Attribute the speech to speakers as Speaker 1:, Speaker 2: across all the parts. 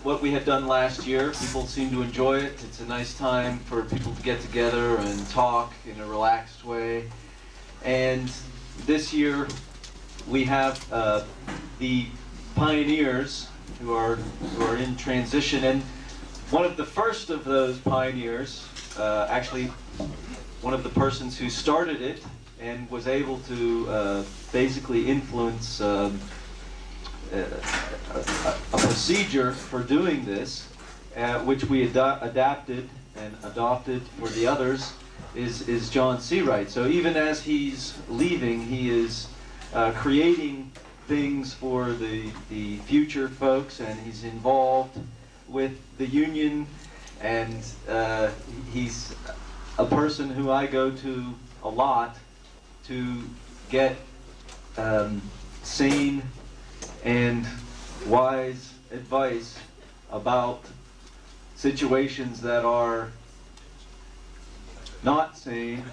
Speaker 1: what we had done last year. People seem to enjoy it. It's a nice time for people to get together and talk in a relaxed way. And this year we have the pioneers who are in transition, and one of the first of those pioneers, actually one of the persons who started it and was able to basically influence a procedure for doing this, which we adapted and adopted for the others, is John Searight. So even as he's leaving, he is creating things for the future folks, and he's involved with the union, and he's a person who I go to a lot to get sane and wise advice about situations that are not sane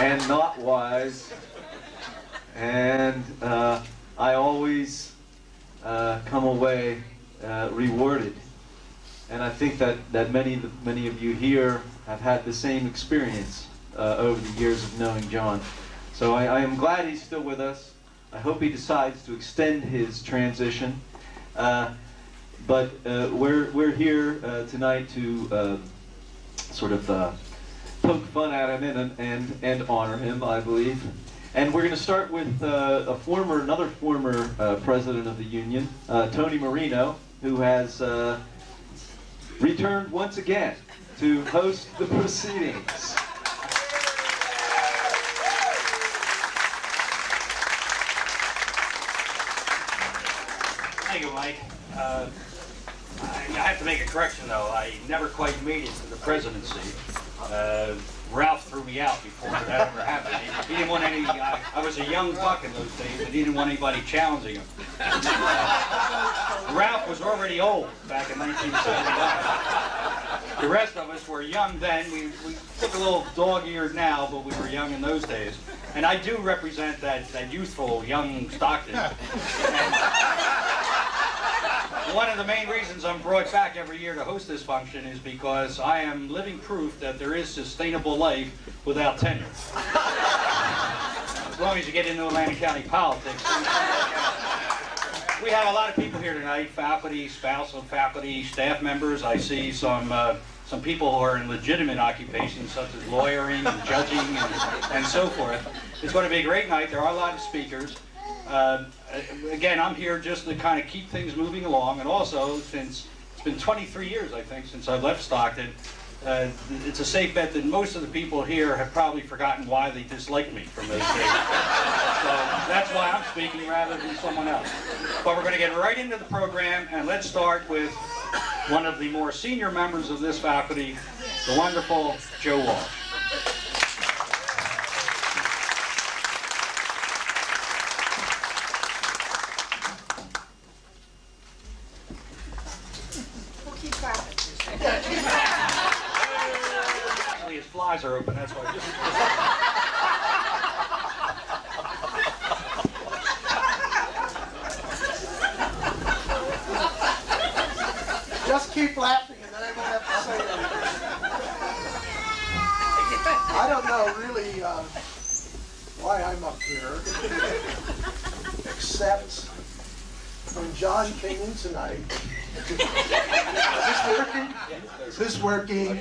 Speaker 1: and not wise, and I always come away rewarded. And I think that many of you here have had the same experience over the years of knowing John. So I am glad he's still with us. I hope he decides to extend his transition. But we're here tonight to sort of poke fun at him and honor him, I believe. And we're going to start with another former president of the union, Tony Marino, who has returned once again to host the proceedings.
Speaker 2: Thank you, Mike. I have to make a correction, though. I never quite made it to the presidency. Ralph threw me out before that ever happened. He didn't want any. I was a young buck in those days, and he didn't want anybody challenging him. Ralph was already old back in 1979. The rest of us were young then. We look a little dog-eared now, but we were young in those days. And I do represent that youthful, young Stockton. One of the main reasons I'm brought back every year to host this function is because I am living proof that there is sustainable life without tenure. As long as you get into Atlantic County politics. We have a lot of people here tonight, faculty, spousal faculty, staff members. I see some people who are in legitimate occupations such as lawyering and judging and so forth. It's going to be a great night. There are a lot of speakers. Again, I'm here just to kind of keep things moving along, and also since it's been 23 years, I think, since I left Stockton, it's a safe bet that most of the people here have probably forgotten why they disliked me from those days. So that's why I'm speaking rather than someone else. But we're going to get right into the program, and let's start with one of the more senior members of this faculty, the wonderful Joe Walsh. Actually, his flies are open, that's why.
Speaker 3: Just keep laughing and then I won't have to say anything. I don't know really why I'm up here, except when John came in tonight. Is this working?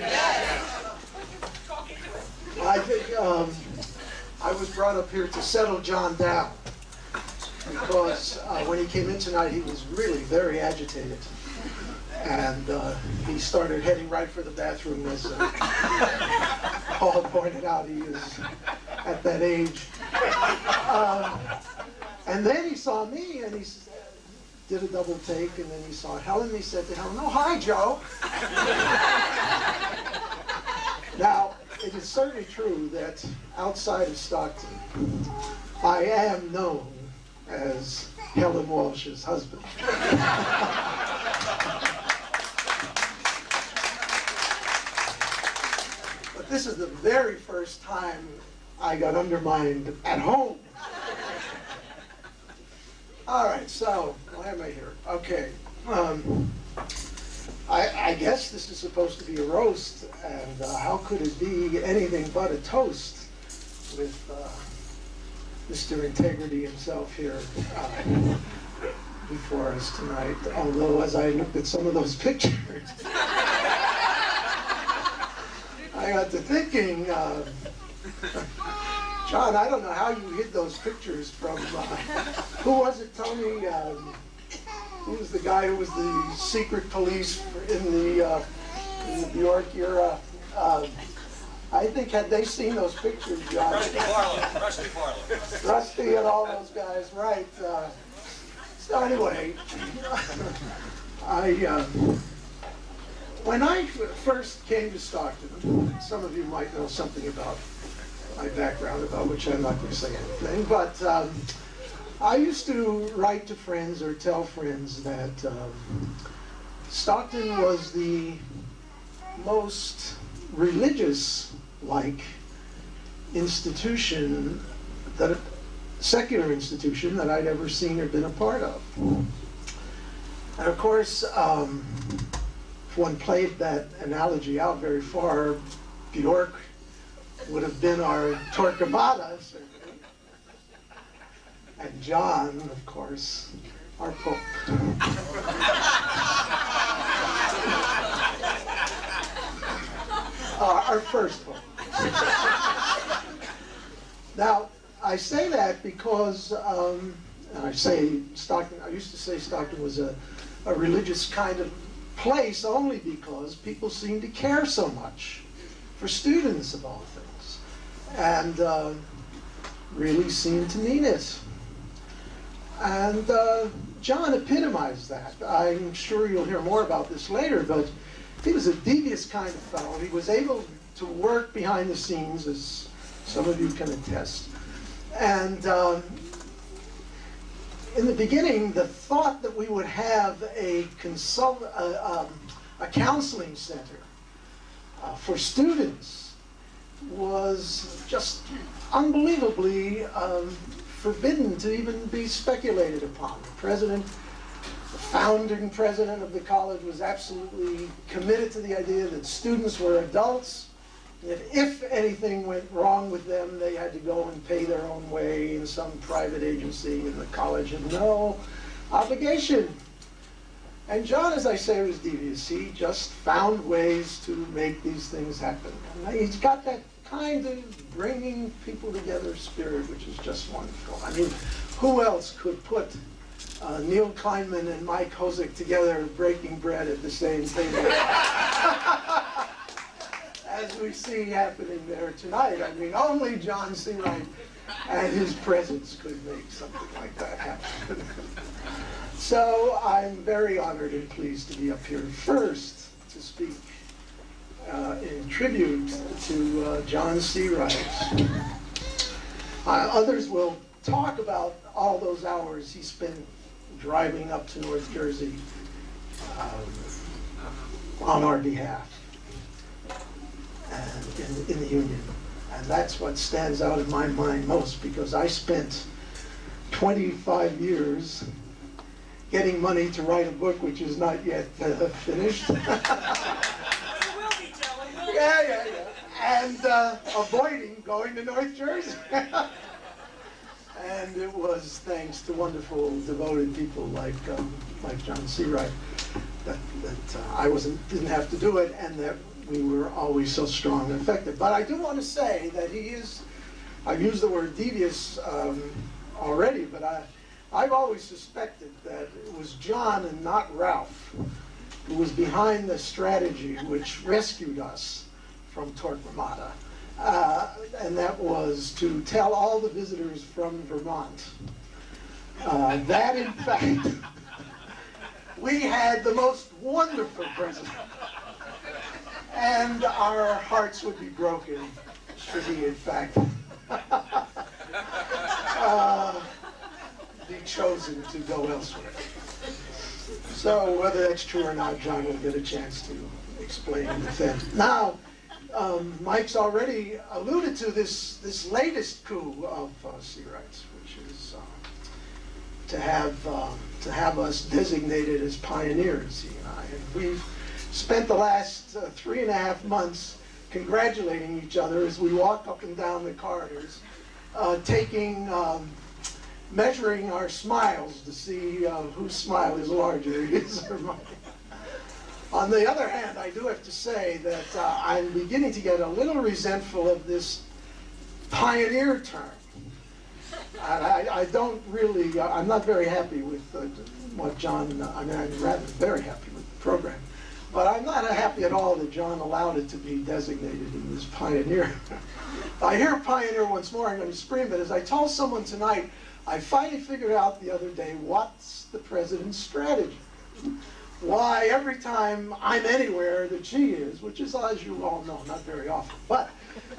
Speaker 3: I think I was brought up here to settle John down because when he came in tonight he was really very agitated, and he started heading right for the bathroom, as Paul pointed out. He is at that age, and then he saw me and he did a double take, and then he saw Helen. He said to Helen, "Oh, hi, Joe." Now, it is certainly true that outside of Stockton, I am known as Helen Walsh's husband. But this is the very first time I got undermined at home. All right, so my why am I here? Okay. I guess this is supposed to be a roast, and how could it be anything but a toast with Mr. Integrity himself here before us tonight? Although, as I looked at some of those pictures, I got to thinking, John, I don't know how you hid those pictures from, who was it, Tony? Who was the guy who was the secret police in the Bjork era? I think had they seen those pictures, John.
Speaker 2: Rusty Barlow.
Speaker 3: Rusty and all those guys, right. So anyway, when I first came to Stockton, some of you might know something about my background, about which I'm not going to say anything, but I used to write to friends or tell friends that Stockton was the most religious-like institution, secular institution that I'd ever seen or been a part of. And of course, if one played that analogy out very far, Bjork would have been our Torquemada, certainly. And John, of course, our Pope. Our first Pope. Now, I say that because, and I say Stockton, I used to say Stockton was a religious kind of place only because people seem to care so much for students of all things, and really seem to mean it. And John epitomized that. I'm sure you'll hear more about this later, but he was a devious kind of fellow. He was able to work behind the scenes, as some of you can attest. And in the beginning, the thought that we would have a counseling center for students was just unbelievably forbidden to even be speculated upon. The founding president of the college was absolutely committed to the idea that students were adults. If anything went wrong with them, they had to go and pay their own way in some private agency, and the college had no obligation. And John, as I say, was devious. He just found ways to make these things happen. And he's got that kind of bringing people together spirit, which is just wonderful. I mean, who else could put Neil Kleinman and Mike Hosick together breaking bread at the same table? As we see happening there tonight. I mean, only John Searight and his presence could make something like that happen. So I'm very honored and pleased to be up here first to speak in tribute to John Searight. Others will talk about all those hours he spent driving up to North Jersey on our behalf and in the Union. And that's what stands out in my mind most, because I spent 25 years getting money to write a book which is not yet finished. Yeah. And avoiding going to North Jersey. And it was thanks to wonderful, devoted people like John Searight that I didn't have to do it, and that we were always so strong and effective. But I do want to say that he is, I've used the word devious already, but I've always suspected that it was John and not Ralph who was behind the strategy which rescued us from Torquemada. And that was to tell all the visitors from Vermont that, in fact, we had the most wonderful president. And our hearts would be broken should he, in fact, be chosen to go elsewhere. So whether that's true or not, John will get a chance to explain and defend. Now, Mike's already alluded to this latest coup of Searight's, which is to to have us designated as pioneers, he and I. And we've spent the last 3.5 months congratulating each other as we walk up and down the corridors, measuring our smiles to see whose smile is larger, his or mine. On the other hand, I do have to say that I'm beginning to get a little resentful of this pioneer term. I don't really, I'm not very happy with what John, I'm rather very happy with the program. But I'm not happy at all that John allowed it to be designated in this pioneer. If I hear pioneer once more, I'm going to scream, but as I told someone tonight, I finally figured out the other day what's the president's strategy. Why every time I'm anywhere that she is, which is, as you all know, not very often, but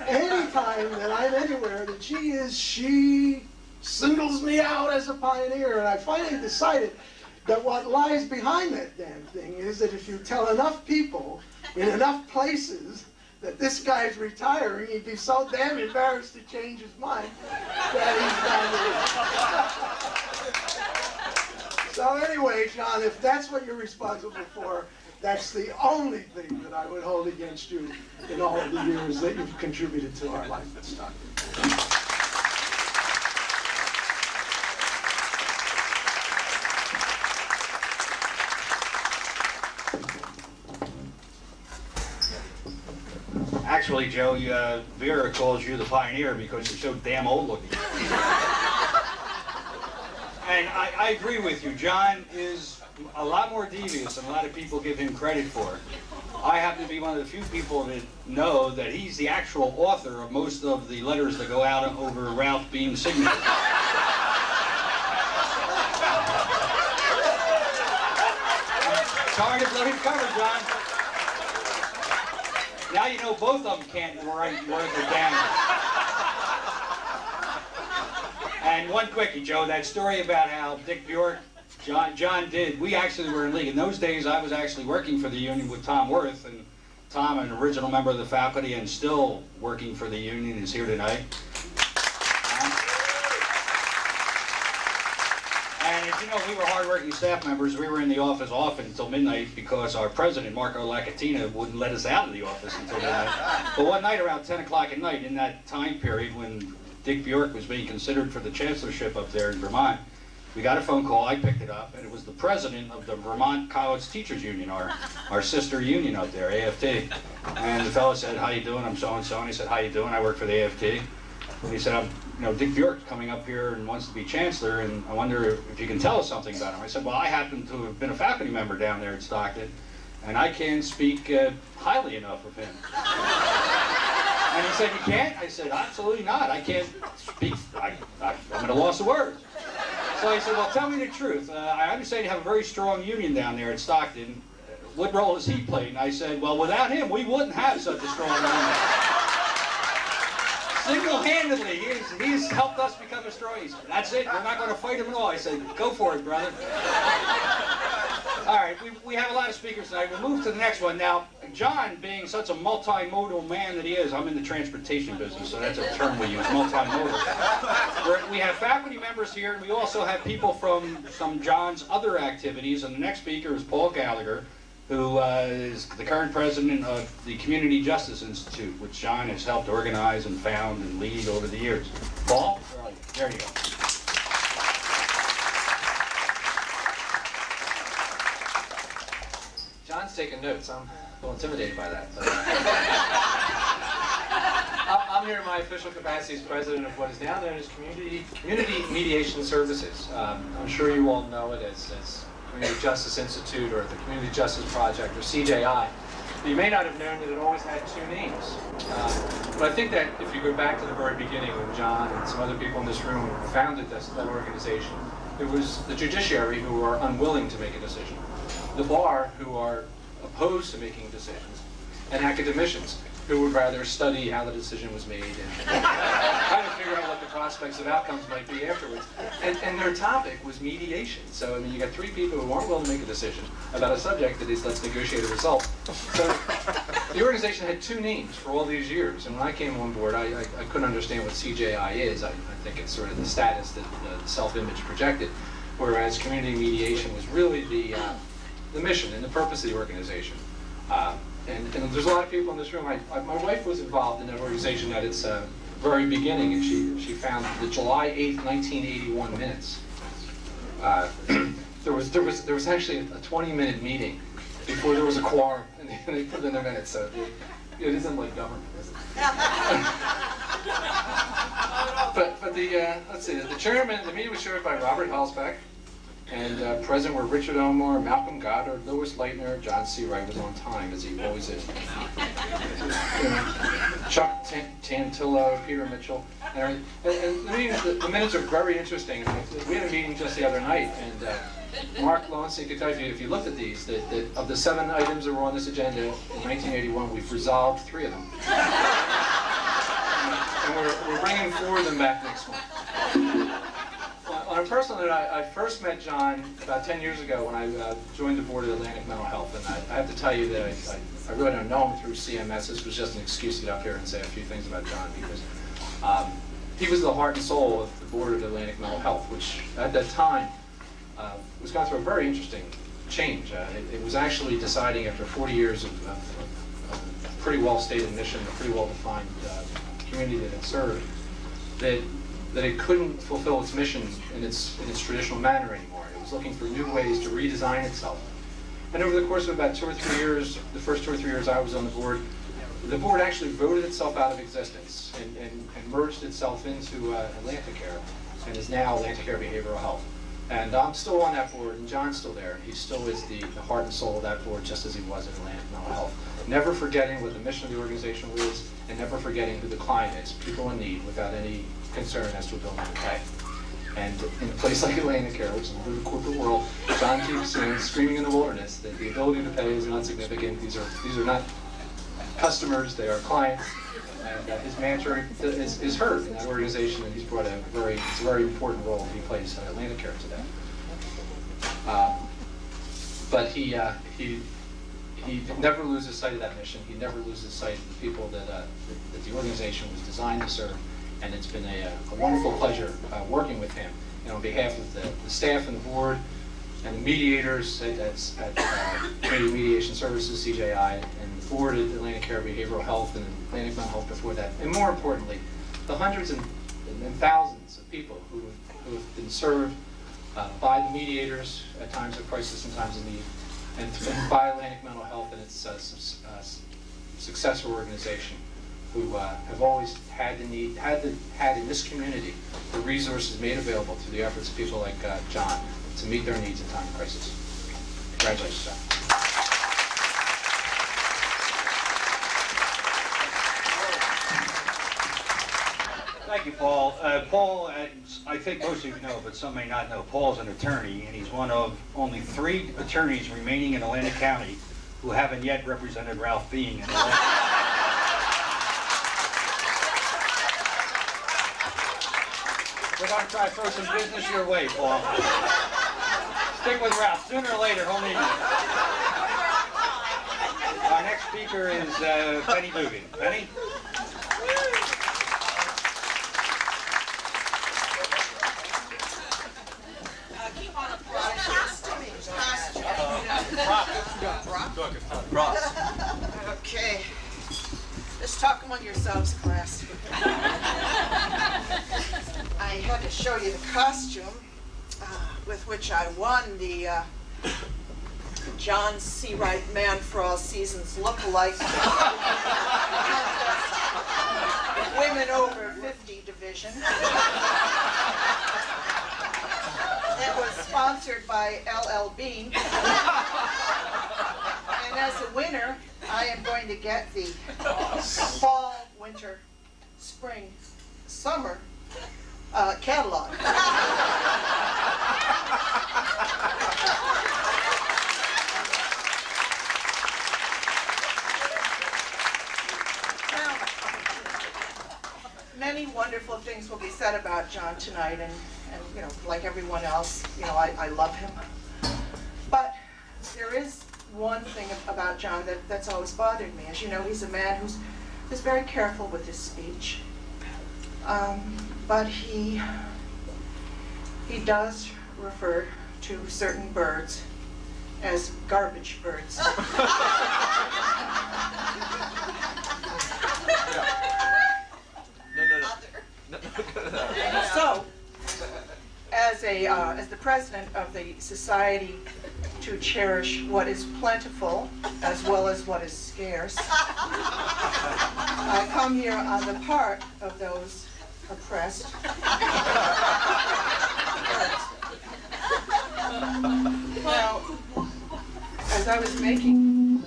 Speaker 3: any time that I'm anywhere that she is, she singles me out as a pioneer. And I finally decided that what lies behind that damn thing is that if you tell enough people in enough places that this guy's retiring, he'd be so damn embarrassed to change his mind that he's done it. So anyway, John, if that's what you're responsible for, that's the only thing that I would hold against you in all of the years that you've contributed to our life at Stockton.
Speaker 2: Actually, Joe, Vera calls you the pioneer because you're so damn old looking. And I agree with you. John is a lot more devious than a lot of people give him credit for. I happen to be one of the few people that know that he's the actual author of most of the letters that go out over Ralph Beam's signature. Sorry to blow his cover, John. Now you know both of them can't write worth a damn. And one quickie, Joe, that story about how Dick Bjork, John did, we actually were in league. In those days, I was actually working for the union with Tom Worth, and Tom, an original member of the faculty and still working for the union, is here tonight. And as you know, we were hard-working staff members. We were in the office often until midnight because our president, Marco Lacatina, wouldn't let us out of the office until midnight. But one night around 10 o'clock at night, in that time period when Dick Bjork was being considered for the chancellorship up there in Vermont, we got a phone call. I picked it up, and it was the president of the Vermont College Teachers Union, our sister union up there, AFT. And the fellow said, "How you doing? I'm so-and-so." And he said, "How you doing? I work for the AFT." And he said, Dick Bjork's coming up here and wants to be chancellor, and I wonder if you can tell us something about him." I said, "Well, I happen to have been a faculty member down there at Stockton, and I can't speak highly enough of him." And he said, "You can't?" I said, "Absolutely not. I can't speak. I'm at a loss of words." So I said, "Well, tell me the truth. I understand you have a very strong union down there at Stockton. What role has he played?" And I said, "Well, without him, we wouldn't have such a strong union. Single-handedly, he's helped us become a strong." He said, "That's it. We're not going to fight him at all." I said, "Go for it, brother." All right, we have a lot of speakers tonight. We'll move to the next one. Now, John, being such a multimodal man that he is, I'm in the transportation business, so that's a term we use, multimodal. We have faculty members here, and we also have people from some John's other activities, and the next speaker is Paul Gallagher, who is the current president of the Community Justice Institute, which John has helped organize and found and lead over the years. Paul, there you go.
Speaker 4: John's taking notes. I'm a little intimidated by that. I'm here in my official capacity as president of what is now known as Community Mediation Services. I'm sure you all know it as Community Justice Institute or the Community Justice Project or CJI. But you may not have known that it always had two names. But I think that if you go back to the very beginning when John and some other people in this room founded that organization, it was the judiciary who were unwilling to make a decision, the bar who are opposed to making decisions, and academicians who would rather study how the decision was made and kind of figure out what the prospects of outcomes might be afterwards. And their topic was mediation. So, I mean, you got three people who aren't willing to make a decision about a subject that is, let's negotiate a result. So the organization had two names for all these years. And when I came on board, I couldn't understand what CJI is. I think it's sort of the status that the self-image projected. whereas community mediation was really the mission and the purpose of the organization. And there's a lot of people in this room. My wife was involved in that organization at its very beginning, and she found the July 8th, 1981 minutes. There was actually a 20-minute meeting before there was a quorum, and they put it in the minutes. So it isn't like government, is it? But let's see. The chairman, the meeting was chaired by Robert Helsbeck, and present were Richard Elmore, Malcolm Goddard, Louis Leitner, John Searight was on time, as he always is. Chuck Tantillo, Peter Mitchell, and the minutes are very interesting. We had a meeting just the other night, and Mark Lowenstein could tell you, if you looked at these, that of the 7 items that were on this agenda in 1981, we've resolved 3 of them. And we're bringing 4 of them back next month. On a personal note, I first met John about 10 years ago when I joined the board of Atlantic Mental Health, and I have to tell you that I really don't know him through CMS. This was just an excuse to get up here and say a few things about John, because he was the heart and soul of the board of Atlantic Mental Health, which at that time was going through a very interesting change. It was actually deciding, after 40 years of pretty well-stated mission, a pretty well-defined community that it served, that it couldn't fulfill its mission in its traditional manner anymore. It was looking for new ways to redesign itself. And over the course of about 2 or 3 years, the first 2 or 3 years I was on the board actually voted itself out of existence and merged itself into Atlanticare, and is now Atlanticare Behavioral Health. And I'm still on that board, and John's still there. He still is the heart and soul of that board, just as he was at Atlantic Mental Health. Never forgetting what the mission of the organization was, and never forgetting who the client is, people in need, without any concern as to ability to pay. And in a place like Atlanticare, which is the corporate world, John keeps screaming in the wilderness that the ability to pay is not significant. These are not customers, they are clients. And his mantra is heard in that organization, and he's brought it's a very important role he plays in Atlanticare today. But he never loses sight of that mission. He never loses sight of the people that the organization was designed to serve. And it's been a wonderful pleasure working with him. And on behalf of the staff and the board and the mediators at Community Mediation Services, CJI, and the board at Atlanticare Behavioral Health and Atlantic Mental Health before that, and more importantly, the hundreds and thousands of people who have been served by the mediators at times of crisis and times of need, and by Atlantic Mental Health and its successor organization, who have always had in this community the resources made available through the efforts of people like John to meet their needs in time of crisis. Congratulations, John.
Speaker 2: Thank you, Paul. Paul, I think most of you know, but some may not know, Paul's an attorney, and he's one of only 3 attorneys remaining in Atlantic County who haven't yet represented Ralph Bean in Atlantic. We're going to try to throw some business your way, Paul. Stick with Ralph. Sooner or later, he'll need you. Our next speaker is Penny Dugan. Penny?
Speaker 5: Okay. Let's talk among yourselves, class. I had to show you the costume with which I won the John Searight Man for All Seasons Look-alike Women Over 50 division. It was sponsored by LL Bean. And as a winner, I am going to get the fall, winter, spring, summer catalog. Now, many wonderful things will be said about John tonight, and you know, like everyone else, you know, I love him. But there is one thing about John that's always bothered me. As you know, he's a man who's very careful with his speech. But he does refer to certain birds as garbage birds. So, as the president of the Society to Cherish What is Plentiful as well as what is scarce, I come here on the part of those oppressed. Now, as I was making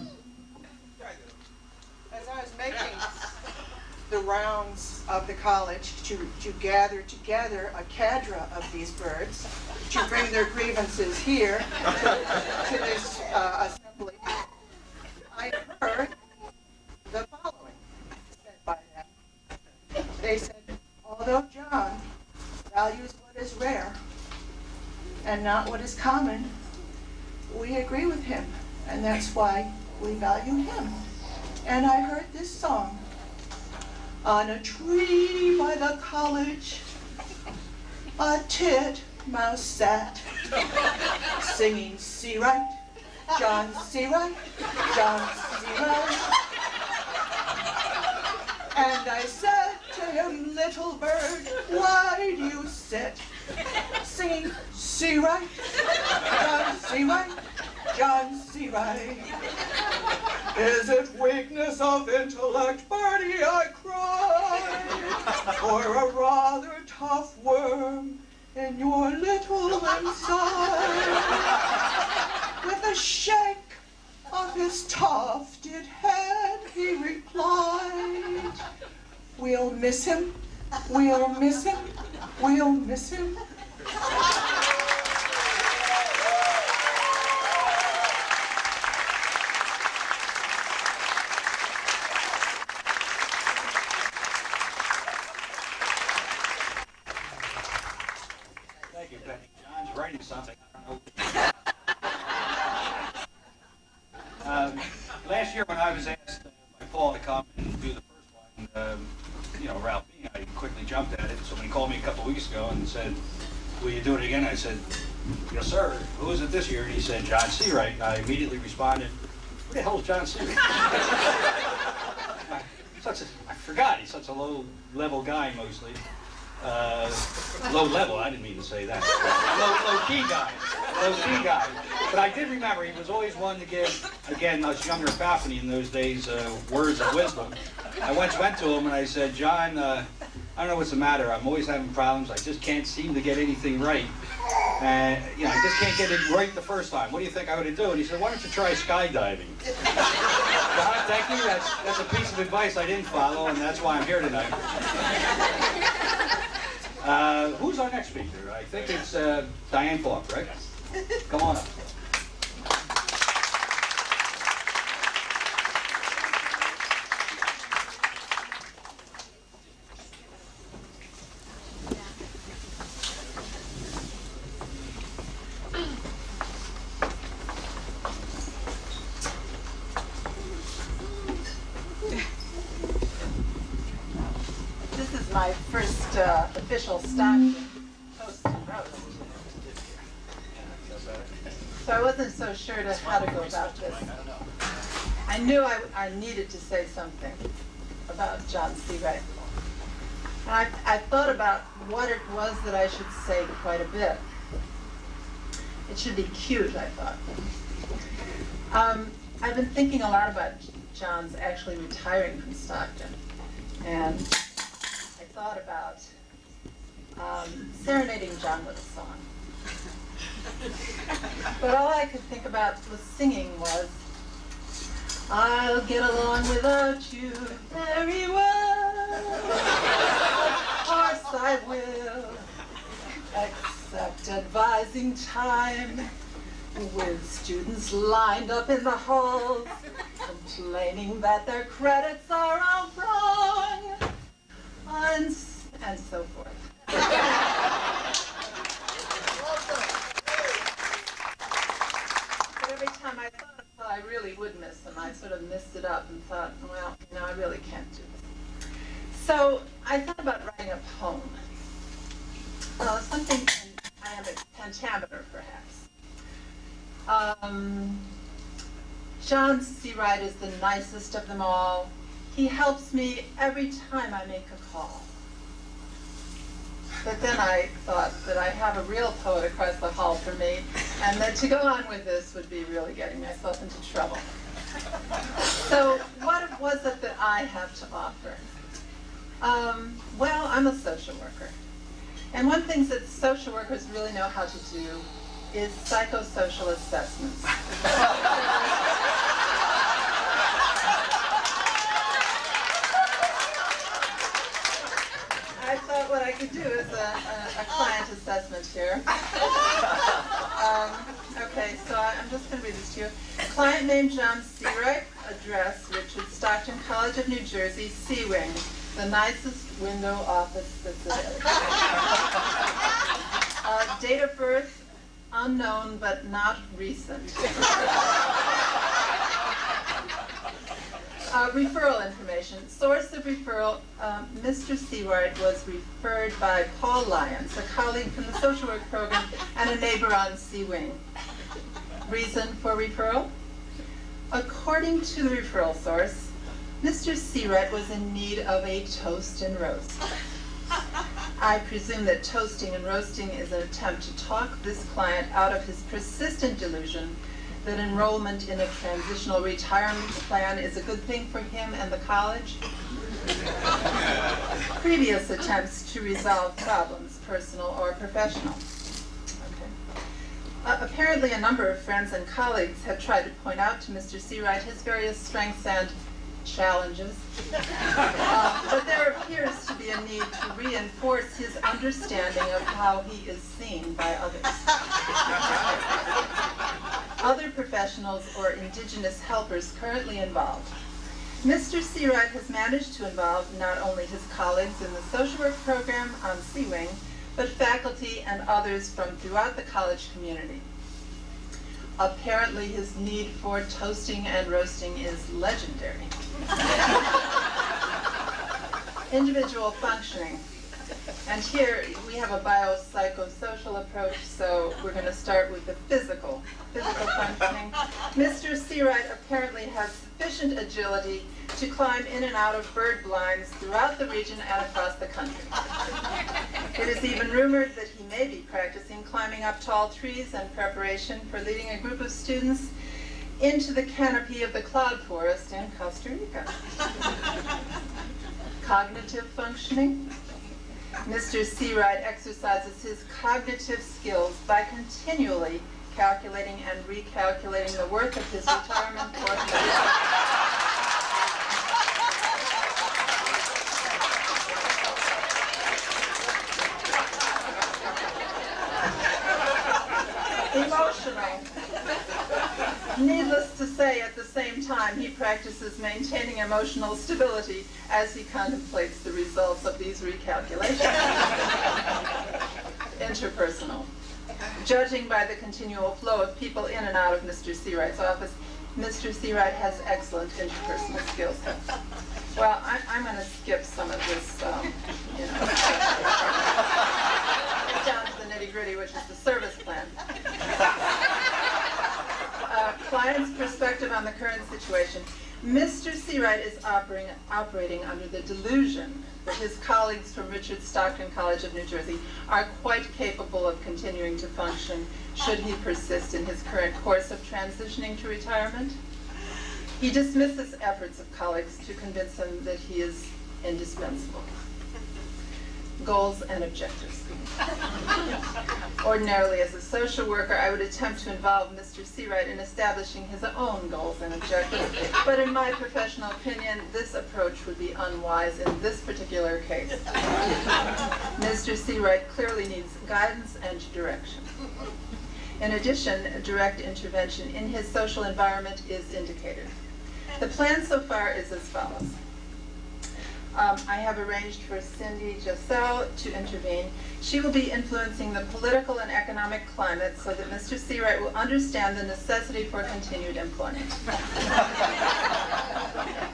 Speaker 5: the rounds of the college to gather together a cadre of these birds to bring their grievances here to this assembly, I heard the following said by them. They said, although John values what is rare and not what is common, we agree with him, and that's why we value him. And I heard this song. On a tree by the college, a titmouse sat, singing Searight, John Searight, John Searight. And I said to him, little bird, why do you sit singing Searight, John Searight, John Searight? Is it weakness of intellect, birdie, I cried, or a rather tough worm in your little inside? With a shake of his tufted head, he replied, we'll miss him, we'll miss him, we'll miss him.
Speaker 2: Thank you, Penny. John's writing something. I don't know. Last year when I was asked by Paul to come and do the first one, Ralph Bean, I quickly jumped at it. So when he called me a couple of weeks ago and said, will you do it again? I said, yes, sir. Who is it this year? And he said, John Searight. And I immediately responded, who the hell is John Searight? I forgot. He's such a low-level guy mostly. Low level, I didn't mean to say that. Low key guy. But I did remember he was always one to give, again, us younger faculty in those days, words of wisdom. I once went to him and I said, John, I don't know what's the matter. I'm always having problems. I just can't seem to get anything right. And, I just can't get it right the first time. What do you think I ought to do? And he said, why don't you try skydiving? John, thank you. That's a piece of advice I didn't follow, and that's why I'm here tonight. Who's our next speaker? I think it's Diane Falk, right? Come on up.
Speaker 5: This is my first official Stockton Toast and Roast. So I wasn't so sure how to go about this. I knew I needed to say something about John Searight. And I thought about what it was that I should say quite a bit. It should be cute, I thought. I've been thinking a lot about John's actually retiring from Stockton. And I thought about serenading John with a song. But all I could think about with singing was, I'll get along without you very well. Of course I will, except advising time with students lined up in the halls, complaining that their credits are all wrong, and so forth. But every time I thought I really would miss them, I sort of missed it up and thought, well, I really can't do this. So I thought about writing a poem. Something in iambic pentameter, perhaps.
Speaker 6: John Searight is the nicest of them all. He helps me every time I make a call. But then I thought that I have a real poet across the hall from me, and that to go on with this would be really getting myself into trouble. So what was it that I have to offer? Well, I'm a social worker. And one thing that social workers really know how to do is psychosocial assessments. I thought what I could do is a client assessment here. Okay, so I'm just going to read this to you. Client name John Searight, address Richard Stockton College of New Jersey, C Wing, the nicest window office that's available. Date of birth, unknown but not recent. Referral information. Source of referral, Mr. Searight was referred by Paul Lyons, a colleague from the social work program and a neighbor on C Wing. Reason for referral? According to the referral source, Mr. Searight was in need of a toast and roast. I presume that toasting and roasting is an attempt to talk this client out of his persistent delusion that enrollment in a transitional retirement plan is a good thing for him and the college. Previous attempts to resolve problems, personal or professional. Okay. Apparently a number of friends and colleagues have tried to point out to Mr. Searight his various strengths and challenges, but there appears to be a need to reinforce his understanding of how he is seen by others. Other professionals or indigenous helpers currently involved. Mr. Searight has managed to involve not only his colleagues in the social work program on C Wing, but faculty and others from throughout the college community. Apparently his need for toasting and roasting is legendary. Individual functioning. And here we have a biopsychosocial approach, so we're going to start with the physical functioning. Mr. Searight apparently has sufficient agility to climb in and out of bird blinds throughout the region and across the country. It is even rumored that he may be practicing climbing up tall trees in preparation for leading a group of students into the canopy of the cloud forest in Costa Rica. Cognitive functioning. Mr. Searight exercises his cognitive skills by continually calculating and recalculating the worth of his retirement portion. Emotional. Needless to say, at the same time, he practices maintaining emotional stability as he contemplates the results of these recalculations. Interpersonal. Judging by the continual flow of people in and out of Mr. Searight's office, Mr. Searight has excellent interpersonal skills. Well, I'm going to skip some of this, get down to the nitty-gritty, which is the service plan. Client's perspective on the current situation. Mr. Searight is operating under the delusion that his colleagues from Richard Stockton College of New Jersey are quite capable of continuing to function should he persist in his current course of transitioning to retirement. He dismisses efforts of colleagues to convince him that he is indispensable. Goals and objectives. Ordinarily, as a social worker, I would attempt to involve Mr. Searight in establishing his own goals and objectives, but in my professional opinion, this approach would be unwise in this particular case. Mr. Searight clearly needs guidance and direction. In addition, direct intervention in his social environment is indicated. The plan so far is as follows. I have arranged for Cindy Giselle to intervene. She will be influencing the political and economic climate so that Mr. Searight will understand the necessity for continued employment.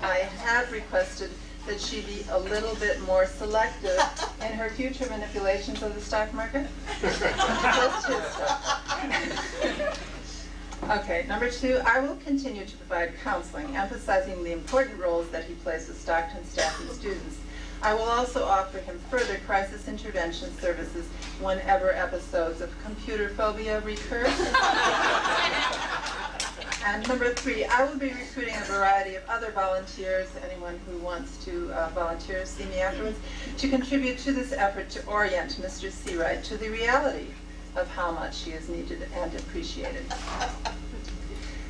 Speaker 6: I have requested that she be a little bit more selective in her future manipulations of the stock market. Just his stuff. Okay, number 2, I will continue to provide counseling, emphasizing the important roles that he plays with Stockton staff and students. I will also offer him further crisis intervention services whenever episodes of computer phobia recur. And number 3, I will be recruiting a variety of other volunteers, anyone who wants to volunteer, see me afterwards, to contribute to this effort to orient Mr. Searight to the reality of how much he is needed and appreciated.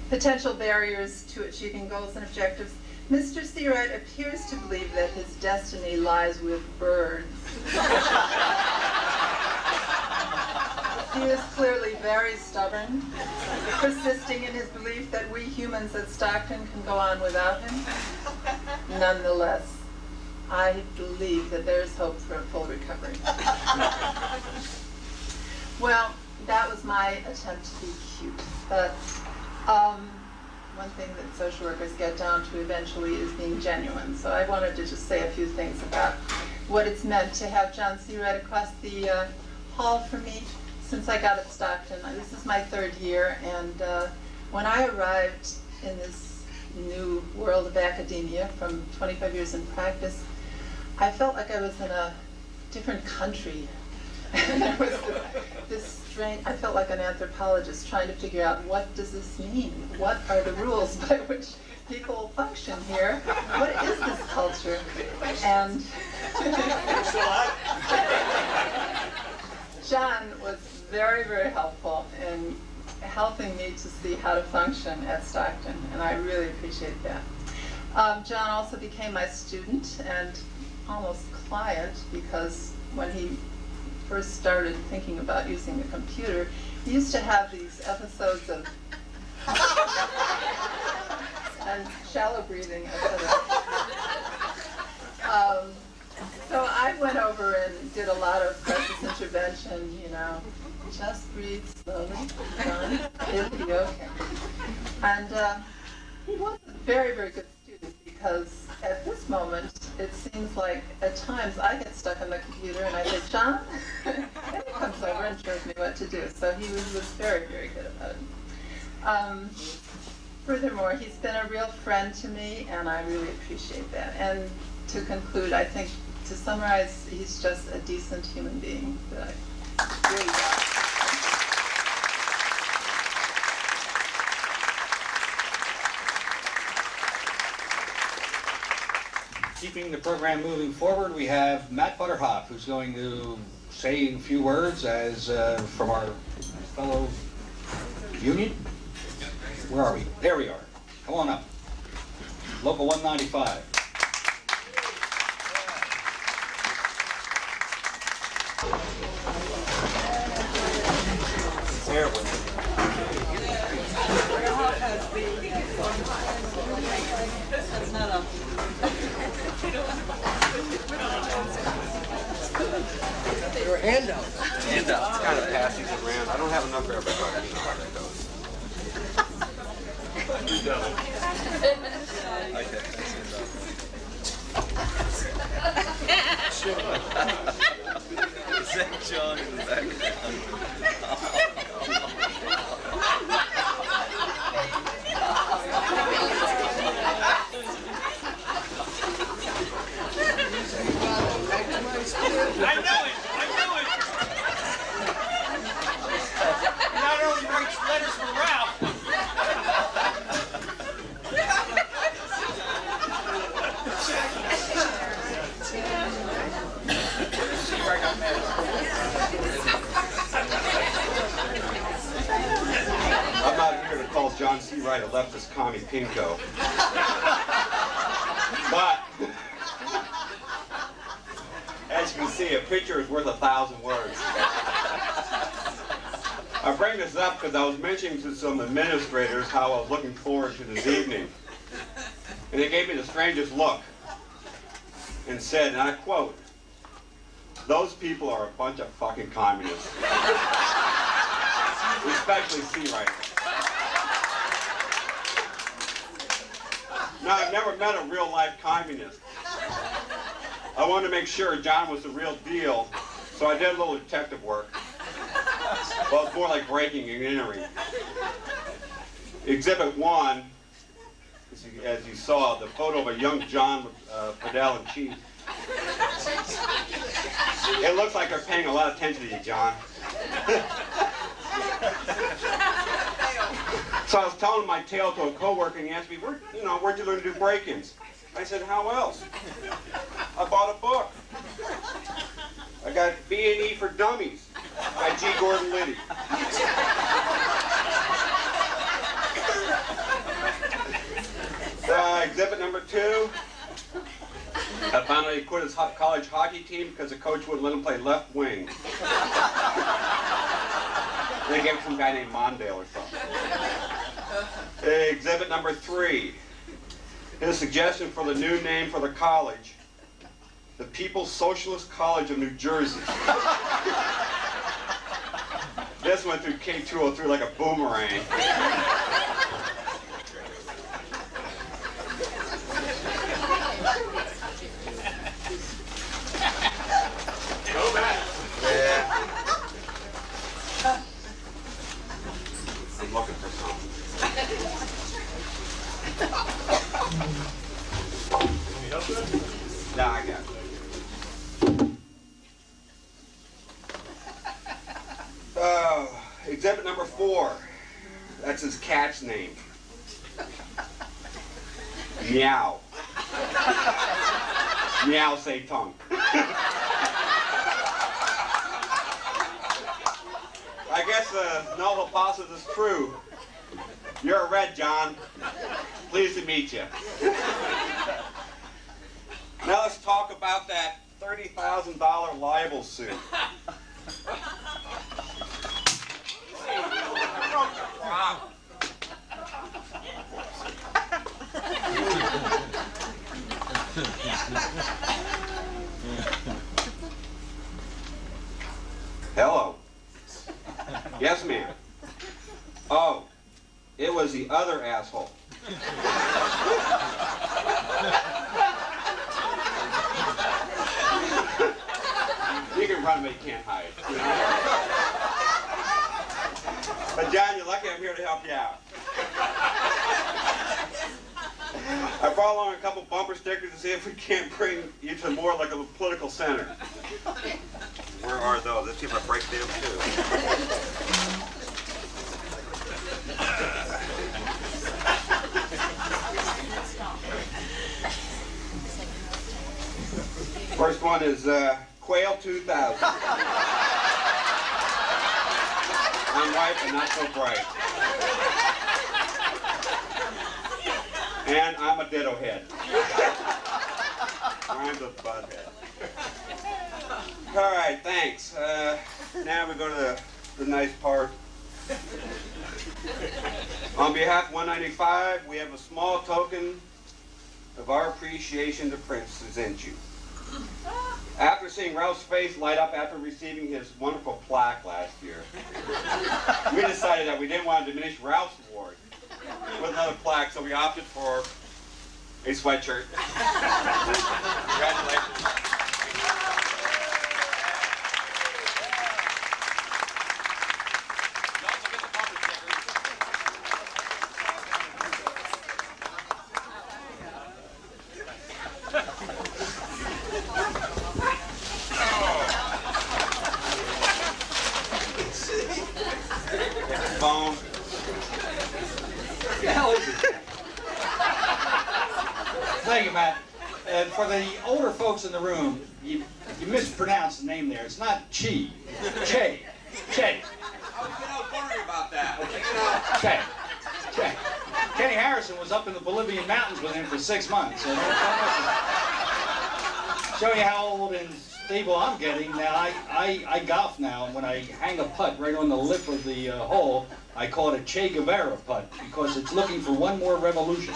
Speaker 6: Potential barriers to achieving goals and objectives. Mr. Searight appears to believe that his destiny lies with birds. He is clearly very stubborn, persisting in his belief that we humans at Stockton can go on without him. Nonetheless, I believe that there is hope for a full recovery. Well, that was my attempt to be cute. But one thing that social workers get down to eventually is being genuine. So I wanted to just say a few things about what it's meant to have John Searight across the hall for me since I got at Stockton. This is my 3rd year, and when I arrived in this new world of academia from 25 years in practice, I felt like I was in a different country. And there was this strange, I felt like an anthropologist trying to figure out, what does this mean? What are the rules by which people function here? What is this culture? And John was very, very helpful in helping me to see how to function at Stockton, and I really appreciate that. John also became my student and almost client, because when he first started thinking about using the computer, he used to have these episodes of and shallow breathing, etc. So I went over and did a lot of crisis intervention, you know, just breathe slowly, John, it'll be okay. And he was a very, very good student, because at this moment, it seems like at times I get stuck on the computer and I say, John, and he comes over and shows me what to do. So he was very, very good about it. Furthermore, he's been a real friend to me, and I really appreciate that. And to conclude, I think, to summarize, he's just a decent human being that I really love.
Speaker 2: Keeping the program moving forward, we have Matt Butterhoff, who's going to say a few words as from our fellow union. Where are we? There we are. Come on up. Local 195. There we go.
Speaker 7: There are handouts. Handouts. Kind of pass these around. I don't have enough for everybody. You know how that goes. You don't. Okay. Is that John in the background?
Speaker 2: I know it! He not only writes letters for Ralph.
Speaker 7: I'm not here to call John Searight a leftist commie pinko. But as you can see, a picture is worth 1,000 words. I bring this up because I was mentioning to some administrators how I was looking forward to this evening. And they gave me the strangest look and said, and I quote, "Those people are a bunch of fucking communists." Especially Searight. Now, I've never met a real-life communist. I wanted to make sure John was the real deal, so I did a little detective work. Well, it's more like breaking and entering. Exhibit 1, as you saw, the photo of a young John with Fidel and Chief. It looks like they're paying a lot of attention to you, John. So I was telling my tale to a coworker, and he asked me, where'd you learn to do break-ins? I said, how else? I bought a book. I got B&E for Dummies by G. Gordon Liddy. Exhibit number 2. I found out he quit his college hockey team because the coach wouldn't let him play left wing. They gave it to some guy named Mondale or something. Exhibit number 3. His suggestion for the new name for the college, the People's Socialist College of New Jersey. This went through K203 like a boomerang.
Speaker 8: Go back.
Speaker 7: Yeah. I'm looking for something. No, I got it. Exhibit number 4. That's his cat's name. Meow. Meow say tongue. I guess the novel hypothesis is true. You're a red, John. Pleased to meet you. Now let's talk about that $30,000 libel suit. Hello. Yes, ma'am. Oh, it was the other asshole. You can run, but you can't hide. You know? But John, you're lucky I'm here to help you out. I brought along a couple bumper stickers to see if we can't bring you to more like a political center. Where are those? Let's see if I break them too. First one is Quail 2000. I'm white and not so bright. And I'm a ditto head. I'm the butthead. All right, thanks. Now we go to the nice part. On behalf of 195, we have a small token of our appreciation to present you. After seeing Ralph's face light up after receiving his wonderful plaque last year, we decided that we didn't want to diminish Ralph's award with another plaque, so we opted for a sweatshirt. Congratulations. You also get the bumper stickers. Phone.
Speaker 2: What the hell is it? Thank you, Matt. And for the older folks in the room, you mispronounced the name there. It's not Che. Che. Che.
Speaker 7: I was wondering about that.
Speaker 2: Che. Che. Kenny Harrison was up in the Bolivian mountains with him for 6 months. So show you how old and stable I'm getting. Now, I golf now, and when I hang a putt right on the lip of the hole, I call it a Che Guevara putt, because it's looking for one more revolution.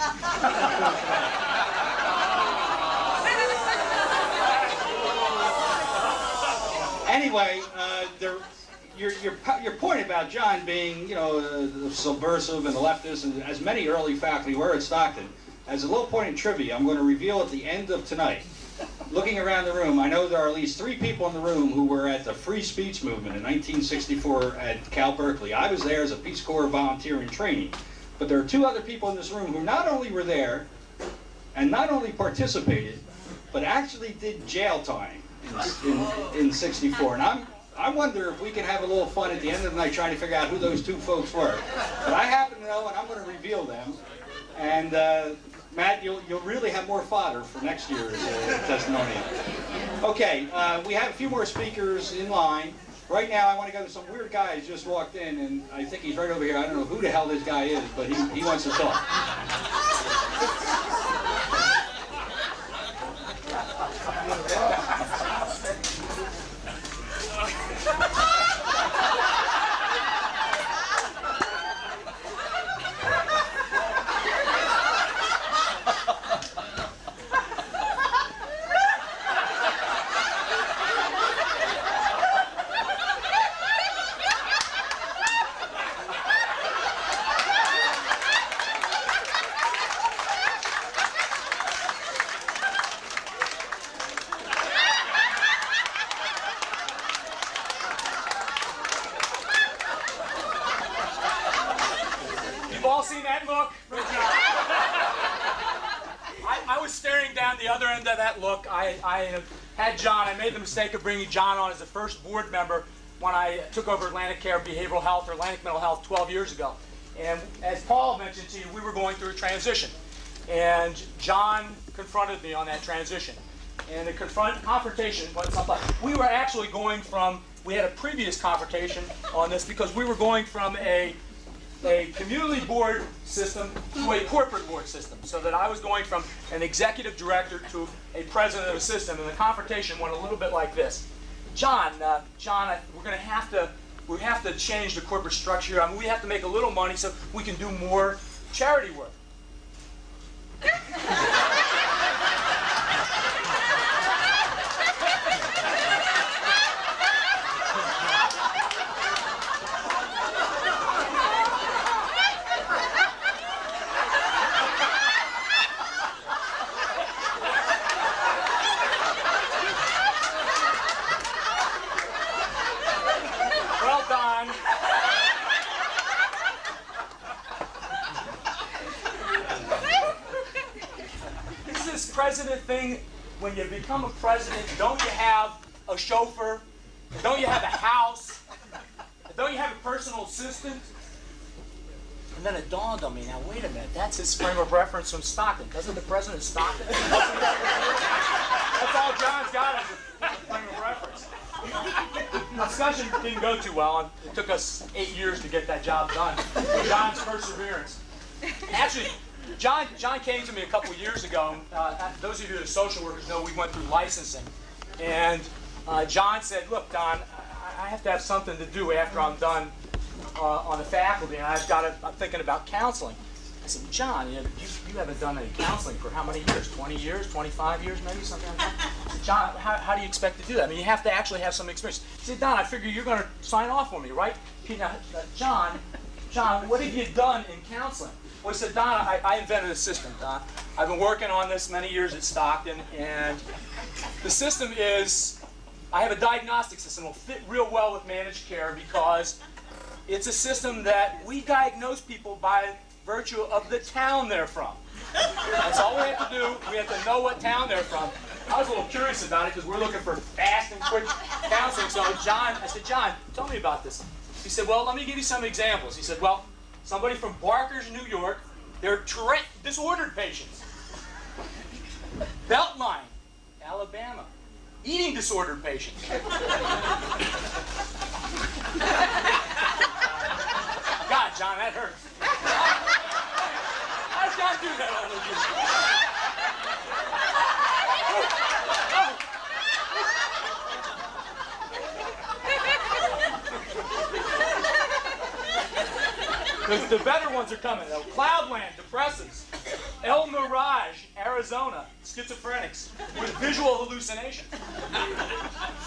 Speaker 2: Anyway, your point about John being, subversive and leftist, and as many early faculty were at Stockton, as a little point in trivia, I'm going to reveal at the end of tonight. Looking around the room, I know there are at least 3 people in the room who were at the free speech movement in 1964 at Cal Berkeley. I was there as a Peace Corps volunteer in training. But there are two other people in this room who not only were there and not only participated, but actually did jail time in '64. And I wonder if we can have a little fun at the end of the night trying to figure out who those two folks were. But I happen to know, and I'm going to reveal them. And Matt, you'll really have more fodder for next year's testimonial. Okay, we have a few more speakers in line. Right now, I want to go to some weird guy who just walked in, and I think he's right over here. I don't know who the hell this guy is, but he wants to talk.
Speaker 9: Seen that look? I was staring down the other end of that look. I had John. I made the mistake of bringing John on as the first board member when I took over Atlantic Care Behavioral Health or Atlantic Mental Health 12 years ago. And as Paul mentioned to you, we were going through a transition. And John confronted me on that transition. And the confrontation was something like, we were actually going from, we had a previous confrontation on this because we were going from a community board system to a corporate board system, so that I was going from an executive director to a president of a system, and the confrontation went a little bit like this. John, we're going to have to change the corporate structure. I mean, we have to make a little money so we can do more charity work. President thing, when you become a president, don't you have a chauffeur? Don't you have a house? Don't you have a personal assistant? And then it dawned on me, now wait a minute, that's his frame of reference from Stockton. Doesn't the president Stockton? That's all John's got is a frame of reference. The discussion didn't go too well, and it took us 8 years to get that job done. John's perseverance. Actually, John came to me a couple of years ago. Those of you that are social workers know we went through licensing. And John said, look, Don, I have to have something to do after I'm done on the faculty, and I'm thinking about counseling. I said, John, you haven't done any counseling for how many years? 20 years, 25 years, maybe, something like that? I said, John, how do you expect to do that? I mean, you have to actually have some experience. He said, Don, I figure you're going to sign off for me, right? John, what have you done in counseling? Well, he said, Don, I invented a system, Don. I've been working on this many years at Stockton, and the system is, I have a diagnostic system. It'll fit real well with managed care because it's a system that we diagnose people by virtue of the town they're from. That's all we have to do. We have to know what town they're from. I was a little curious about it because we're looking for fast and quick counseling. So I said, John, tell me about this. He said, well, let me give you some examples. He said, well, somebody from Barker's, New York, they're Tourette disordered patients. Beltline, Alabama, eating disordered patients. God, John, that hurts. How does John do that all those years? The better ones are coming, though. Cloudland, depressives. El Mirage, Arizona, schizophrenics with visual hallucinations.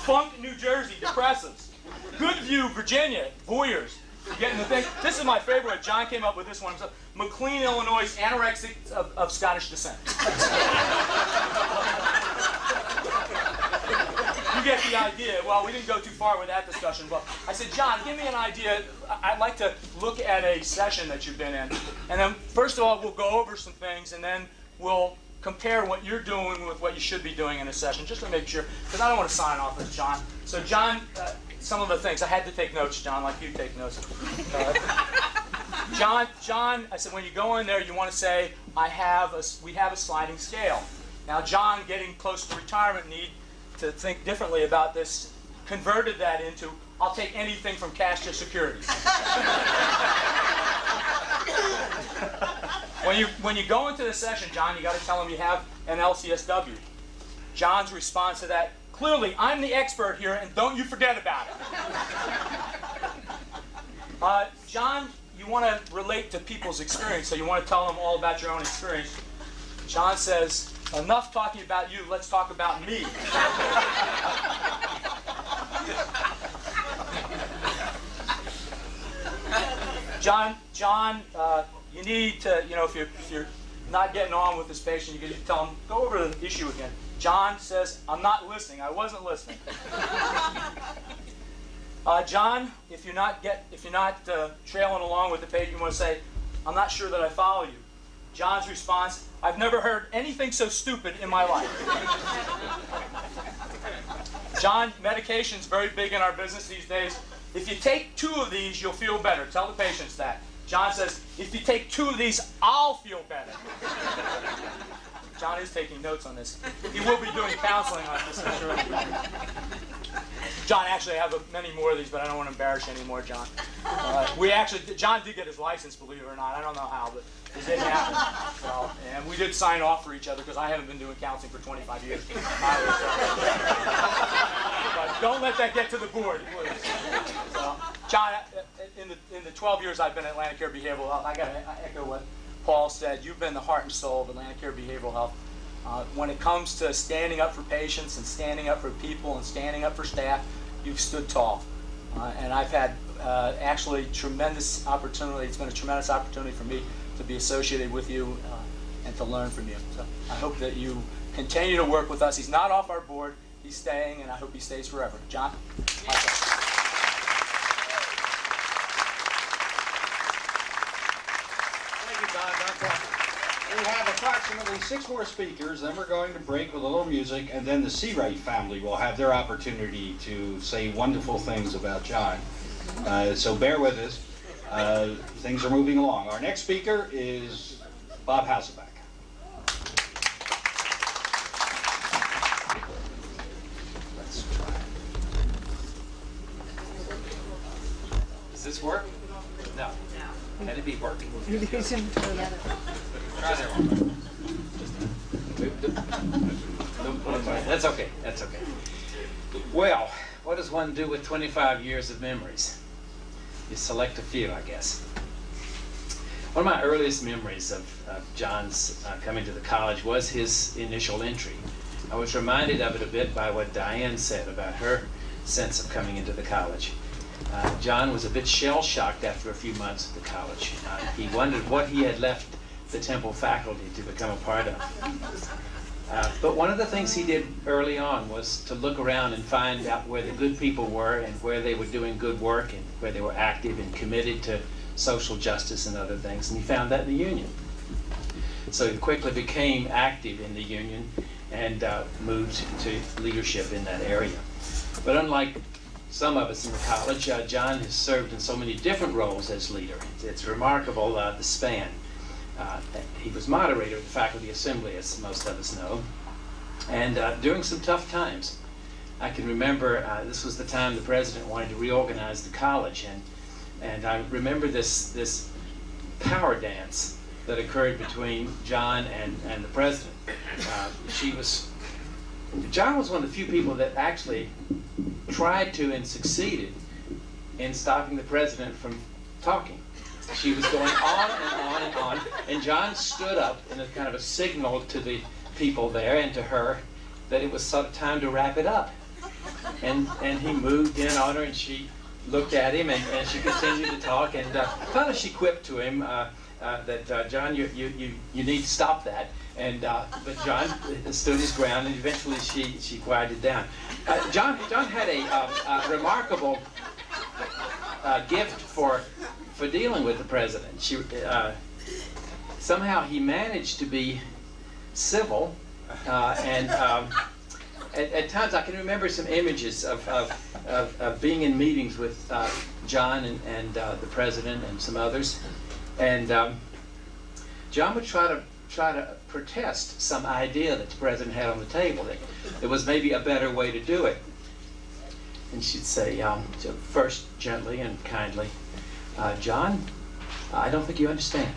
Speaker 9: Funk, New Jersey, depressives. Goodview, Virginia, voyeurs. Getting the thing. This is my favorite one. John came up with this one himself. McLean, Illinois, anorexic of Scottish descent. You get the idea. Well, we didn't go too far with that discussion, but I said, John, give me an idea. I'd like to look at a session that you've been in And then, first of all, we'll go over some things, and then we'll compare what you're doing with what you should be doing in a session, just to make sure, because I don't want to sign off as John. So John, some of the things, I had to take notes, John, like you take notes. John, I said, when you go in there, you want to say, we have a sliding scale. Now, John, getting close to retirement, need to think differently about this, converted that into, I'll take anything from cash to securities. When you go into the session, John, you got to tell them you have an LCSW. John's response to that, clearly, I'm the expert here, and don't you forget about it. John, you want to relate to people's experience, so you want to tell them all about your own experience. John says, enough talking about you, let's talk about me. John, you need to, if you're not getting on with this patient, you need to tell him, go over the issue again. John says, I'm not listening. I wasn't listening. John, if you're not trailing along with the patient, you want to say, I'm not sure that I follow you. John's response, I've never heard anything so stupid in my life. John, medication's very big in our business these days. If you take 2 of these, you'll feel better. Tell the patients that. John says, if you take 2 of these, I'll feel better. John is taking notes on this. He will be doing counseling on this, I'm sure. John, actually, I have many more of these, but I don't want to embarrass you anymore, John. John did get his license, believe it or not. I don't know how, but it did happen. So, and we did sign off for each other because I haven't been doing counseling for 25 years. But don't let that get to the board, please. So, John, in the 12 years I've been at Atlantic Care Behavioral Health, I got to echo what Paul said. You've been the heart and soul of Atlantic Care Behavioral Health. When it comes to standing up for patients and standing up for people and standing up for staff, you've stood tall. And I've had actually tremendous opportunity. It's been a tremendous opportunity for me to be associated with you and to learn from you. So I hope that you continue to work with us. He's not off our board. He's staying, and I hope he stays forever. John?
Speaker 2: Thank you, Don. We have approximately 6 more speakers, then we're going to break with a little music, and then the Searight family will have their opportunity to say wonderful things about John. So bear with us. Things are moving along. Our next speaker is Bob Hasselbeck.
Speaker 4: Let's try it. Does this work? No. Can it be working? Try that one. That's okay. That's okay. Well, what does one do with 25 years of memories? You select a few, I guess. One of my earliest memories of John's coming to the college was his initial entry. I was reminded of it a bit by what Diane said about her sense of coming into the college. John was a bit shell-shocked after a few months at the college. He wondered what he had left the Temple faculty to become a part of. But one of the things he did early on was to look around and find out where the good people were and where they were doing good work and where they were active and committed to social justice and other things. And he found that in the union. So he quickly became active in the union and moved to leadership in that area. But unlike some of us in the college, John has served in so many different roles as leader. It's remarkable, the span. He was moderator of the faculty assembly, as most of us know, and during some tough times. I can remember this was the time the president wanted to reorganize the college, and I remember this power dance that occurred between John and the president. John was one of the few people that actually tried to and succeeded in stopping the president from talking. She was going on and on and on, and John stood up in a kind of a signal to the people there and to her that it was sort of time to wrap it up. And he moved in on her, and she looked at him, and she continued to talk, and finally she quipped to him that John, you need to stop that. And but John stood his ground, and eventually she quieted down. John had a remarkable gift for dealing with the president.
Speaker 10: somehow he managed to be civil, and at times I can remember some images of being in meetings with John and the president and some others, and John would try to protest some idea that the president had on the table, that there was maybe a better way to do it. And she'd say, first gently and kindly, John, I don't think you understand.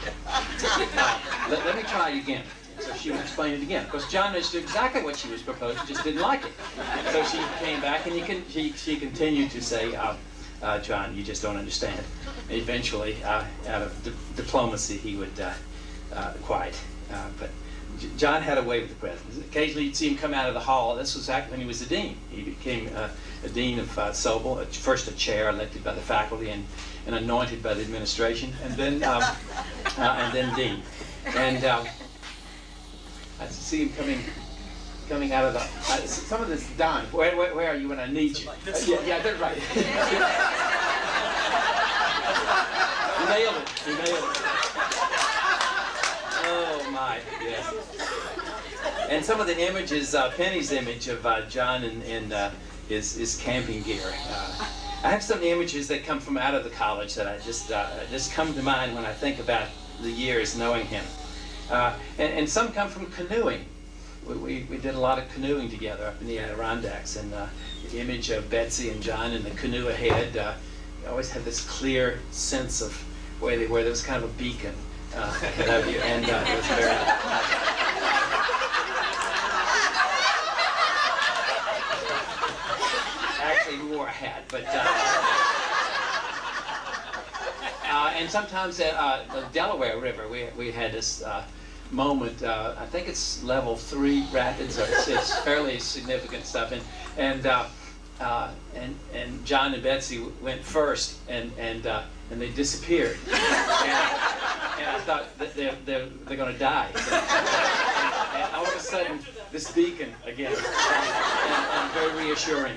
Speaker 10: Let me try it again. So she would explain it again. Of course, John understood exactly what she was proposing, just didn't like it. So she came back and she continued to say, John, you just don't understand. And eventually, out of diplomacy, he would quiet. But John had a way with the president. Occasionally, you'd see him come out of the hall. This was actually when he was a dean. He became a dean of Sobel, first a chair elected by the faculty and anointed by the administration, and then dean. And I see him coming out of the. Some of this, Don. Where are you when I need you? Yeah, that's right. He nailed it. He nailed it. Oh my, yes. And some of the images, Penny's image of John in his camping gear. I have some images that come from out of the college that I just come to mind when I think about the years knowing him. And some come from canoeing. We did a lot of canoeing together up in the Adirondacks, and the image of Betsy and John in the canoe ahead, you always had this clear sense of where they were. There was kind of a beacon ahead of you, and it was very... Actually, we wore a hat, but... and sometimes at the Delaware River, we had this moment. I think it's level 3 rapids. Or it's fairly significant stuff. And John and Betsy went first, and they disappeared. And I thought that they're going to die. And all of a sudden, this beacon again, and very reassuring.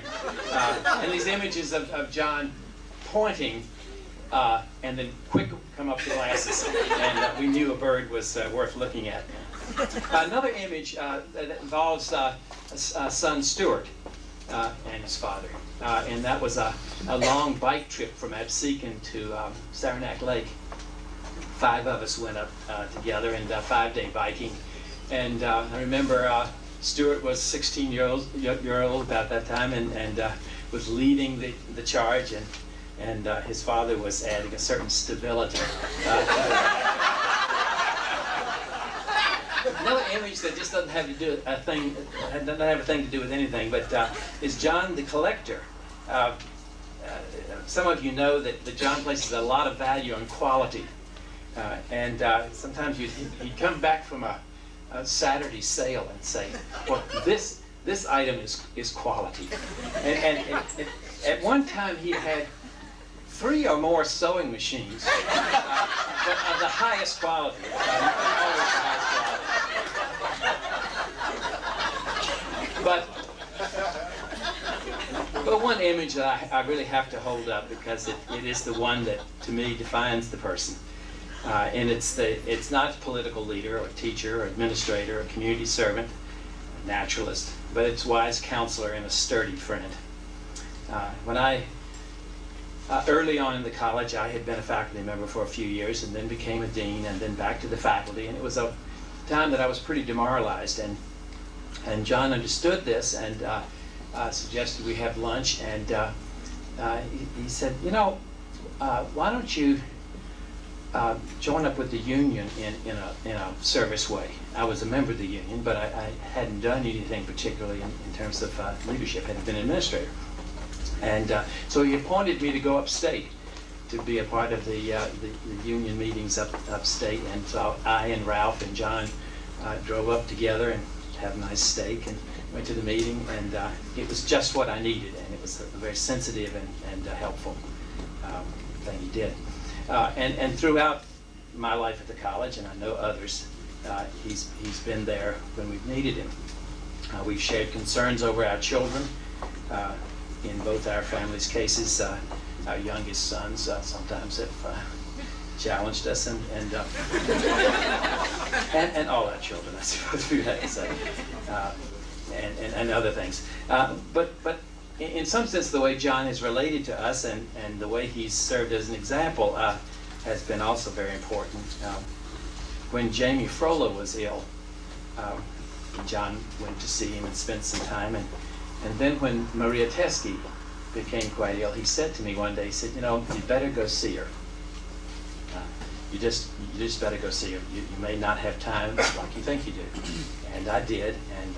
Speaker 10: And these images of John pointing. And then quick come up the glasses, and we knew a bird was worth looking at. Another image that involves son Stuart and his father, and that was a long bike trip from Absecon to Saranac Lake. 5 of us went up together, and 5-day biking. And I remember Stuart was 16 year old about that time, and was leading the charge, and his father was adding a certain stability. Another image that just doesn't have to do doesn't have a thing to do with anything, but is John the collector. Some of you know that John places a lot of value on quality, and sometimes he'd come back from a Saturday sale and say, "Well, this item is quality," and at one time he had 3 or more sewing machines, but of the highest quality. Always the highest quality. But one image that I really have to hold up, because it is the one that, to me, defines the person. And it's not a political leader or teacher or administrator or community servant, a naturalist, but it's wise counselor and a sturdy friend. Early on in the college, I had been a faculty member for a few years, and then became a dean, and then back to the faculty. And it was a time that I was pretty demoralized, and John understood this and suggested we have lunch. And he said, why don't you join up with the union in a service way? I was a member of the union, but I hadn't done anything particularly in terms of leadership. Hadn't been an administrator. And so he appointed me to go upstate to be a part of the union meetings upstate. And so I and Ralph and John drove up together and had a nice steak and went to the meeting. And it was just what I needed. And it was a very sensitive and helpful thing he did. And throughout my life at the college, and I know others, he's been there when we've needed him. We've shared concerns over our children. In both our families' cases, our youngest sons sometimes have challenged us, and all our children, I suppose we have to say, and other things. But in some sense, the way John has related to us and the way he's served as an example has been also very important. When Jamie Frola was ill, John went to see him and spent some time. And then when Maria Teskey became quite ill, he said to me one day, he said, you better go see her. You just better go see her. You may not have time like you think you do. And I did, and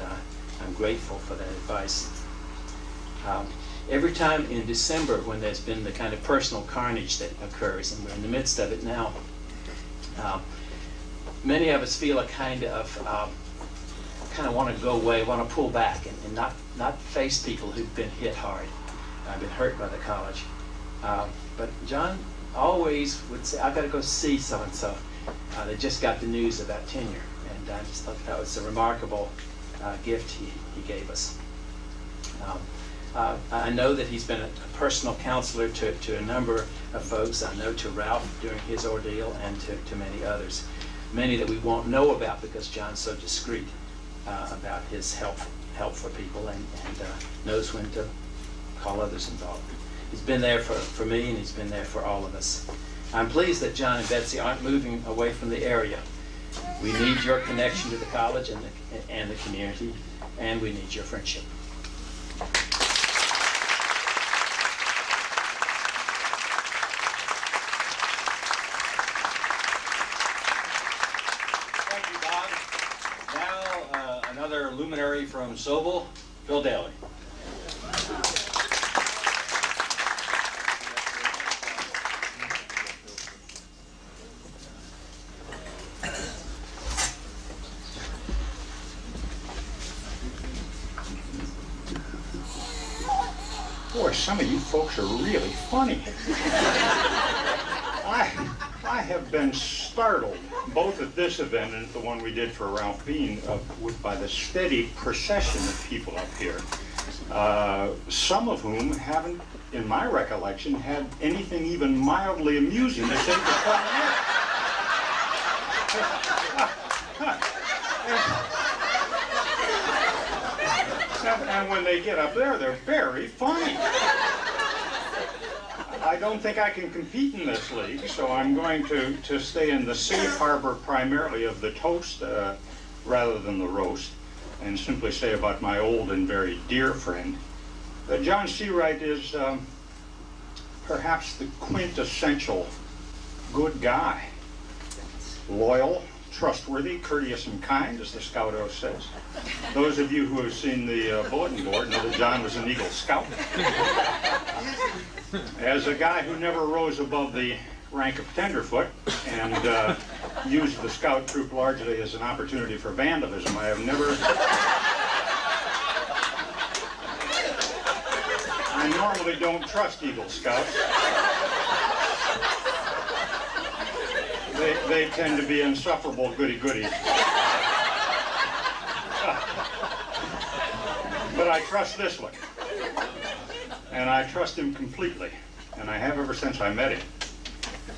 Speaker 10: I'm grateful for that advice. Every time in December when there's been the kind of personal carnage that occurs, and we're in the midst of it now, many of us feel a kind of want to go away, want to pull back and not face people who've been hit hard, been hurt by the college. But John always would say, I've got to go see so-and-so. They just got the news about tenure. And I just thought that was a remarkable gift he gave us. I know that he's been a personal counselor to a number of folks. I know to Ralph during his ordeal and to many others. Many that we won't know about because John's so discreet about his help for people and knows when to call others involved. He's been there for me, and he's been there for all of us. I'm pleased that John and Betsy aren't moving away from the area. We need your connection to the college and the community, and we need your friendship.
Speaker 2: Thank you, Bob. Now, another luminary from Sobel, Phil Daly.
Speaker 11: Boy, some of you folks are really funny. I have been startled, both at this event and at the one we did for Ralph Bean, by the steady procession of people up here. Some of whom haven't, in my recollection, had anything even mildly amusing to say for 20 years. And when they get up there, they're very funny. I don't think I can compete in this league, so I'm going to stay in the safe harbor primarily of the toast rather than the roast, and simply say about my old and very dear friend that John Searight is perhaps the quintessential good guy. Loyal, trustworthy, courteous, and kind, as the Scout-O says. Those of you who have seen the bulletin board know that John was an Eagle Scout. As a guy who never rose above the rank of tenderfoot and used the Scout troop largely as an opportunity for vandalism, I normally don't trust Eagle Scouts. They tend to be insufferable goody-goodies. But I trust this one. And I trust him completely. And I have ever since I met him.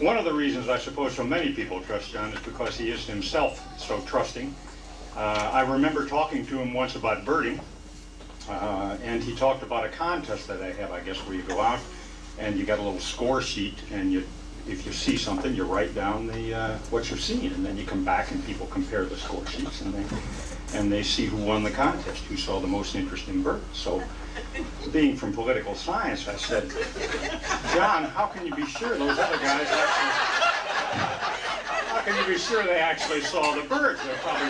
Speaker 11: One of the reasons I suppose so many people trust John is because he is himself so trusting. I remember talking to him once about birding. And he talked about a contest that I have, I guess, where you go out and you got a little score sheet, and if you see something, you write down what you're seeing, and then you come back and people compare the score sheets, and they see who won the contest, who saw the most interesting bird. So, being from political science, I said, John, how can you be sure those other guys how can you be sure they actually saw the birds? They're probably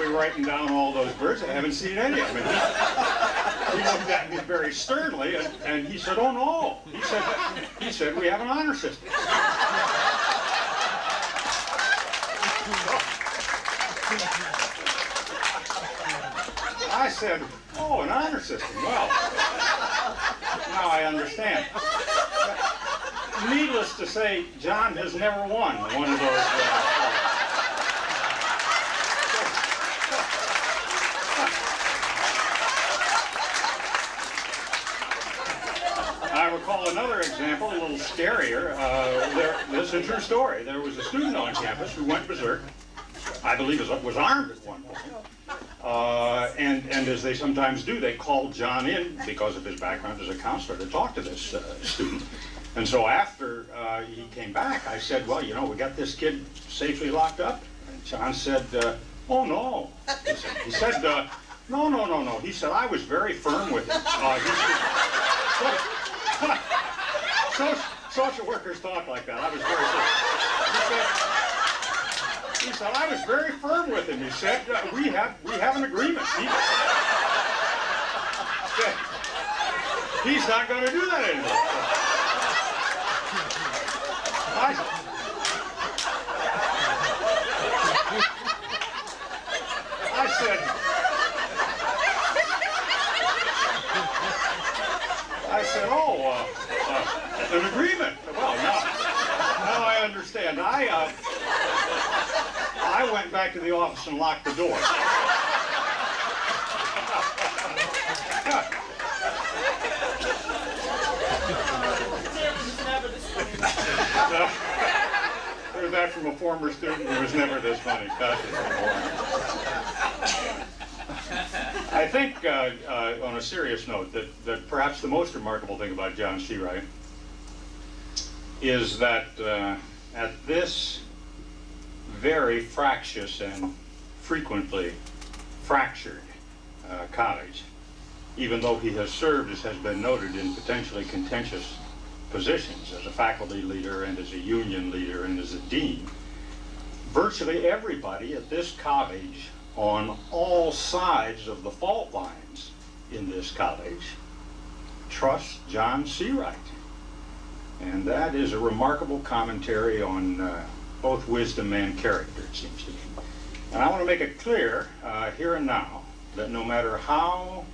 Speaker 11: writing down all those birds. I haven't seen any of them. He looked at me very sternly, and he said, oh no. He said, we have an honor system. I said, oh, an honor system. Well, now I understand. Needless to say, John has never won one of those. I recall another example, a little scarier, this is a true story. There was a student on campus who went berserk. I believe was armed at one point. And as they sometimes do, they called John in because of his background as a counselor to talk to this student. And so after he came back, I said, well, you know, we got this kid safely locked up. And John said, oh, no. He said, no. He said, I was very firm with him. Social workers talk like that. I was very firm. He said, I was very firm with him. He said, we have an agreement. He's not going to do that anymore. I said, oh, an agreement. Well, now I understand. I went back to the office and locked the door. Heard that from a former student who was never this funny. I think, on a serious note, that perhaps the most remarkable thing about John Searight is that at this very fractious and frequently fractured college, even though he has served, as has been noted, in potentially contentious positions as a faculty leader and as a union leader and as a dean, virtually everybody at this college on all sides of the fault lines in this college trust John Searight. And that is a remarkable commentary on both wisdom and character, it seems to me. And I want to make it clear here and now that no matter how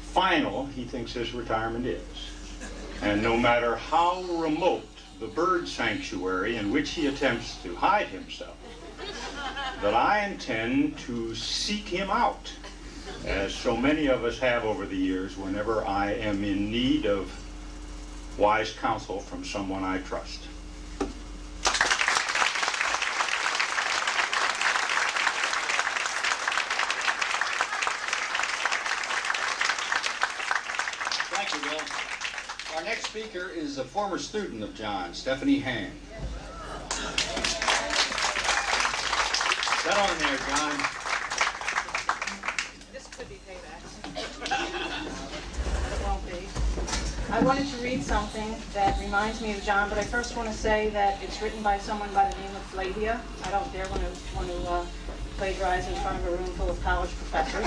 Speaker 11: final he thinks his retirement is, and no matter how remote the bird sanctuary in which he attempts to hide himself, that I intend to seek him out, as so many of us have over the years, whenever I am in need of wise counsel from someone I trust.
Speaker 2: Thank you, Bill. Our next speaker is a former student of John, Stephanie Hand. Set on there, John.
Speaker 5: This could be payback. It won't be. I wanted to read something that reminds me of John, but I first want to say that it's written by someone by the name of Flavia. I don't dare want to plagiarize in front of a room full of college professors.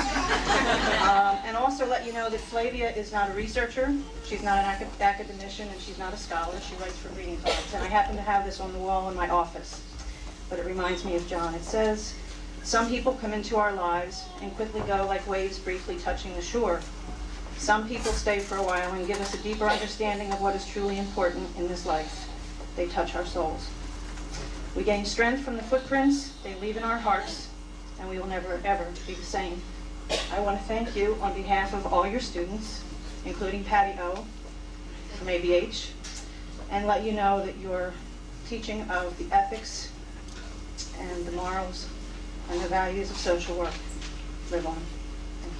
Speaker 5: And also let you know that Flavia is not a researcher, she's not an academician, and she's not a scholar. She writes for reading cards. And I happen to have this on the wall in my office. But it reminds me of John. It says, some people come into our lives and quickly go like waves briefly touching the shore. Some people stay for a while and give us a deeper understanding of what is truly important in this life. They touch our souls. We gain strength from the footprints they leave in our hearts, and we will never, ever be the same. I want to thank you on behalf of all your students, including Patty O from ABH, and let you know that your teaching of the ethics and the morals and the values of social work live on. Thank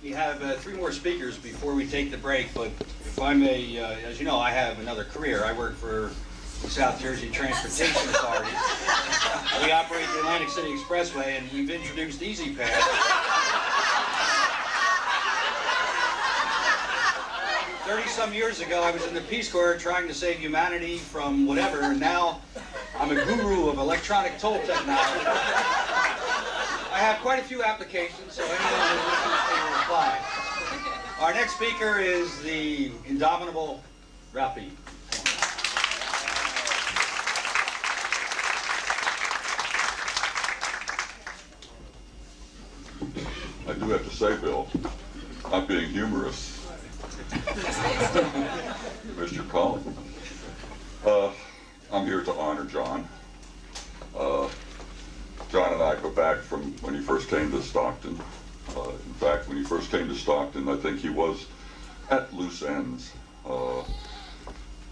Speaker 5: you.
Speaker 2: We have three more speakers before we take the break, but if I may, as you know, I have another career. I work for the South Jersey Transportation Authority. We operate the Atlantic City Expressway, and we've introduced Easy Pass. 30-some years ago, I was in the Peace Corps trying to save humanity from whatever, and now I'm a guru of electronic toll technology. I have quite a few applications, so anyone who wishes to apply. Our next speaker is the indomitable Ralphie.
Speaker 12: I do have to say, Bill, I'm being humorous. Mr. Collins. I'm here to honor John. John and I go back from when he first came to Stockton. In fact, when he first came to Stockton, I think he was at loose ends. But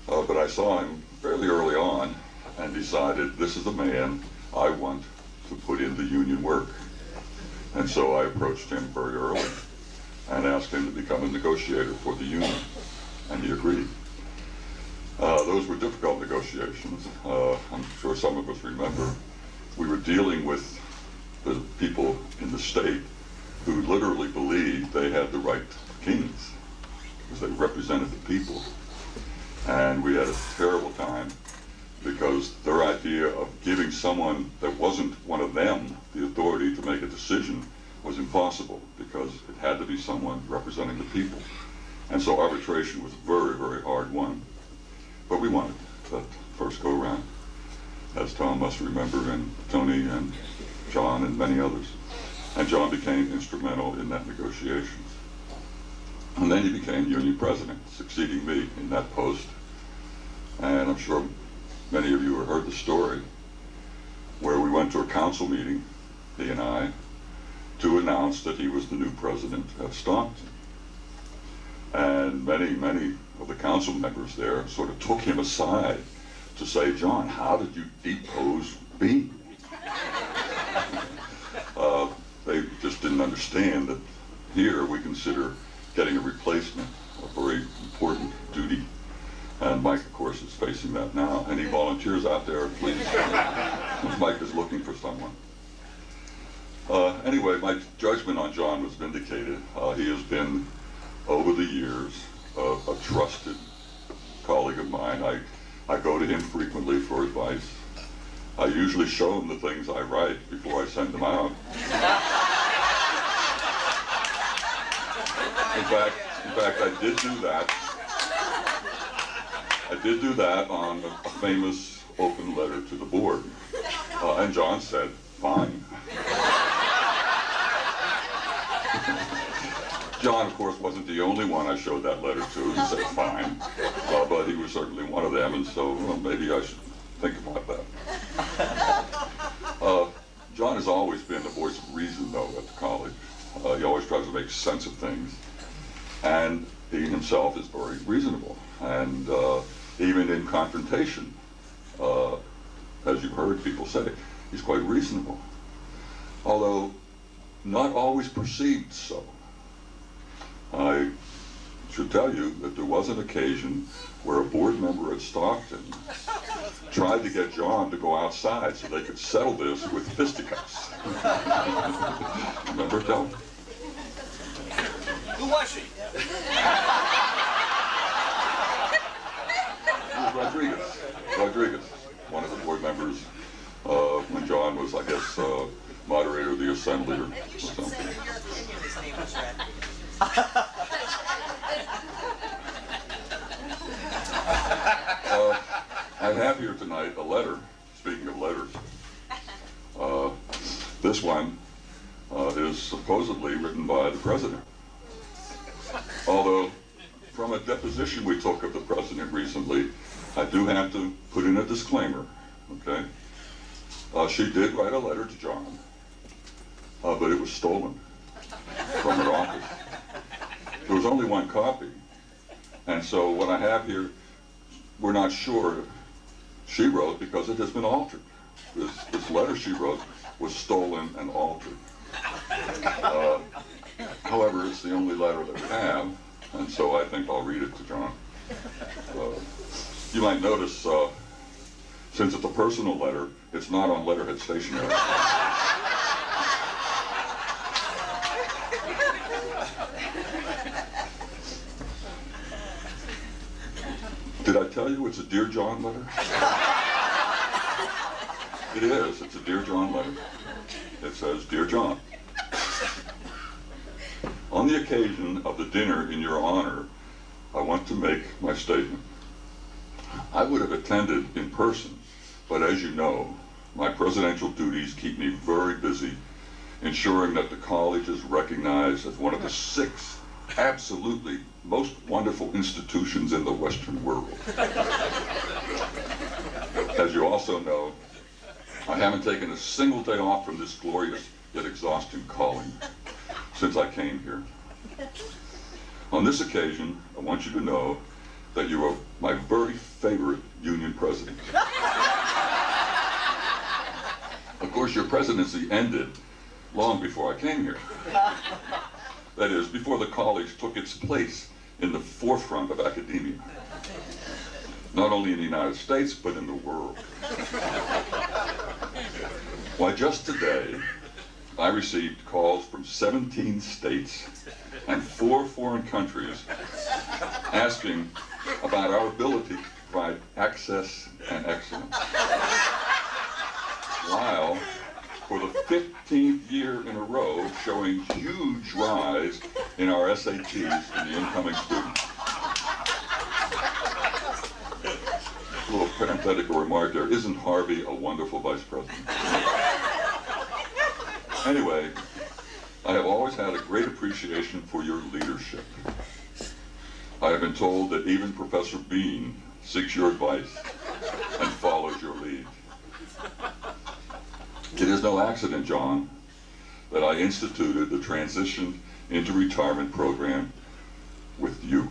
Speaker 12: I saw him fairly early on and decided this is the man I want to put into union work. And so I approached him very early and asked him to become a negotiator for the union, and he agreed. Those were difficult negotiations. I'm sure some of us remember. We were dealing with the people in the state who literally believed they had the right kings because they represented the people. And we had a terrible time because their idea of giving someone that wasn't one of them the authority to make a decision was impossible because it had to be someone representing the people. And so arbitration was a very, very hard one. But we won it that first go around, as Tom must remember, and Tony and John and many others. And John became instrumental in that negotiations. And then he became union president, succeeding me in that post. And I'm sure many of you have heard the story where we went to a council meeting, he and I, to announce that he was the new president of Stockton. And many of the council members there sort of took him aside to say, John, how did you depose me? They just didn't understand that here we consider getting a replacement a very important duty. And Mike, of course, is facing that now. Any volunteers out there, please? Mike is looking for someone. Anyway, my judgment on John was vindicated. He has been, over the years, a trusted colleague of mine. I go to him frequently for advice. I usually show him the things I write before I send them out. In fact, I did do that. I did do that on a famous open letter to the board. And John said, fine. John, of course, wasn't the only one I showed that letter to. He said, fine. But he was certainly one of them, and so well, maybe I should think about that. John has always been the voice of reason, though, at the college. He always tries to make sense of things. And he himself is very reasonable. And even in confrontation, as you've heard people say, he's quite reasonable. Although not always perceived so. I should tell you that there was an occasion where a board member at Stockton tried to get John to go outside so they could settle this with fisticuffs. Remember, Del?
Speaker 8: Who was she?
Speaker 12: It was Rodriguez. Rodriguez, one of the board members, when John was, I guess, moderator of the assembly or something.
Speaker 8: In your opinion, his name was Red.
Speaker 12: I have here tonight a letter, speaking of letters. This one is supposedly written by the president. Although, from a deposition we took of the president recently, I do have to put in a disclaimer, okay? She did write a letter to John, but it was stolen from her office. There was only one copy, and so what I have here, we're not sure she wrote because it has been altered. This letter she wrote was stolen and altered. However, it's the only letter that we have, and so I think I'll read it to John. You might notice, since it's a personal letter, it's not on letterhead stationery. Did I tell you it's a Dear John letter? It is. It's a Dear John letter. It says, Dear John, on the occasion of the dinner in your honor, I want to make my statement. I would have attended in person, but as you know, my presidential duties keep me very busy ensuring that the college is recognized as one of the 6 absolutely most wonderful institutions in the Western world. As you also know, I haven't taken a single day off from this glorious yet exhausting calling since I came here. On this occasion, I want you to know that you are my very favorite union president. Of course, your presidency ended long before I came here. That is, before the college took its place in the forefront of academia. Not only in the United States, but in the world. Why, just today, I received calls from 17 states and 4 foreign countries asking about our ability to provide access and excellence. While, for the 15th year in a row, showing huge rise in our SATs in the incoming students. A little parenthetical remark there, isn't Harvey a wonderful vice president? Anyway, I have always had a great appreciation for your leadership. I have been told that even Professor Bean seeks your advice and follows your lead. It is no accident, John, that I instituted the Transition into Retirement program with you.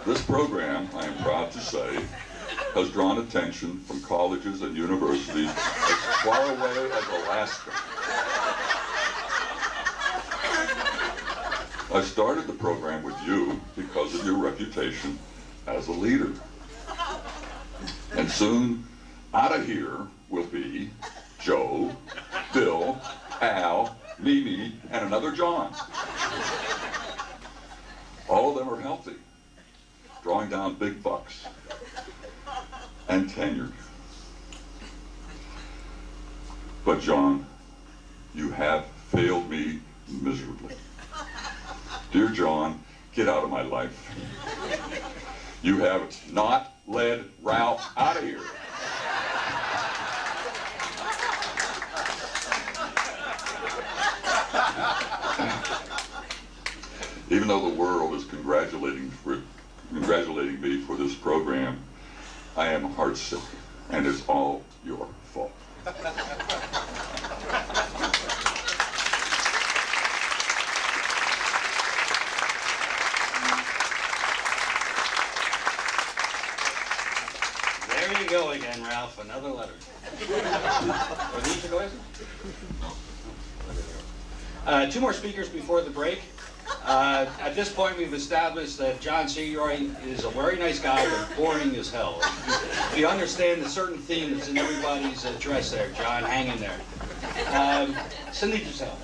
Speaker 12: This program, I am proud to say, has drawn attention from colleges and universities as far away as Alaska. I started the program with you because of your reputation as a leader. And soon, out of here will be Joe, Bill, Al, Mimi, and another John. All of them are healthy, drawing down big bucks, and tenured. But John, you have failed me miserably. Dear John, get out of my life. You have not led Ralph out of here. Even though the world is congratulating me for this program, I am heartsick, and it's all your fault.
Speaker 2: There you go again, Ralph, another letter. Are these to go in? 2 more speakers before the break. At this point, we've established that John Searight is a very nice guy, but boring as hell. If you understand the certain theme that's in everybody's address there, John, hang in there. Cindy Giselle.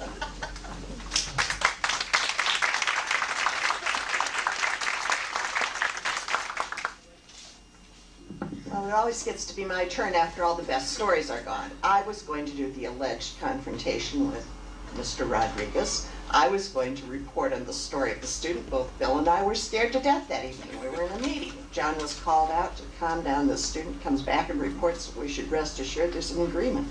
Speaker 8: Well, it always gets to be my turn after all the best stories are gone. I was going to do the alleged confrontation with Mr. Rodriguez. I was going to report on the story of the student. Both Bill and I were scared to death that evening. We were in a meeting. John was called out to calm down the student, comes back and reports that we should rest assured there's an agreement.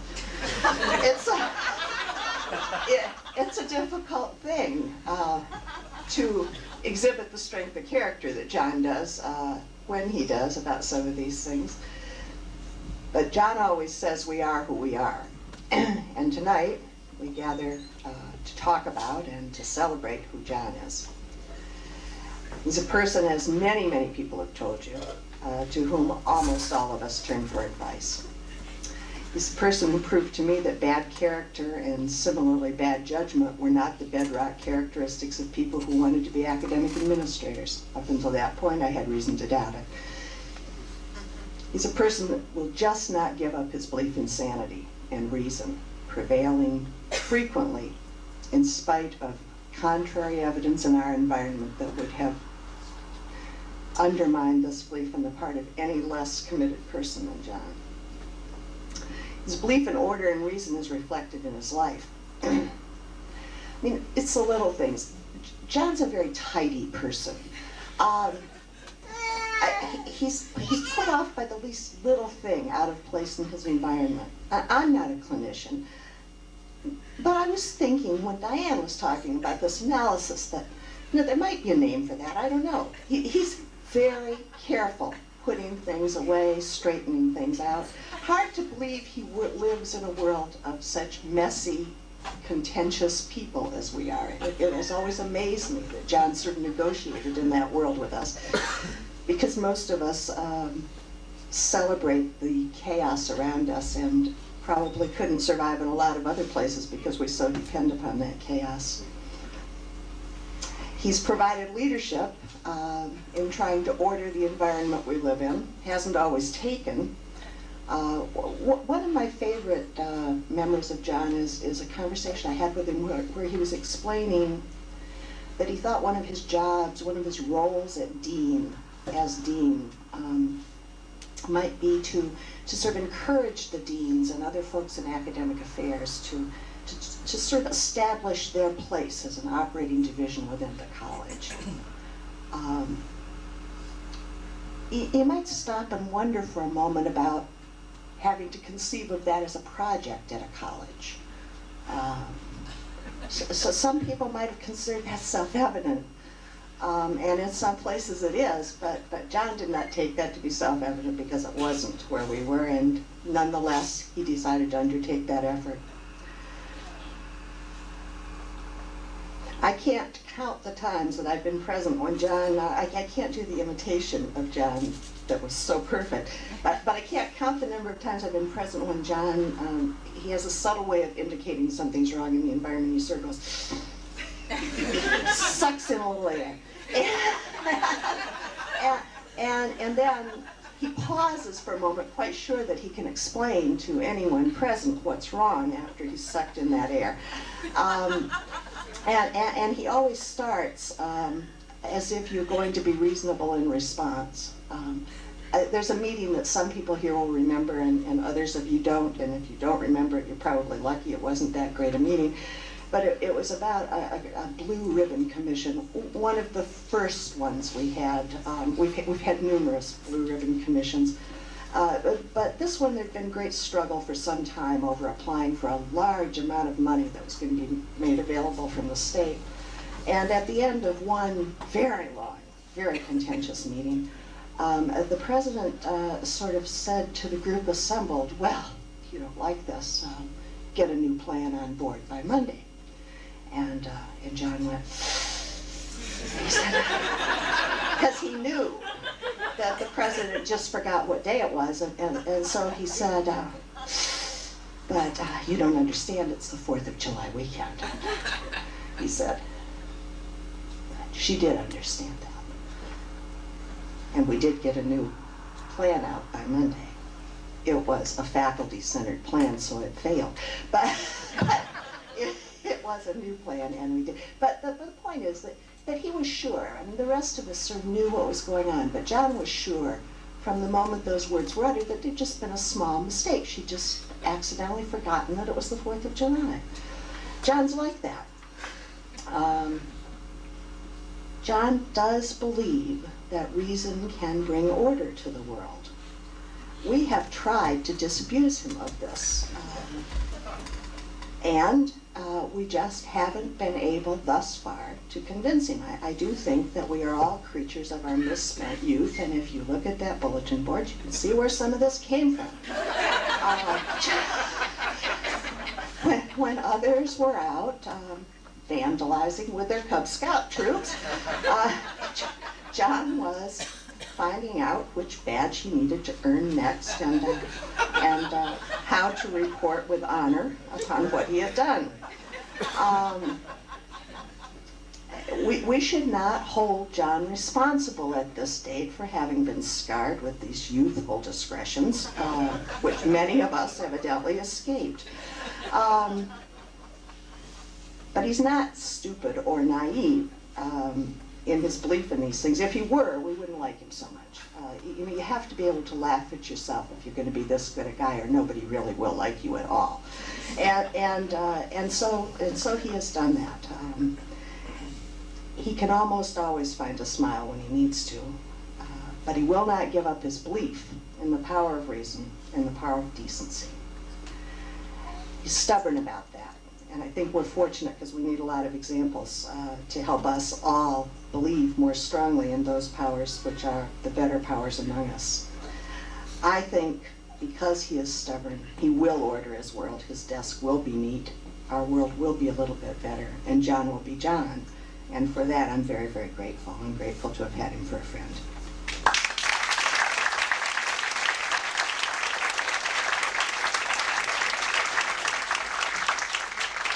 Speaker 8: It's a difficult thing to exhibit the strength of character that John does when he does about some of these things. But John always says we are who we are. And tonight we gather to talk about and to celebrate who John is. He's a person, as many, many people have told you, to whom almost all of us turn for advice. He's a person who proved to me that bad character and similarly bad judgment were not the bedrock characteristics of people who wanted to be academic administrators. Up until that point, I had reason to doubt it. He's a person that will just not give up his belief in sanity and reason, prevailing frequently in spite of contrary evidence in our environment that would have undermined this belief on the part of any less committed person than John. His belief in order and reason is reflected in his life. I mean, it's the little things. John's a very tidy person. He's put off by the least little thing out of place in his environment. I'm not a clinician, but I was thinking when Diane was talking about this analysis that, there might be a name for that. I don't know. He's very careful putting things away, straightening things out. Hard to believe he lives in a world of such messy, contentious people as we are. It has always amazed me that John sort of negotiated in that world with us, because most of us celebrate the chaos around us and probably couldn't survive in a lot of other places because we so depend upon that chaos. He's provided leadership in trying to order the environment we live in. Hasn't always taken. One of my favorite memories of John is a conversation I had with him where he was explaining that he thought one of his jobs, one of his roles as dean, might be to sort of encourage the deans and other folks in academic affairs to sort of establish their place as an operating division within the college. You might stop and wonder for a moment about having to conceive of that as a project at a college. So some people might have considered that self-evident, and in some places it is, but John did not take that to be self-evident because it wasn't where we were, and nonetheless he decided to undertake that effort. I can't count the times that I've been present when John, I can't do the imitation of John that was so perfect, but I can't count the number of times I've been present when John, he has a subtle way of indicating something's wrong in the environment. He sort of goes, sucks in a little air. And then he pauses for a moment, quite sure that he can explain to anyone present what's wrong after he's sucked in that air. And he always starts as if you're going to be reasonable in response. There's a meeting that some people here will remember and others of you don't, and if you don't remember it, you're probably lucky it wasn't that great a meeting. But it was about a Blue Ribbon Commission, one of the first ones we had. We've had numerous Blue Ribbon Commissions. But this one, there'd been great struggle for some time over applying for a large amount of money that was going to be made available from the state. And at the end of one very long, very contentious meeting, the president sort of said to the group assembled, well, if you don't like this, get a new plan on board by Monday. And John went, he said, because he knew that the president just forgot what day it was, and so he said, but you don't understand, it's the 4th of July weekend. He said, she did understand that. And we did get a new plan out by Monday. It was a faculty-centered plan, so it failed. But it was a new plan, and we did. But the point is that he was sure. I mean, the rest of us sort of knew what was going on, but John was sure from the moment those words were uttered that there'd just been a small mistake. She'd just accidentally forgotten that it was the 4th of July. John's like that. John does believe that reason can bring order to the world. We have tried to disabuse him of this. And we just haven't been able thus far to convince him. I do think that we are all creatures of our misspent youth, and if you look at that bulletin board, you can see where some of this came from. When others were out vandalizing with their Cub Scout troops, John was finding out which badge he needed to earn next and how to report with honor upon what he had done. We should not hold John responsible at this date for having been scarred with these youthful discretions, which many of us evidently escaped. But he's not stupid or naive in his belief in these things. If he were, we wouldn't like him so much. You have to be able to laugh at yourself if you're going to be this good a guy, or nobody really will like you at all. And so he has done that. He can almost always find a smile when he needs to, but he will not give up his belief in the power of reason and the power of decency. He's stubborn about that, And I think we're fortunate because we need a lot of examples to help us all believe more strongly in those powers which are the better powers among us. I think because he is stubborn, he will order his world. His desk will be neat. Our world will be a little bit better, and John will be John. And for that, I'm very, very grateful. I'm grateful to have had him for a friend.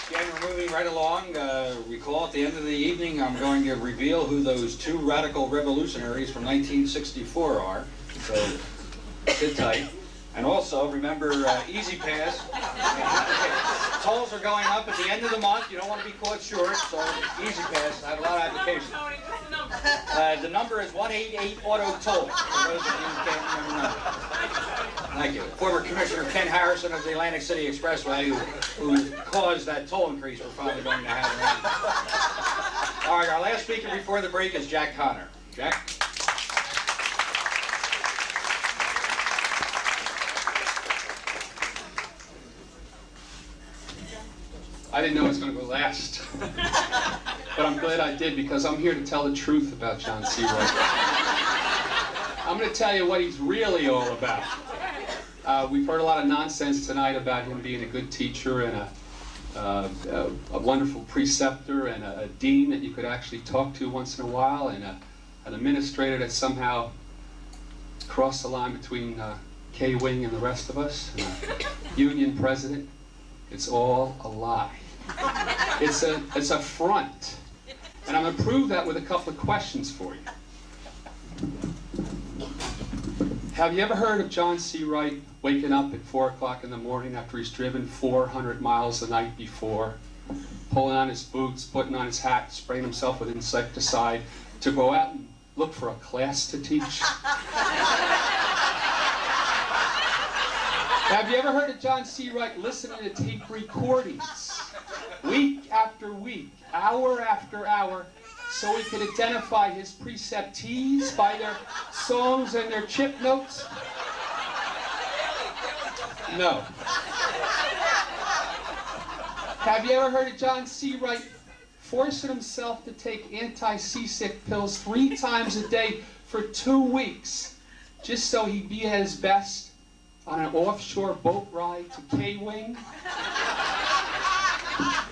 Speaker 2: Again, we're moving right along. Recall at the end of the evening, I'm going to reveal who those two radical revolutionaries from 1964 are. So sit tight. And also, remember, Easy Pass. Tolls are going up at the end of the month. You don't want to be caught short, so Easy Pass. I have a lot of applications. The number is 188-AUTO-TOLL, for those of you who can't remember the number. Thank you. Former Commissioner Ken Harrison of the Atlantic City Expressway, who caused that toll increase we're probably going to have around. All right, our last speaker before the break is Jack Connor. Jack?
Speaker 13: I didn't know it was going to go last, but I'm glad I did because I'm here to tell the truth about John Searight. I'm going to tell you what he's really all about. We've heard a lot of nonsense tonight about him being a good teacher and a wonderful preceptor and a dean that you could actually talk to once in a while and an administrator that somehow crossed the line between K-Wing and the rest of us, and a union president. It's all a lie. It's a front. And I'm going to prove that with a couple of questions for you. Have you ever heard of John Searight waking up at 4 o'clock in the morning after he's driven 400 miles the night before, pulling on his boots, putting on his hat, spraying himself with insecticide to go out and look for a class to teach? Have you ever heard of John Searight listening to tape recordings, week after week, hour after hour, so he could identify his preceptees by their songs and their chip notes? No. Have you ever heard of John Searight forcing himself to take anti-seasick pills 3 times a day for 2 weeks, just so he'd be at his best on an offshore boat ride to K-Wing?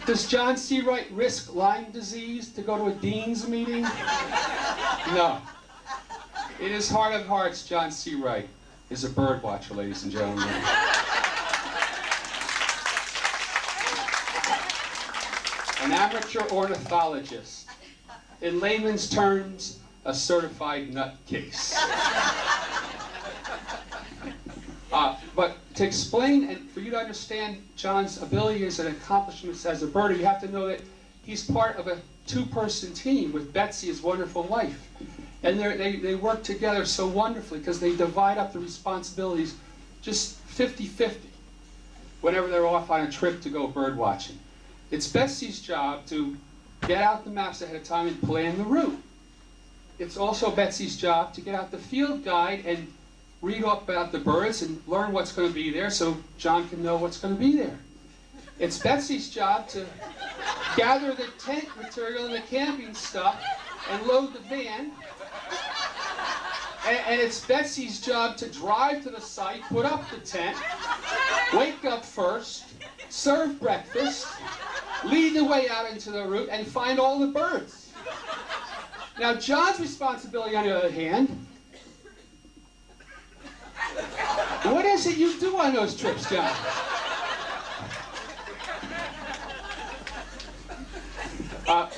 Speaker 13: Does John Searight risk Lyme disease to go to a dean's meeting? No. In his heart of hearts, John Searight is a bird watcher, ladies and gentlemen. An amateur ornithologist. In layman's terms, a certified nutcase. But to explain and for you to understand John's abilities and accomplishments as a birder, you have to know that he's part of a 2-person team with Betsy, his wonderful wife. And they work together so wonderfully because they divide up the responsibilities just 50-50 whenever they're off on a trip to go bird watching. It's Betsy's job to get out the maps ahead of time and plan the route. It's also Betsy's job to get out the field guide and read up about the birds and learn what's going to be there so John can know what's going to be there. It's Betsy's job to gather the tent material and the camping stuff and load the van. And it's Betsy's job to drive to the site, put up the tent, wake up first, serve breakfast, lead the way out into the route, and find all the birds. Now, John's responsibility, on the other hand, what is it you do on those trips, John?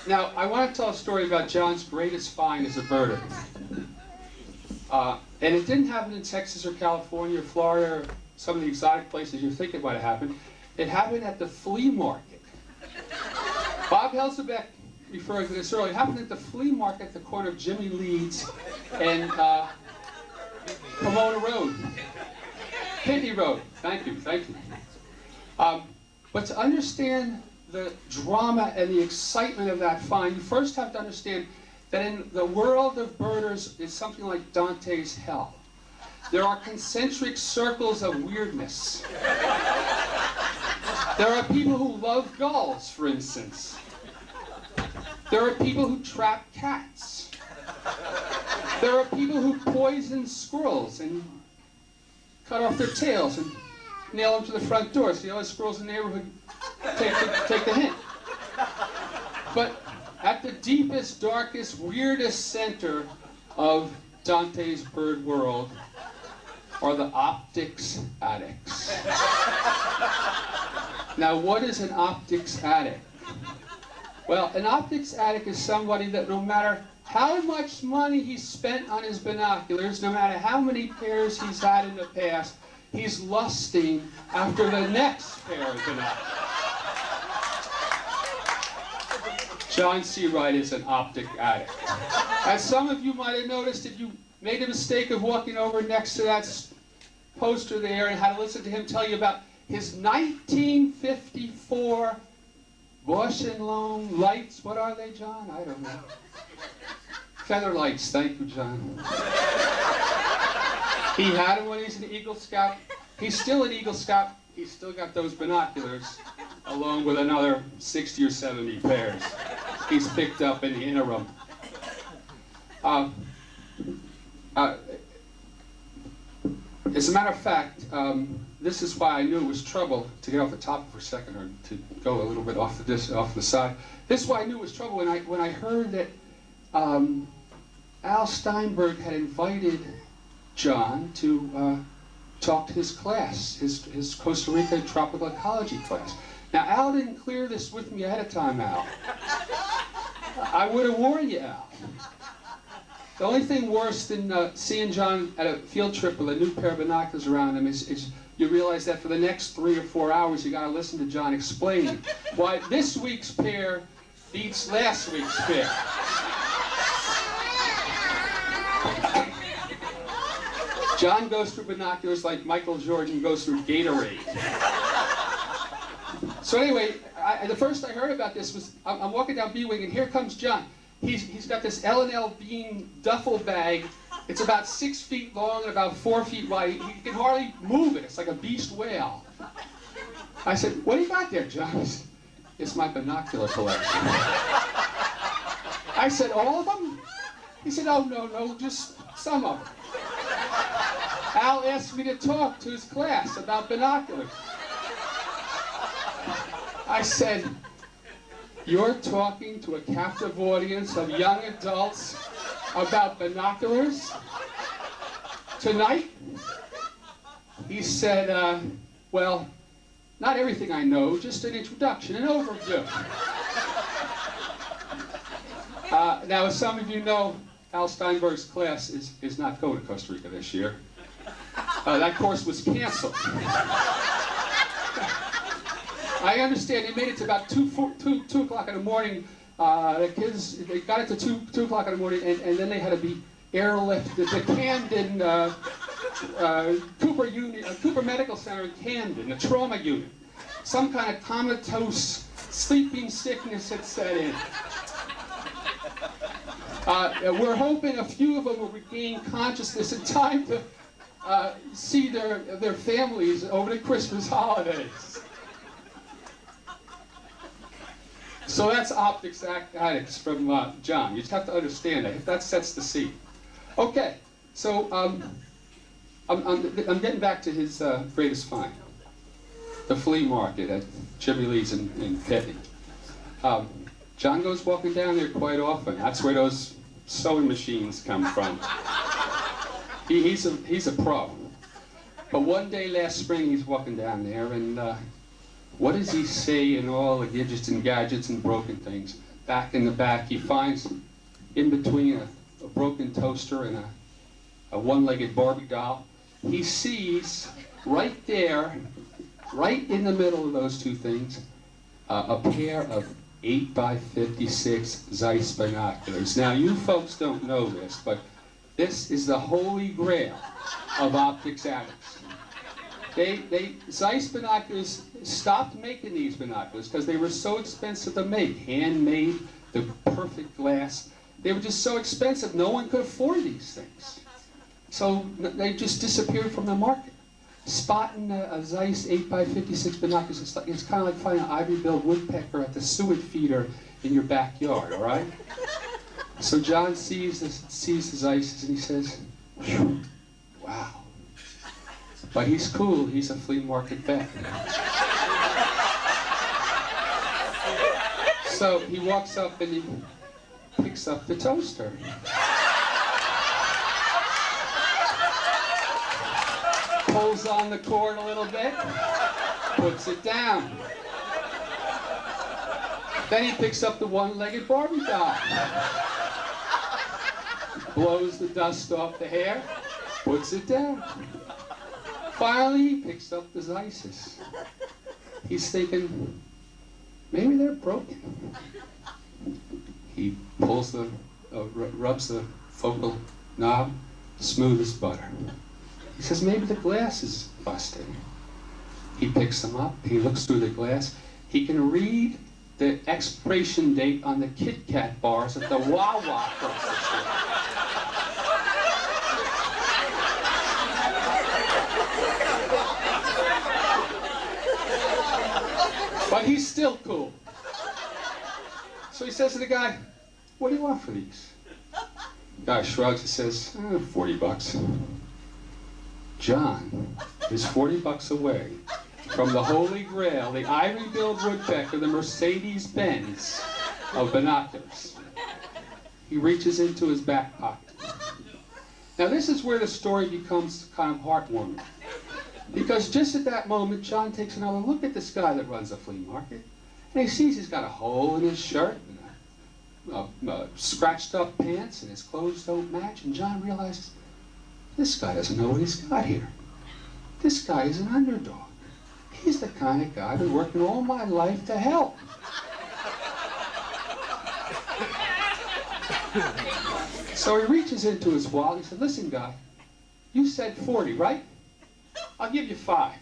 Speaker 13: Now, I want to tell a story about John's greatest find as a birder. And it didn't happen in Texas or California or Florida or some of the exotic places you think it might have happened. It happened at the flea market. Bob Helzebeck referred to this earlier. It happened at the flea market at the corner of Jimmy Leeds and Pomona Road. Pitney Road. Thank you, thank you. But to understand the drama and the excitement of that find, you first have to understand that in the world of birders, it's something like Dante's hell. There are concentric circles of weirdness. There are people who love gulls, for instance. There are people who trap cats. There are people who poison squirrels and cut off their tails and nail them to the front door so the other squirrels in the neighborhood take the hint. But at the deepest, darkest, weirdest center of Dante's bird world are the optics addicts. Now, what is an optics addict? Well, an optics addict is somebody that no matter how much money he's spent on his binoculars, no matter how many pairs he's had in the past, he's lusting after the next pair of binoculars. John Searight is an optic addict. As some of you might have noticed, if you made a mistake of walking over next to that poster there and had to listen to him tell you about his 1954 Bosch & Lomb lights. What are they, John? I don't know. Feather lights. Thank you, John. He had them when he was an Eagle Scout. He's still an Eagle Scout. He's still got those binoculars, along with another 60 or 70 pairs he's picked up in the interim. As a matter of fact, this is why I knew it was trouble to get off the topic for a second, or to go a little bit off the side. This is why I knew it was trouble when I heard that Al Steinberg had invited John to talk to his class, his Costa Rica tropical ecology class. Now, Al didn't clear this with me ahead of time, Al. I would have warned you, Al. The only thing worse than seeing John at a field trip with a new pair of binoculars around him is you realize that for the next 3 or 4 hours you got to listen to John explain why this week's pair beats last week's pair. John goes through binoculars like Michael Jordan goes through Gatorade. So anyway, the first I heard about this was, I'm walking down B-Wing and here comes John. He's got this L&L Bean duffel bag. It's about 6 feet long and about 4 feet wide. He can hardly move it. It's like a beast whale. I said, what do you got there, John? He said, it's my binocular collection. I said, all of them? He said, oh, no, just some of them. Al asked me to talk to his class about binoculars. I said, you're talking to a captive audience of young adults about binoculars tonight? He said, well, not everything I know, just an introduction, an overview. Now, as some of you know, Al Steinberg's class is not going to Costa Rica this year. That course was canceled. I understand they made it to about 2 o'clock in the morning. The kids, they got it to 2 o'clock in the morning, and then they had to be airlifted to Camden, Cooper Medical Center in Camden, the trauma unit. Some kind of comatose sleeping sickness had set in. We're hoping a few of them will regain consciousness in time to see their families over the Christmas holidays. So that's optics addicts from John. You just have to understand that. That sets the scene. Okay, so I'm getting back to his greatest find, the flea market at Jimmy Lee's in Pitney. John goes walking down there quite often. That's where those sewing machines come from. He's a pro. But one day last spring he's walking down there and what does he see in all the gadgets and broken things? Back in the back he finds in between a broken toaster and a one-legged Barbie doll. He sees right there, right in the middle of those two things, a pair of 8x56 Zeiss binoculars. Now you folks don't know this, but this is the holy grail of optics addicts. Zeiss binoculars stopped making these binoculars because they were so expensive to make, handmade, the perfect glass. They were just so expensive, no one could afford these things. So they just disappeared from the market. spotting a Zeiss 8x56 binoculars. It's kind of like finding an ivory-billed woodpecker at the suet feeder in your backyard, all right? So John sees the Zeisses and he says, "Phew, wow." But he's cool, he's a flea market vet. So he walks up and he picks up the toaster. Pulls on the cord a little bit, puts it down. Then he picks up the one-legged Barbie doll. Blows the dust off the hair, puts it down. Finally, he picks up the Zeisses. He's thinking, maybe they're broken. He pulls the, rubs the focal knob, smooth as butter. He says, maybe the glass is busted. He picks them up, he looks through the glass. He can read the expiration date on the Kit Kat bars at the Wawa across the street. But he's still cool. So he says to the guy, "What do you want for these?" The guy shrugs and says, $40. John is $40 away from the Holy Grail, the ivory-billed woodpecker, the Mercedes-Benz of binoculars. He reaches into his back pocket. Now this is where the story becomes kind of heartwarming. Because just at that moment, John takes another look at this guy that runs a flea market, and he sees he's got a hole in his shirt, and scratched up pants, and his clothes don't match, and John realizes, this guy doesn't know what he's got here. This guy is an underdog. He's the kind of guy I've been working all my life to help. So he reaches into his wallet, he said, "Listen, guy, you said 40, right? I'll give you 5.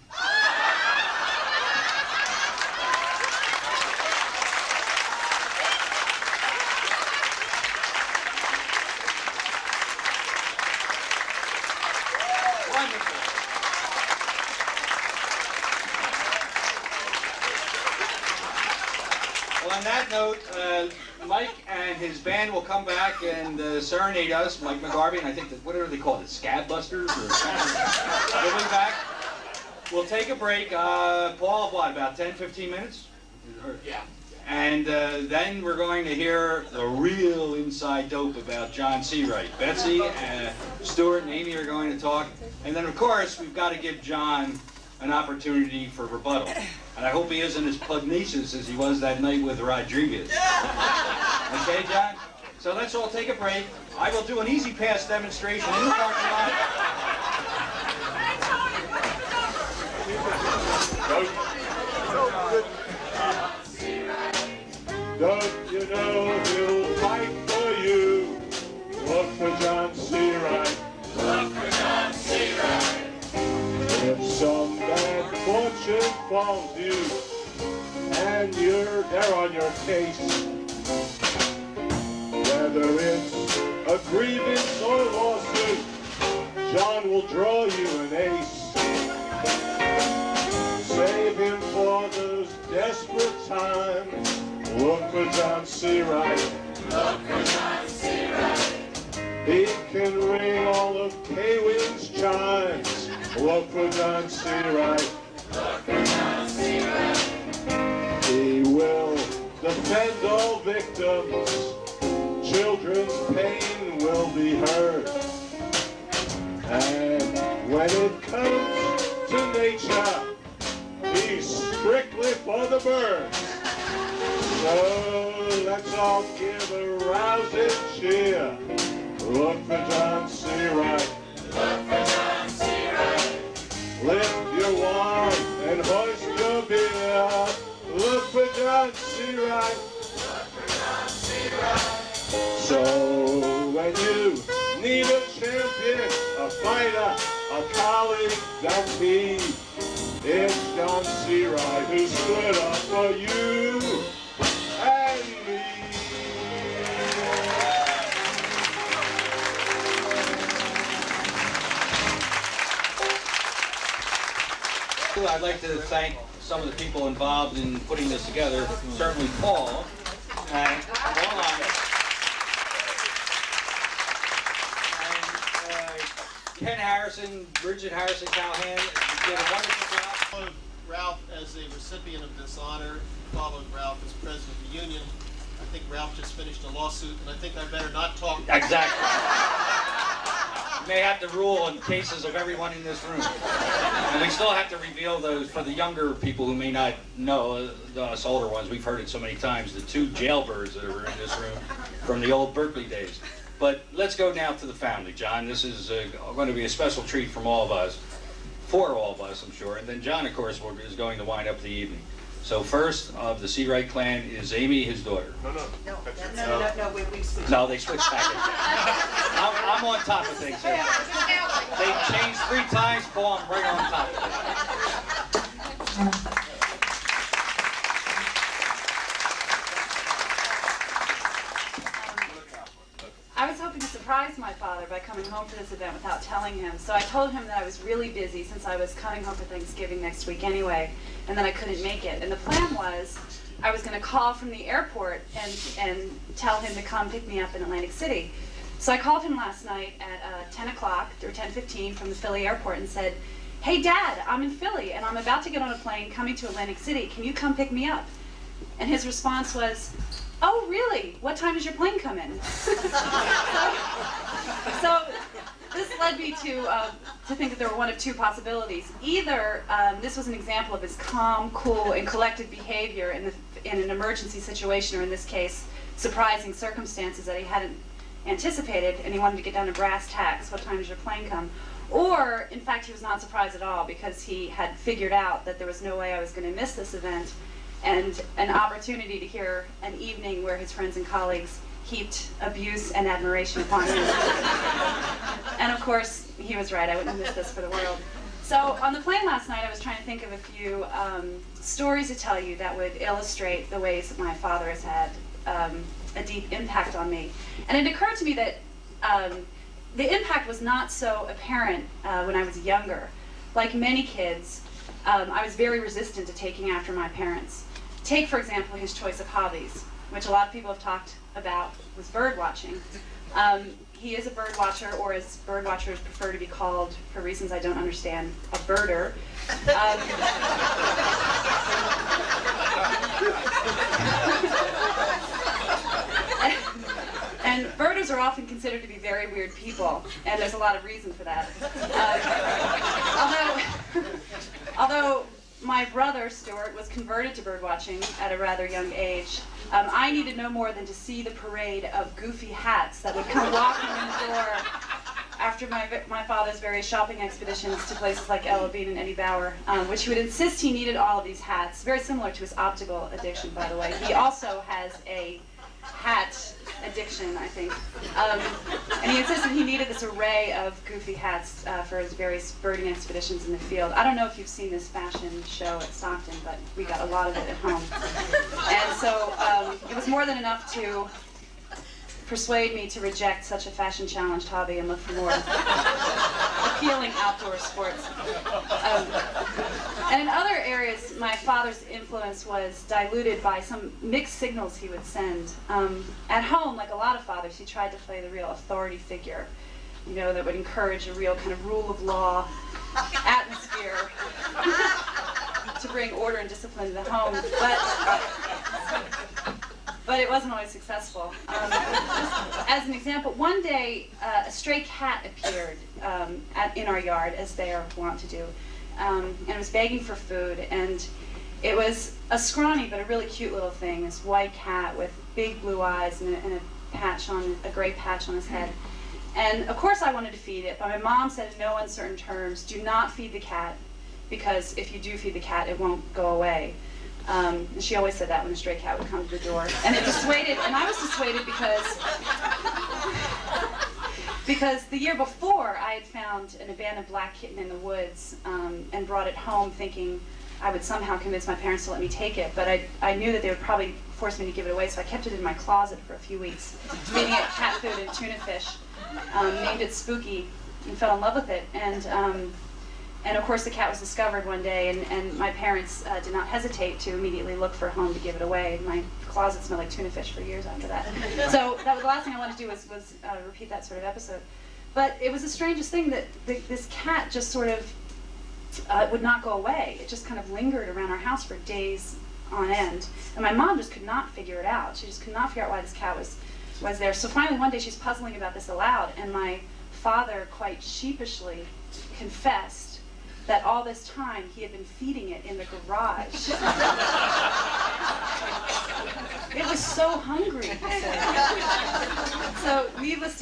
Speaker 2: Well, on that note, Mike and his band will come back and serenade us. Mike McGarvey, and I think that, what are they called? The Scab Busters? They'll be back. We'll take a break. Paul, what, about 10, 15 minutes? Yeah. And then we're going to hear the real inside dope about John Searight. Betsy, Stuart, and Amy are going to talk. And then, of course, we've got to give John an opportunity for rebuttal. And I hope he isn't as pugnacious as he was that night with Rodriguez. Okay, John? So let's all take a break. I will do an easy pass demonstration in the parking lot.
Speaker 14: Don't you know he'll fight for you? Look for John Searight. Look for John Searight. If some bad fortune falls you, and you're there on your case, whether it's a grievance or lawsuit, John will draw you an ace. Save him for those desperate times. Look for John Searight. Look for John Searight. He can ring all of K-Wing's chimes. Look for John Searight. Look for John Searight. He will defend all victims. Children's pain will be heard. And when it comes to nature, he's strictly for the birds. So let's all give a rousing cheer. Look for John Searight. Look for John Searight. Lift your wine and hoist your beer. Look for John Searight. Look for John Searight. So when you need a champion, a fighter, a colleague, that's he. It's John Searight who stood up for you and me.
Speaker 2: I'd like to thank some of the people involved in putting this together. Certainly Paul and Paul Lamont, and Ken Harrison, Bridget Harrison Callahan did a wonderful job.
Speaker 15: Followed Ralph as a recipient of this honor, followed Ralph as president of the union. I think Ralph just finished a lawsuit, and I think I better not talk.
Speaker 2: Exactly. You may have to rule on cases of everyone in this room. And we still have to reveal those for the younger people who may not know, us older ones. We've heard it so many times, the 2 jailbirds that are in this room from the old Berkeley days. But let's go now to the family, John. This is going to be a special treat from all of us, for all of us, I'm sure. And then John, of course, is going to wind up the evening. So first of the Searight clan is Amy, his daughter.
Speaker 5: No, we switched.
Speaker 2: No, they switched back again. I'm on top of things here. They changed 3 times, Paul, I'm right on top of it.
Speaker 16: I was hoping to surprise my father by coming home for this event without telling him. So I told him that I was really busy since I was coming home for Thanksgiving next week anyway, and that I couldn't make it. And the plan was I was going to call from the airport and tell him to come pick me up in Atlantic City. So I called him last night at 10 o'clock or 10:15 from the Philly airport and said, "Hey Dad, I'm in Philly and I'm about to get on a plane coming to Atlantic City. Can you come pick me up?" And his response was, "Oh, really? What time does your plane come in?" So this led me to think that there were one of 2 possibilities. Either this was an example of his calm, cool, and collected behavior in an emergency situation, or in this case, surprising circumstances that he hadn't anticipated, and he wanted to get down to brass tacks. What time does your plane come? Or, in fact, he was not surprised at all because he had figured out that there was no way I was going to miss this event, and an opportunity to hear an evening where his friends and colleagues heaped abuse and admiration upon him. And of course, he was right. I wouldn't miss this for the world. So on the plane last night, I was trying to think of a few stories to tell you that would illustrate the ways that my father has had a deep impact on me. And it occurred to me that the impact was not so apparent when I was younger. Like many kids, I was very resistant to taking after my parents. Take, for example, his choice of hobbies, which a lot of people have talked about, was bird watching. He is a bird watcher, or as bird watchers prefer to be called, for reasons I don't understand, a birder. And birders are often considered to be very weird people, and there's a lot of reason for that. Although my brother, Stuart, was converted to birdwatching at a rather young age, I needed no more than to see the parade of goofy hats that would come walking in the door after my father's various shopping expeditions to places like El Abeen and Eddie Bauer, which he would insist he needed all of these hats, very similar to his optical addiction, by the way. He also has a hat addiction, I think. And he insisted he needed this array of goofy hats for his various birding expeditions in the field. I don't know if you've seen this fashion show at Stockton, but we got a lot of it at home. And so it was more than enough to persuade me to reject such a fashion-challenged hobby and look for more appealing outdoor sports. And in other areas, my father's influence was diluted by some mixed signals he would send. At home, like a lot of fathers, he tried to play the real authority figure, you know, that would encourage a real kind of rule of law atmosphere to bring order and discipline to the home. But it wasn't always successful. As an example, one day a stray cat appeared in our yard, as they are wont to do, and it was begging for food. And it was a scrawny but a really cute little thing, this white cat with big blue eyes and a gray patch on his head. And of course I wanted to feed it, but my mom said in no uncertain terms, "Do not feed the cat, because if you do feed the cat, it won't go away." And she always said that when a stray cat would come to the door. And it dissuaded, and I was dissuaded because the year before I had found an abandoned black kitten in the woods and brought it home thinking I would somehow convince my parents to let me take it. But I knew that they would probably force me to give it away, so I kept it in my closet for a few weeks, feeding it cat food and tuna fish, named it Spooky, and fell in love with it. And And of course the cat was discovered one day, and my parents did not hesitate to immediately look for a home to give it away. My closet smelled like tuna fish for years after that. So that was the last thing I wanted to do was repeat that sort of episode. But it was the strangest thing that this cat just sort of would not go away. It just kind of lingered around our house for days on end. And my mom just could not figure it out. She just could not figure out why this cat was there. So finally one day she's puzzling about this aloud, and my father quite sheepishly confessed that all this time he had been feeding it in the garage. It was so hungry, he said. So needless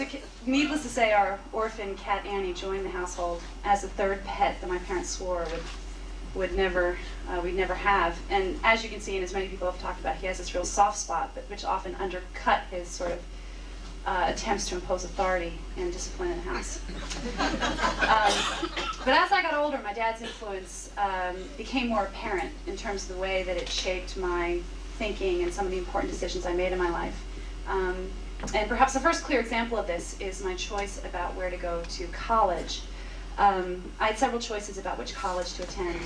Speaker 16: to say, our orphan cat Annie joined the household as the third pet that my parents swore we'd never have. And as you can see, and as many people have talked about, he has this real soft spot, which often undercut his sort of attempts to impose authority and discipline in the house. But as I got older, my dad's influence became more apparent in terms of the way that it shaped my thinking and some of the important decisions I made in my life. And perhaps the first clear example of this is my choice about where to go to college. I had several choices about which college to attend.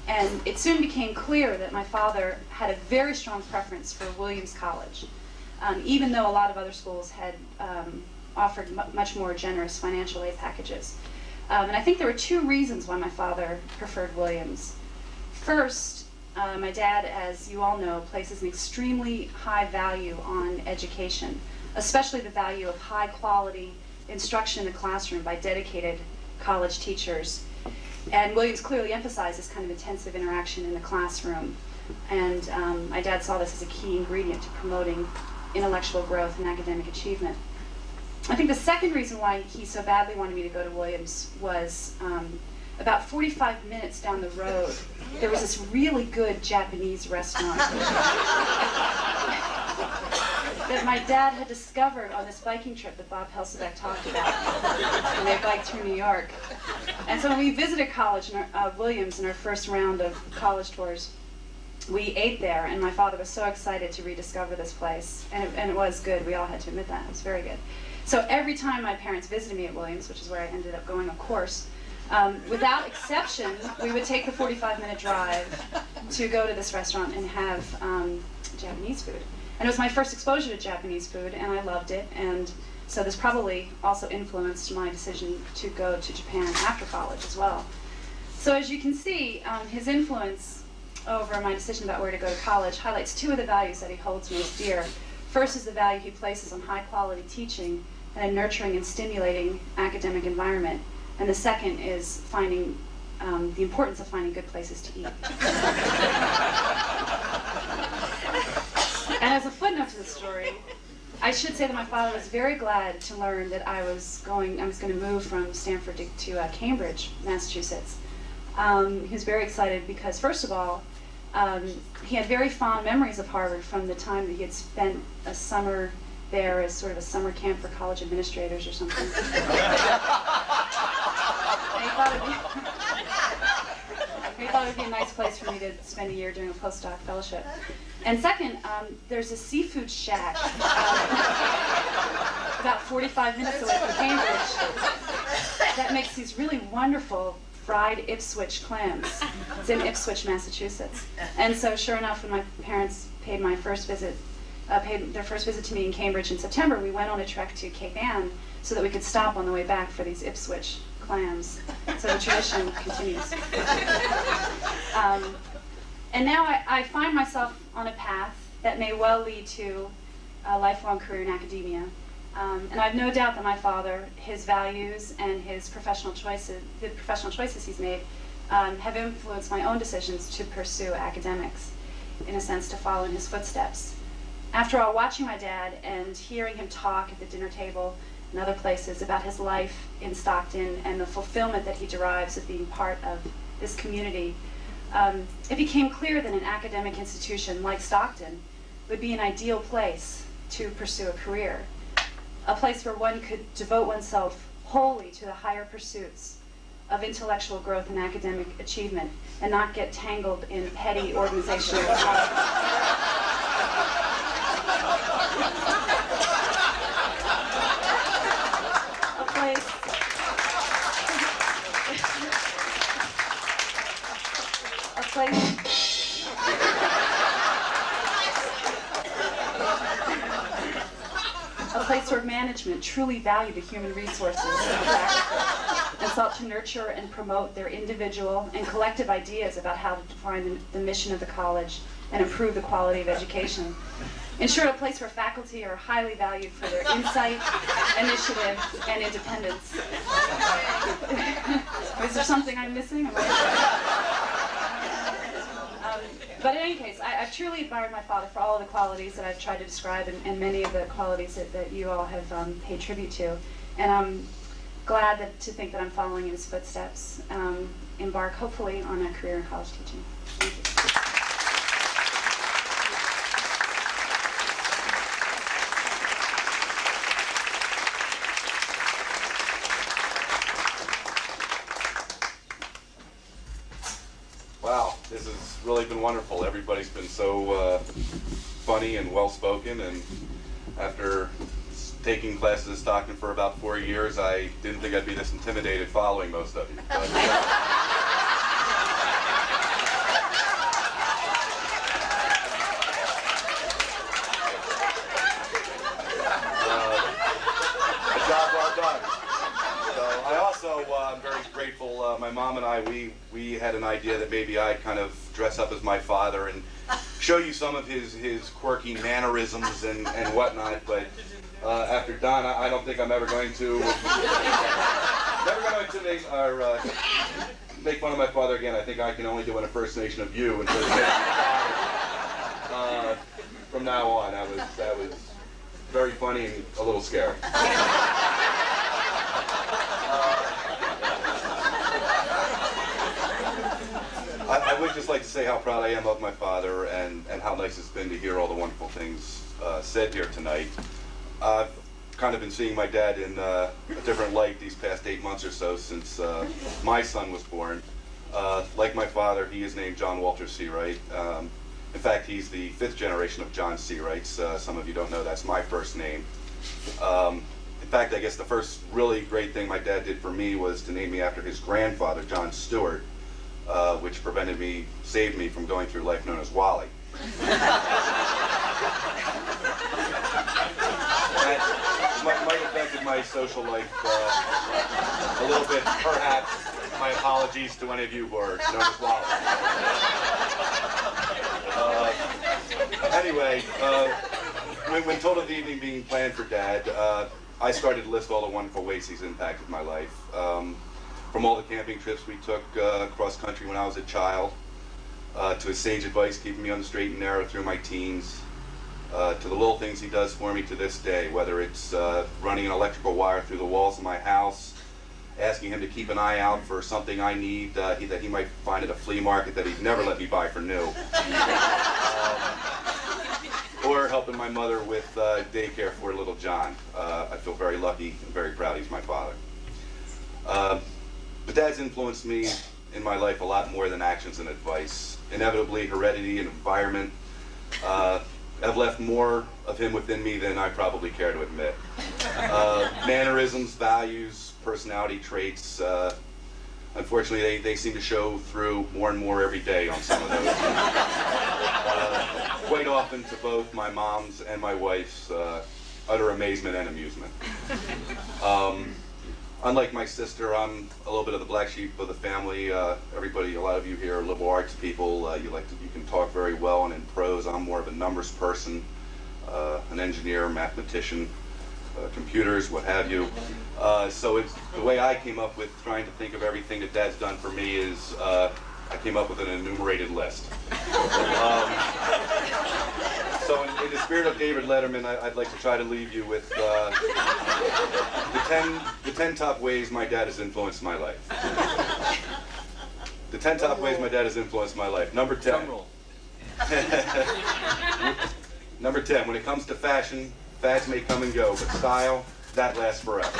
Speaker 16: And it soon became clear that my father had a very strong preference for Williams College. Even though a lot of other schools had offered much more generous financial aid packages. And I think there were two reasons why my father preferred Williams. First, my dad, as you all know, places an extremely high value on education, especially the value of high quality instruction in the classroom by dedicated college teachers. And Williams clearly emphasized this kind of intensive interaction in the classroom. And my dad saw this as a key ingredient to promoting intellectual growth and academic achievement. I think the second reason why he so badly wanted me to go to Williams was about 45 minutes down the road, there was this really good Japanese restaurant that my dad had discovered on this biking trip that Bob Helsebeck talked about when they biked through New York. And so when we visited college, Williams, in our first round of college tours, we ate there, and my father was so excited to rediscover this place. And it was good. We all had to admit that. It was very good. So every time my parents visited me at Williams, which is where I ended up going, of course, without exception, we would take the 45-minute drive to go to this restaurant and have Japanese food. And it was my first exposure to Japanese food, and I loved it. And so this probably also influenced my decision to go to Japan after college as well. So as you can see, his influence over my decision about where to go to college highlights two of the values that he holds most dear. First is the value he places on high-quality teaching and a nurturing and stimulating academic environment. And the second is finding the importance of finding good places to eat. And as a footnote to the story, I should say that my father was very glad to learn that I was going to move from Stanford to Cambridge, Massachusetts. He was very excited because, first of all, he had very fond memories of Harvard from the time that he had spent a summer there as sort of a summer camp for college administrators or something. And he thought it would be a nice place for me to spend a year doing a postdoc fellowship. And second, there's a seafood shack about 45 minutes away from Cambridge that makes these really wonderful fried Ipswich clams. It's in Ipswich, Massachusetts. And so sure enough, when my parents paid their first visit to me in Cambridge in September, we went on a trek to Cape Ann so that we could stop on the way back for these Ipswich clams. So the tradition continues. And now I find myself on a path that may well lead to a lifelong career in academia. And I have no doubt that my father, his values and his professional choices, the professional choices he's made, have influenced my own decisions to pursue academics, in a sense, to follow in his footsteps. After all, watching my dad and hearing him talk at the dinner table and other places about his life in Stockton and the fulfillment that he derives of being part of this community, it became clear that an academic institution like Stockton would be an ideal place to pursue a career. A place where one could devote oneself wholly to the higher pursuits of intellectual growth and academic achievement and not get tangled in petty organizational politics. place where management truly valued the human resources and sought to nurture and promote their individual and collective ideas about how to define the mission of the college and improve the quality of education. Ensure a place where faculty are highly valued for their insight, initiative, and independence. Is there something I'm missing? But in any case, I've truly admired my father for all of the qualities that I've tried to describe and many of the qualities that you all have paid tribute to. And I'm glad to think that I'm following in his footsteps, embark hopefully on a career in college teaching. Thank you.
Speaker 17: Wow, this has really been wonderful. Everybody's been so funny and well-spoken, and after taking classes at Stockton for about 4 years, I didn't think I'd be this intimidated following most of you. But, a job well done. So I also, I'm very grateful, my mom and I, we had an idea that maybe I'd kind of dress up as my father and show you some of his quirky mannerisms and whatnot, but after Don, I don't think I'm ever going to make fun of my father again. I think I can only do an impersonation of you and from now on. That was very funny and a little scary. I would just like to say how proud I am of my father and how nice it's been to hear all the wonderful things said here tonight. I've kind of been seeing my dad in a different light these past 8 months or so since my son was born. Like my father, he is named John Walter Searight. In fact, he's the 5th generation of John Searights. Some of you don't know that's my first name. In fact, I guess the first really great thing my dad did for me was to name me after his grandfather, John Stewart, which saved me from going through life known as Wally. That might have affected my social life a little bit, perhaps. My apologies to any of you who are known as Wally. Anyway, when told of the evening being planned for Dad, I started to list all the wonderful ways he's impacted my life. From all the camping trips we took cross country when I was a child, to his sage advice keeping me on the straight and narrow through my teens, to the little things he does for me to this day, whether it's running an electrical wire through the walls of my house, asking him to keep an eye out for something I need that he might find at a flea market that he'd never let me buy for new, or helping my mother with daycare for little John. I feel very lucky and very proud he's my father. But Dad's influenced me in my life a lot more than actions and advice. Inevitably, heredity and environment have left more of him within me than I probably care to admit. Mannerisms, values, personality traits, unfortunately they seem to show through more and more every day on some of those. Quite often to both my mom's and my wife's utter amazement and amusement. Unlike my sister, I'm a little bit of the black sheep of the family. Everybody, a lot of you here are liberal arts people. You can talk very well and in prose. I'm more of a numbers person, an engineer, mathematician, computers, what have you. So it's the way I came up with trying to think of everything that Dad's done for me is I came up with an enumerated list. So in the spirit of David Letterman, I'd like to try to leave you with the 10 top ways my dad has influenced my life. The 10 top ways my dad has influenced my life. Number 10. Number 10, when it comes to fashion, fads may come and go, but style, that lasts forever.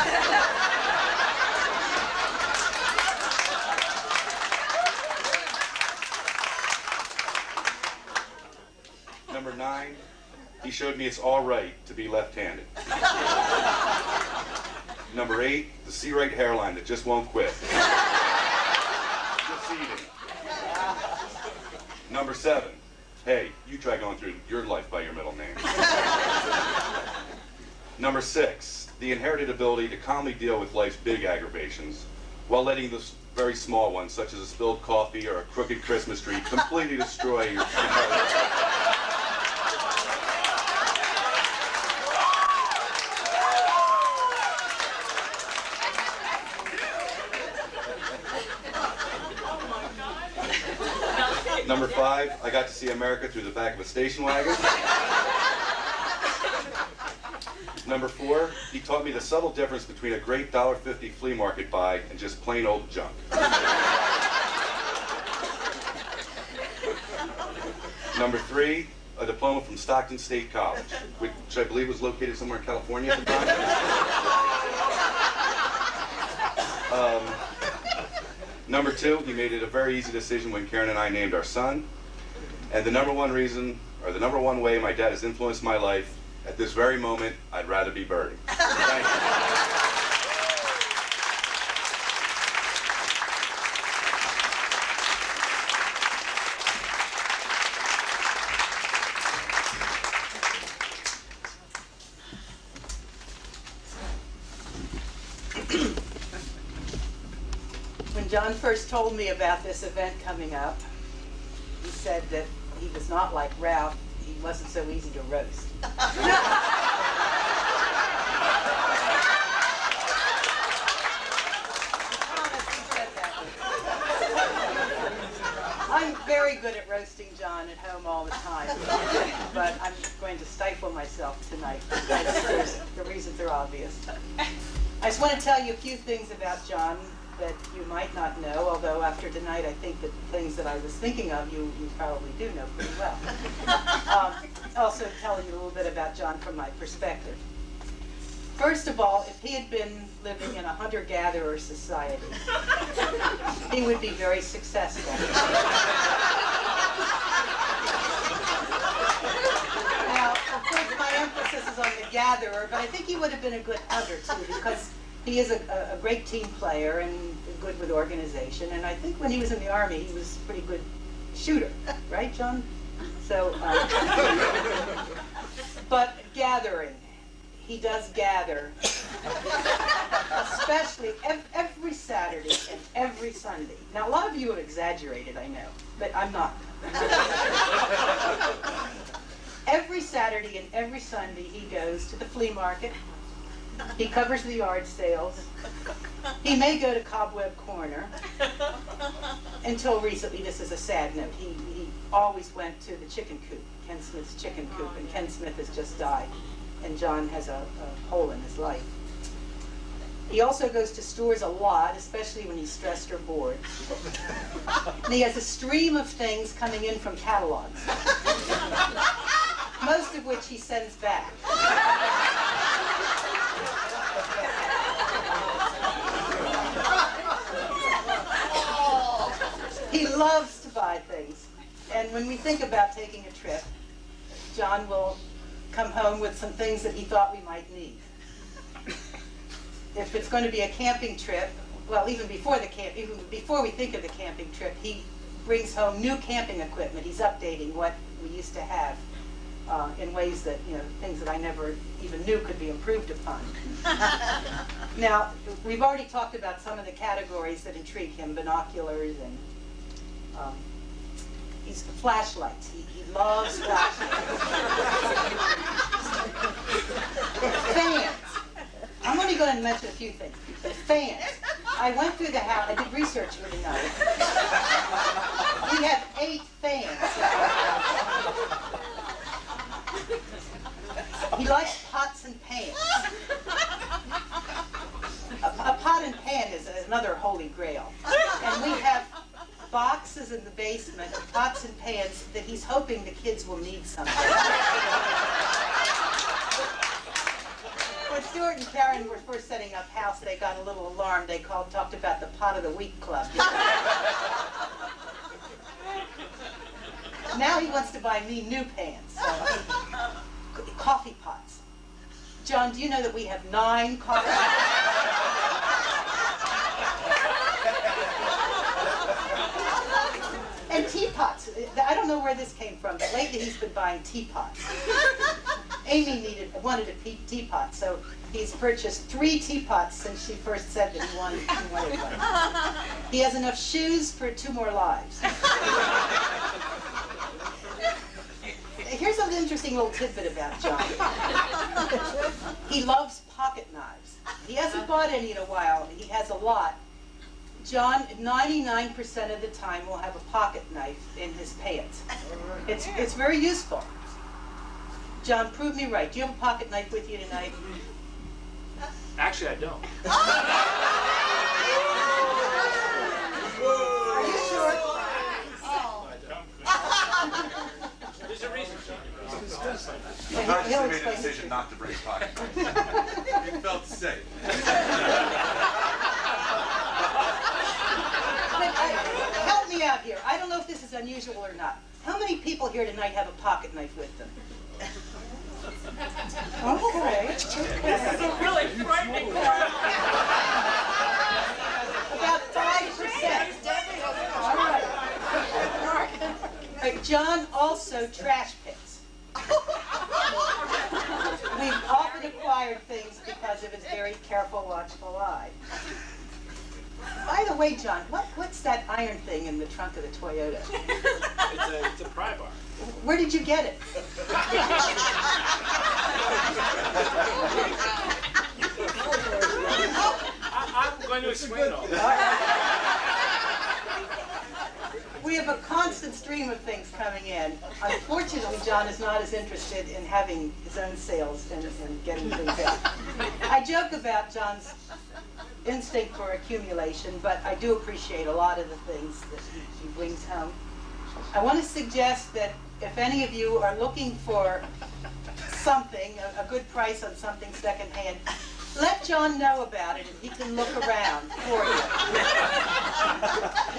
Speaker 17: Number 9, he showed me it's all right to be left-handed. Number 8, the Searight hairline that just won't quit. Proceeding. Number 7, hey, you try going through your life by your middle name. Number 6, the inherited ability to calmly deal with life's big aggravations while letting the very small ones, such as a spilled coffee or a crooked Christmas tree, completely destroy your Number 5, I got to see America through the back of a station wagon. Number 4, he taught me the subtle difference between a great $1.50 flea market buy and just plain old junk. Number 3, a diploma from Stockton State College, which I believe was located somewhere in California at the time. Number 2, he made it a very easy decision when Karen and I named our son. And the number one reason, or the number one way my dad has influenced my life, at this very moment, I'd rather be birding. Thank you.
Speaker 5: When John first told me about this event coming up, he said that he was not like Ralph. He wasn't so easy to roast. I'm very good at roasting John at home all the time, but I'm going to stifle myself tonight because the reasons are obvious. I just want to tell you a few things about John that you might not know, although after tonight I think that the things that I was thinking of you probably do know pretty well. Also tell you a little bit about John from my perspective. First of all, if he had been living in a hunter-gatherer society, he would be very successful. Now, of course, my emphasis is on the gatherer, but I think he would have been a good hunter too, because he is a great team player and good with organization, and I think when he was in the Army, he was a pretty good shooter, right, John? So, but gathering, he does gather, especially every Saturday and every Sunday. Now, a lot of you have exaggerated, I know, but I'm not. Every Saturday and every Sunday, he goes to the flea market. He covers the yard sales. He may go to Cobweb Corner. Until recently, this is a sad note, he always went to the chicken coop, Ken Smith's chicken coop, and Ken Smith has just died, and John has a hole in his life. He also goes to stores a lot, especially when he's stressed or bored. And he has a stream of things coming in from catalogs, most of which he sends back. He loves to buy things, and when we think about taking a trip, John will come home with some things that he thought we might need. If it's going to be a camping trip, well, even before we think of the camping trip, he brings home new camping equipment. He's updating what we used to have in ways that, things that I never even knew could be improved upon. Now, we've already talked about some of the categories that intrigue him, binoculars and he's flashlights. He loves flashlights. Fans. I'm only going to mention a few things. Fans. I went through the house. I did research for tonight. We have 8 fans. He likes pots and pans. A pot and pan is another holy grail. And we have boxes in the basement of pots and pans that he's hoping the kids will need someday. When Stuart and Karen were first setting up house, they got a little alarmed. They talked about the Pot of the Week Club. Now he wants to buy me new pans. So, coffee pots. John, do you know that we have 9 coffee pots? And teapots. I don't know where this came from, but lately he's been buying teapots.
Speaker 18: Amy wanted a teapot, so he's purchased 3 teapots since she first said that he wanted one. He has enough shoes for 2 more lives. Here's an interesting little tidbit about John. He loves pocket knives. He hasn't bought any in a while. He has a lot. John, 99% of the time, will have a pocket knife in his pants. It's very useful. John, prove me right. Do you have a pocket knife with you tonight?
Speaker 9: Actually, I don't.
Speaker 18: Are you sure?
Speaker 9: There's a reason.
Speaker 17: He consciously made a decision not to bring his pocket knife. He felt safe.
Speaker 18: Help me out here. I don't know if this is unusual or not. How many people here tonight have a pocket knife with them? Okay.
Speaker 9: This is a really frightening part.
Speaker 18: About 5%. All right. All right. John also trash picks. We've often acquired things because of his very careful, watchful eye. By the way, John, what's that iron thing in the trunk of the Toyota?
Speaker 9: It's a pry bar.
Speaker 18: Where did you get it?
Speaker 9: I'm going to explain all this.
Speaker 18: We have a constant stream of things coming in. Unfortunately, John is not as interested in having his own sales and getting things out. I joke about John's instinct for accumulation, but I do appreciate a lot of the things that he brings home. I want to suggest that if any of you are looking for something, a good price on something secondhand, let John know about it and he can look around for you.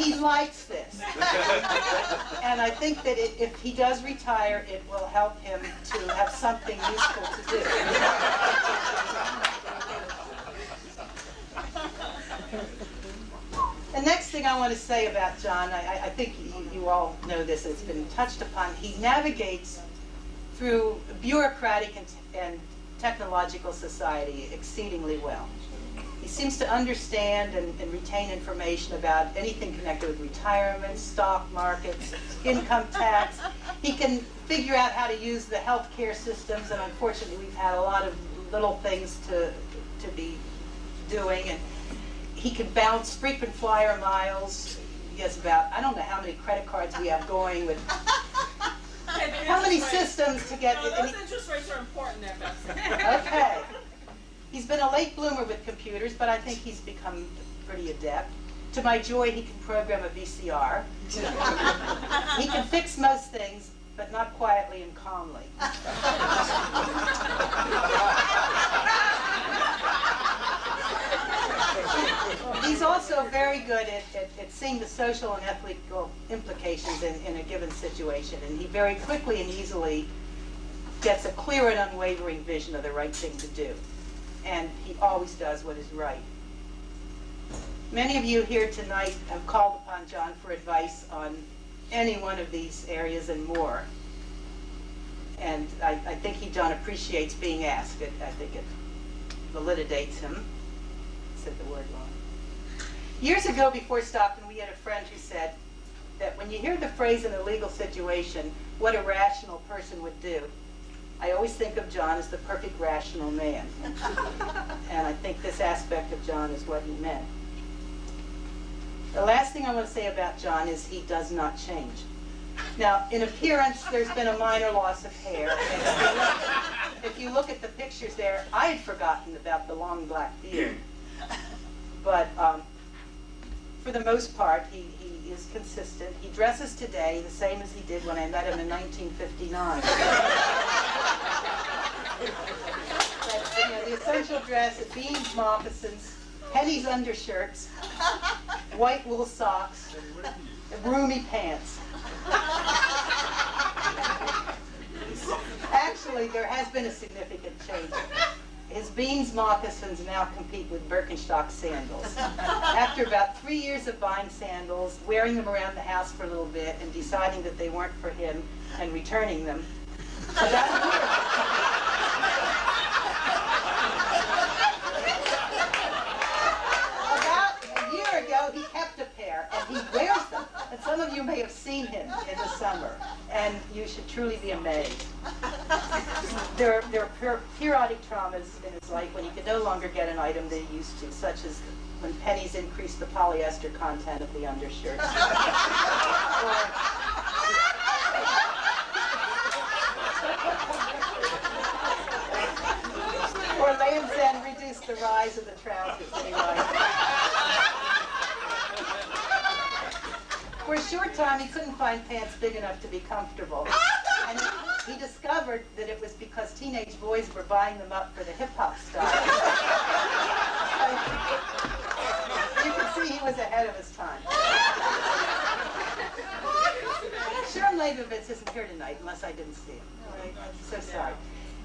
Speaker 18: He likes this. And I think that if he does retire, it will help him to have something useful to do. The next thing I want to say about John, I think you all know this, it's been touched upon. He navigates through bureaucratic and technological society exceedingly well. He seems to understand and retain information about anything connected with retirement, stock markets, income tax. He can figure out how to use the healthcare systems, and unfortunately we've had a lot of little things to be doing. And he can bounce frequent flyer miles. He has about, I don't know how many credit cards we have going with how many systems to get...
Speaker 19: No, those interest rates are important there, Betsy.
Speaker 18: Okay. He's been a late bloomer with computers, but I think he's become pretty adept. To my joy, he can program a VCR. He can fix most things, but not quietly and calmly. He's also very good at seeing the social and ethical implications in a given situation, and he very quickly and easily gets a clear and unwavering vision of the right thing to do. And he always does what is right. Many of you here tonight have called upon John for advice on any one of these areas and more. And I think John appreciates being asked. I think it validates him. I said the word wrong. Years ago, before Stockton, we had a friend who said that when you hear the phrase in a legal situation, what a rational person would do, I always think of John as the perfect rational man. And I think this aspect of John is what he meant. The last thing I want to say about John is he does not change. Now, in appearance, there's been a minor loss of hair. And if you look at the pictures there, I had forgotten about the long black beard. But for the most part, he is consistent. He dresses today the same as he did when I met him in 1959. But, the essential dress, beans, moccasins, Penny's undershirts, white wool socks, roomy pants. Actually, there has been a significant change. His beans moccasins now compete with Birkenstock sandals. After about 3 years of buying sandals, wearing them around the house for a little bit, and deciding that they weren't for him, and returning them, about a year There are periodic traumas in his life when he could no longer get an item that he used to, such as when pennies increased the polyester content of the undershirts. Or Land's End reduced the rise of the trousers that he liked. For a short time, he couldn't find pants big enough to be comfortable. And he discovered that it was because teenage boys were buying them up for the hip-hop style. You can see he was ahead of his time. Sherm Leibovitz isn't here tonight, unless I didn't see him. Right? I'm so sorry.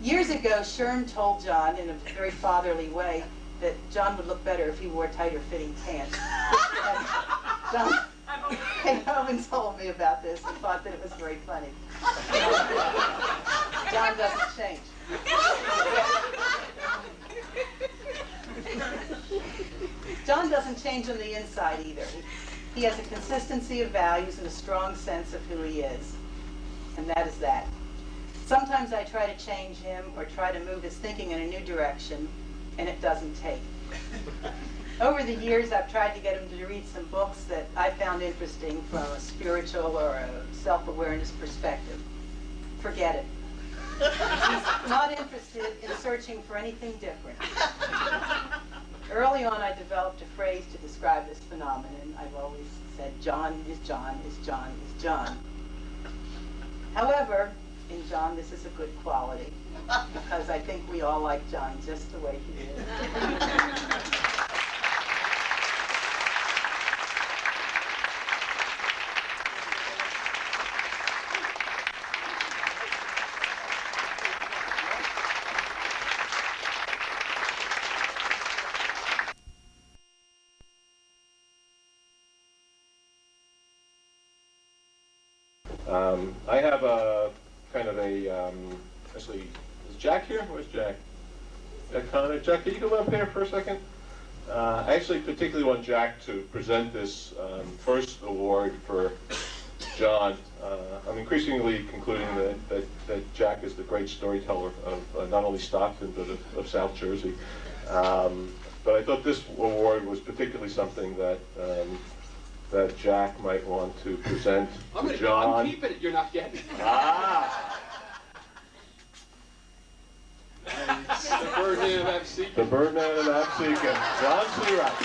Speaker 18: Years ago, Sherm told John, in a very fatherly way, that John would look better if he wore tighter-fitting pants. And John came home and told me about this and thought that it was very funny. John doesn't change. John doesn't change on the inside either. He has a consistency of values and a strong sense of who he is. And that is that. Sometimes I try to change him or try to move his thinking in a new direction, and it doesn't take. Over the years, I've tried to get him to read some books that I found interesting from a spiritual or a self-awareness perspective. Forget it. He's not interested in searching for anything different. Early on, I developed a phrase to describe this phenomenon. I've always said, John is John is John is John. However, in John, this is a good quality, because I think we all like John just the way he is.
Speaker 14: I have a kind of a, actually, is Jack here? Where's Jack? Jack Connor? Jack, can you come up here for a second? I actually particularly want Jack to present this first award for John. I'm increasingly concluding that Jack is the great storyteller of not only Stockton, but of South Jersey. But I thought this award was particularly something that that Jack might want to present to John.
Speaker 13: I'm keeping it, you're not getting it.
Speaker 14: Ah!
Speaker 13: The Birdman of Absecon.
Speaker 14: The Birdman of Absecon, John Searight.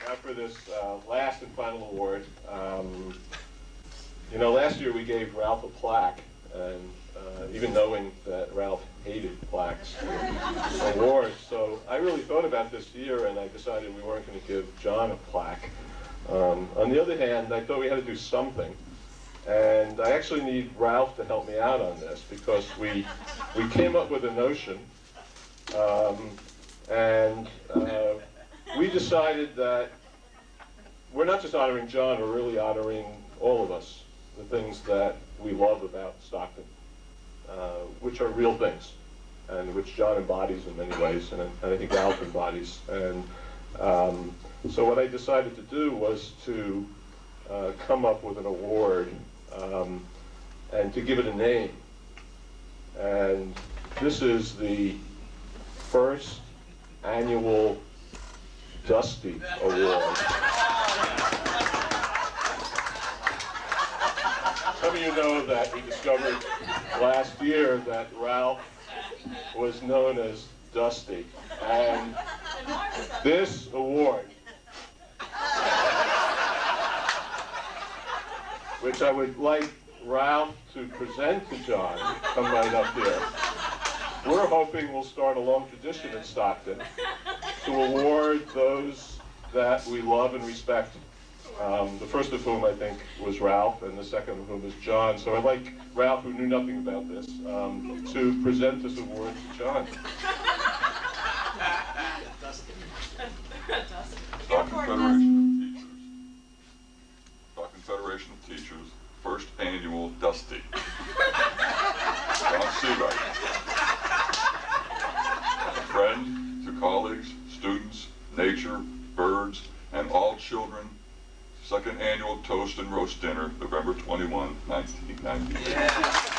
Speaker 14: Now for this last and final award. You know, last year we gave Ralph a plaque, and even knowing that Ralph hated plaques, awards. So I really thought about this year, and I decided we weren't going to give John a plaque. On the other hand, I thought we had to do something, and I actually need Ralph to help me out on this, because we came up with a notion, and we decided that we're not just honoring John, we're really honoring all of us, the things that we love about Stockton, which are real things, and which John embodies in many ways, and I think Ralph embodies. And so what I decided to do was to come up with an award and to give it a name. And this is the first annual Dusty Award. Some of you know that we discovered last year that Ralph was known as Dusty. And this award, which I would like Ralph to present to John, come right up here. We're hoping we'll start a long tradition in Stockton to award those that we love and respect. The first of whom I think was Ralph, and the second of whom is John. So I'd like Ralph, who knew nothing about this, to present this award to John.
Speaker 12: Stockton Federation of Teachers, first annual Dusty. John Searight. A friend to colleagues, students, nature, birds, and all children. Second annual Toast and Roast Dinner, November 21, 1990. Yeah.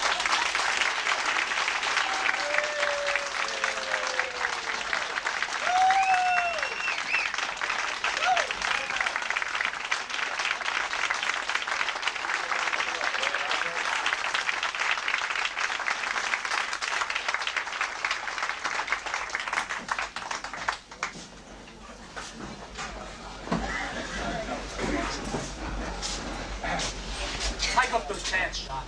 Speaker 9: Hike up those pants, John.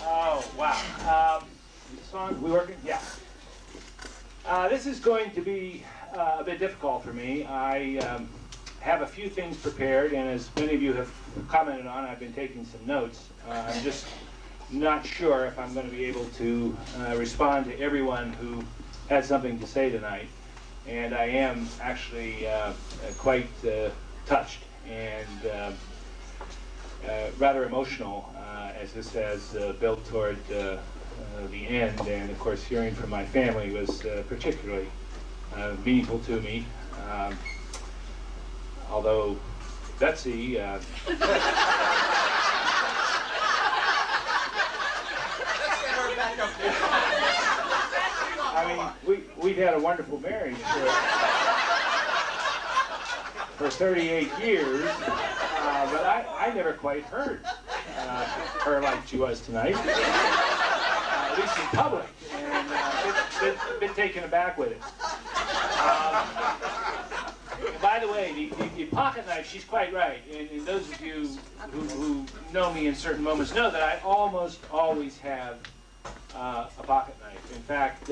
Speaker 20: Oh, wow. Song, we working? Yeah. This is going to be a bit difficult for me. I have a few things prepared, and as many of you have commented on, I've been taking some notes. I'm just not sure if I'm going to be able to respond to everyone who has something to say tonight. And I am actually quite touched and rather emotional as this has built toward the end. And of course, hearing from my family was particularly meaningful to me. Although Betsy I mean, we've had a wonderful marriage for 38 years, but I never quite heard her like she was tonight, at least in public, and been taken aback with it. By the way, the pocket knife, she's quite right, and those of you who know me in certain moments know that I almost always have a pocket knife. In fact,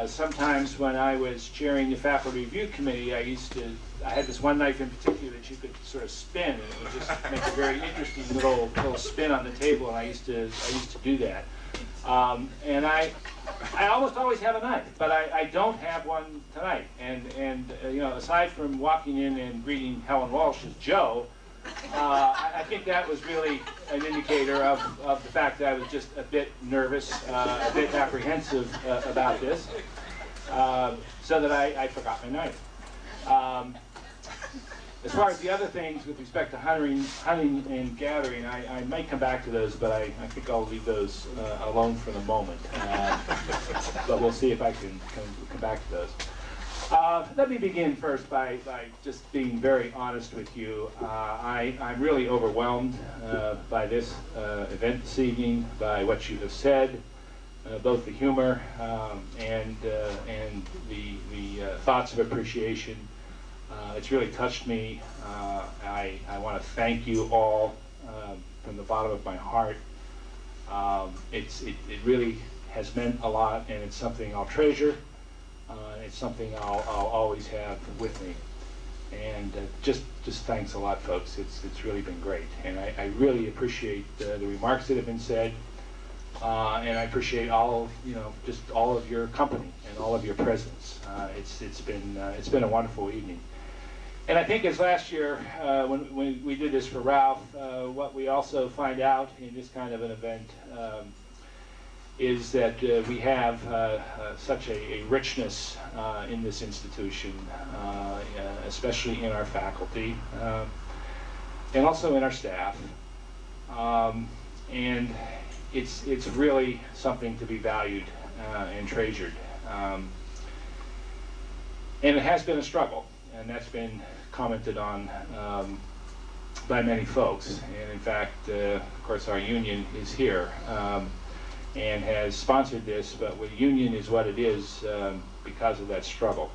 Speaker 20: sometimes when I was chairing the faculty review committee, I had this one knife in particular that you could sort of spin, and it would just make a very interesting little spin on the table, and I used to do that. And I almost always have a knife, but I don't have one tonight. And you know, aside from walking in and greeting Helen Walsh as Joe, I think that was really an indicator of the fact that I was just a bit nervous, a bit apprehensive about this, so that I forgot my knife. As far as the other things with respect to hunting and gathering, I might come back to those, but I think I'll leave those alone for the moment. But we'll see if I can come back to those. Let me begin first by just being very honest with you. I'm really overwhelmed by this event this evening, by what you have said, both the humor and the thoughts of appreciation. It's really touched me. I want to thank you all from the bottom of my heart. It really has meant a lot, and it's something I'll treasure. It's something I'll always have with me. And just thanks a lot, folks. It's really been great, and I really appreciate the remarks that have been said, and I appreciate just all of your company and all of your presence. It's been a wonderful evening. And I think as last year when we did this for Ralph, what we also find out in this kind of an event is that we have such a richness in this institution, especially in our faculty, and also in our staff. And it's really something to be valued and treasured. And it has been a struggle, and that's been commented on by many folks. And in fact, of course, our union is here and has sponsored this, but the union is what it is because of that struggle.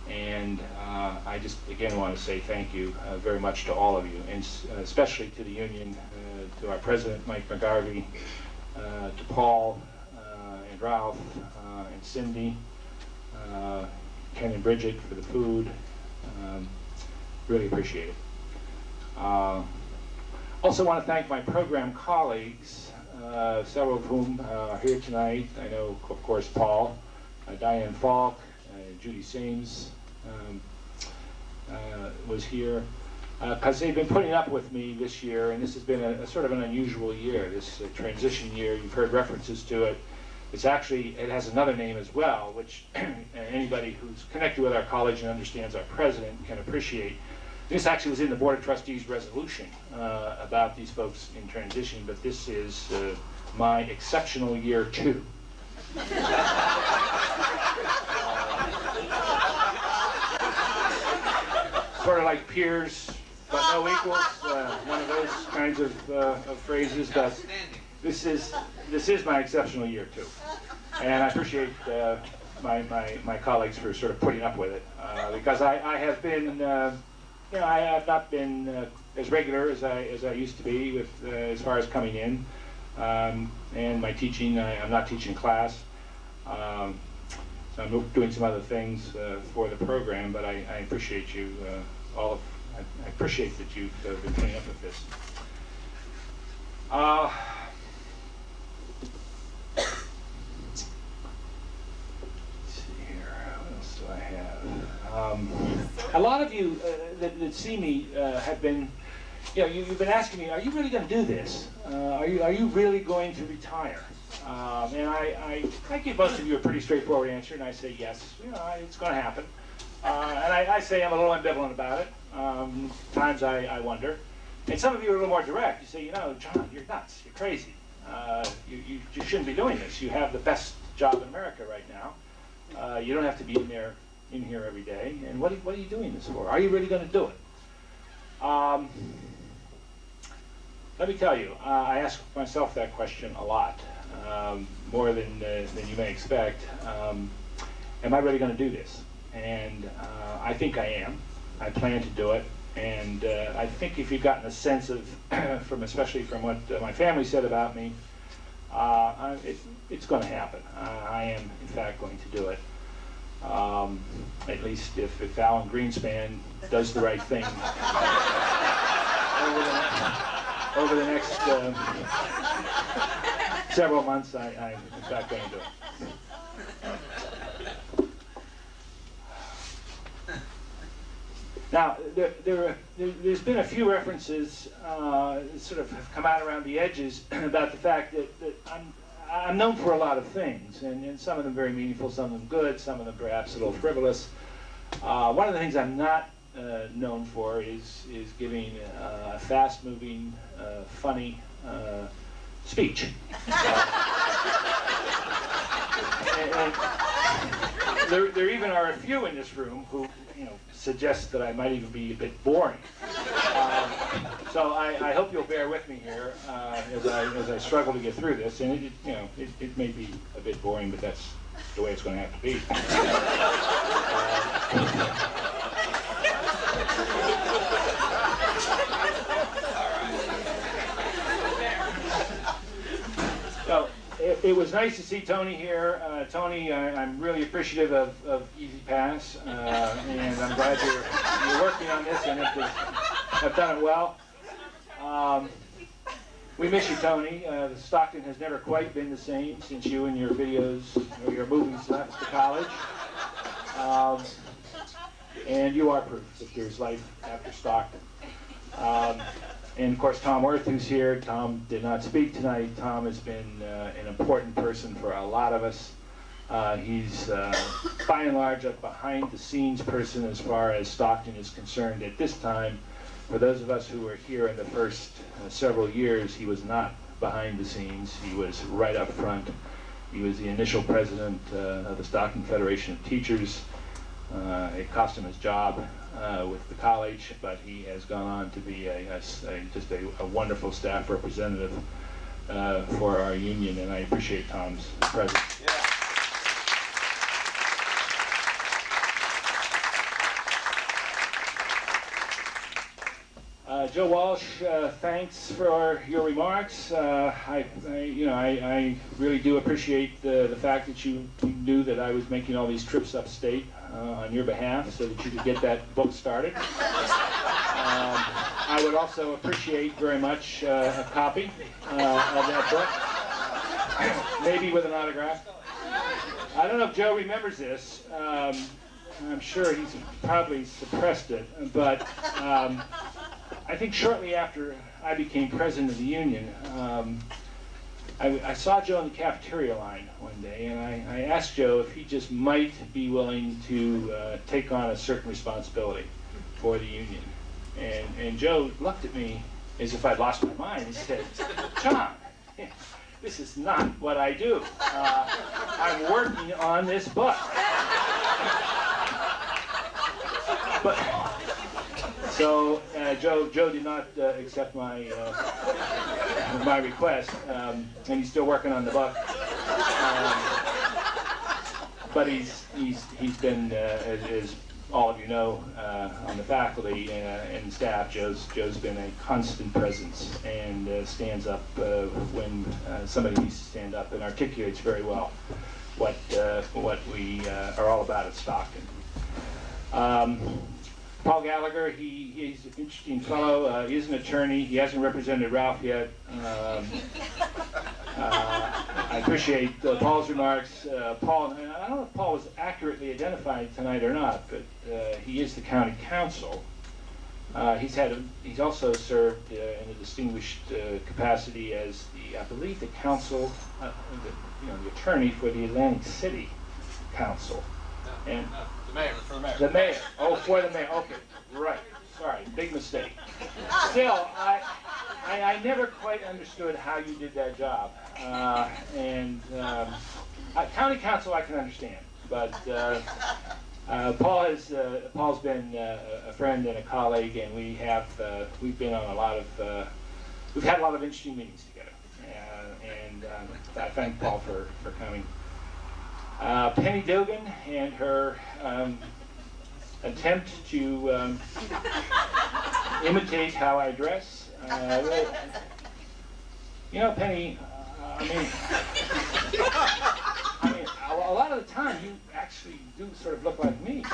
Speaker 20: And I just again want to say thank you very much to all of you, and especially to the union, to our president, Mike McGarvey, to Paul and Ralph and Cindy, Ken and Bridget for the food. Really appreciate it. Also want to thank my program colleagues, several of whom are here tonight. I know, of course, Paul, Diane Falk, Judy Sames was here. because they've been putting up with me this year, and this has been a sort of an unusual year, this transition year. You've heard references to it. It's actually, it has another name as well, which anybody who's connected with our college and understands our president can appreciate. This actually was in the Board of Trustees resolution about these folks in transition, but this is my exceptional year 2. Sort of like peers, but no equals, one of those kinds of phrases, but this is my exceptional year 2. And I appreciate my colleagues for sort of putting up with it, because I have been, I have not been as regular as I used to be with as far as coming in, and my teaching. I'm not teaching class, so I'm doing some other things for the program. But I appreciate you all. I appreciate that you've been putting up with this. A lot of you that see me have been, you've been asking me, are you really going to do this? Are you really going to retire? And I give most of you a pretty straightforward answer, and I say yes, it's going to happen. And I say I'm a little ambivalent about it. Times I wonder. And some of you are a little more direct. You say, John, you're nuts. You're crazy. You shouldn't be doing this. You have the best job in America right now. You don't have to be in here every day. And what are you doing this for? Are you really going to do it? Let me tell you, I ask myself that question a lot, more than you may expect. Am I really going to do this? And I think I am. I plan to do it. And I think if you've gotten a sense of, especially from what my family said about me, it's going to happen. I am, in fact, going to do it. At least if Alan Greenspan does the right thing over the next several months, I'm in fact going to do it. Now, there's been a few references sort of have come out around the edges about the fact that I'm known for a lot of things, and some of them very meaningful, some of them good, some of them perhaps a little frivolous. One of the things I'm not known for is giving a fast-moving, funny speech. And there even are a few in this room who suggest that I might even be a bit boring. So I hope you'll bear with me here as I struggle to get through this. And it may be a bit boring, but that's the way it's going to have to be. So it was nice to see Tony here. Tony, I'm really appreciative of Easy Pass, and I'm glad you're working on this and have done it well. We miss you, Tony. Stockton has never quite been the same since you and your videos or your movies left the college. And you are proof that there's life after Stockton. And of course, Tom Worth, who's here. Tom did not speak tonight. Tom has been an important person for a lot of us. He's, by and large, a behind-the-scenes person as far as Stockton is concerned at this time. For those of us who were here in the first several years, he was not behind the scenes. He was right up front. He was the initial president of the Stockton Federation of Teachers. It cost him his job with the college, but he has gone on to be just a wonderful staff representative for our union, and I appreciate Tom's presence. Yeah. Joe Walsh, thanks for your remarks. I really do appreciate the fact that you knew that I was making all these trips upstate on your behalf so that you could get that book started. I would also appreciate very much a copy of that book, maybe with an autograph. I don't know if Joe remembers this. I'm sure he's probably suppressed it, but I think shortly after I became president of the union, I saw Joe in the cafeteria line one day, and I asked Joe if he just might be willing to take on a certain responsibility for the union. And Joe looked at me as if I'd lost my mind. He said, "John, this is not what I do. I'm working on this book." But so Joe did not accept my request, and he's still working on the book. But he's been, as all of you know, on the faculty and staff. Joe's been a constant presence and stands up when somebody needs to stand up, and articulates very well what we are all about at Stockton. Paul Gallagher, he's an interesting fellow. He is an attorney. He hasn't represented Ralph yet. I appreciate Paul's remarks. Paul, I don't know if Paul was accurately identified tonight or not, but he is the county counsel. He's also served in a distinguished capacity as I believe the counsel, the attorney for the Atlantic City Council. And
Speaker 4: the mayor, for the mayor.
Speaker 20: The mayor. Oh, for the mayor. Okay, right. Sorry, big mistake. Still, I never quite understood how you did that job. County council I can understand, but Paul's been a friend and a colleague, and we've been on we've had a lot of interesting meetings together, and I thank Paul for coming. Penny Dugan and her attempt to imitate how I dress. Penny, a lot of the time you actually do sort of look like me.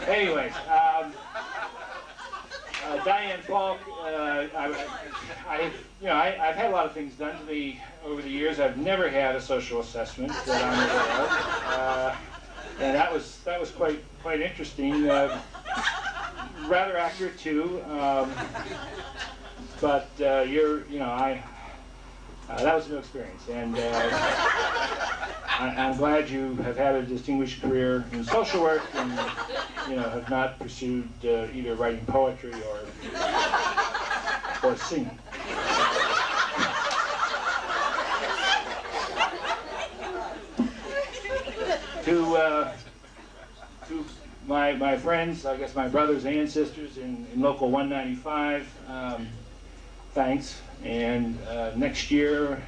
Speaker 20: Anyways, Diane Falk, I've had a lot of things done to me over the years. I've never had a social assessment that I'm aware of, and that was quite interesting. Rather accurate too, but that was a new experience, and I'm glad you have had a distinguished career in social work and have not pursued either writing poetry or singing. To my friends, I guess my brothers and sisters in Local 195, thanks. And next year,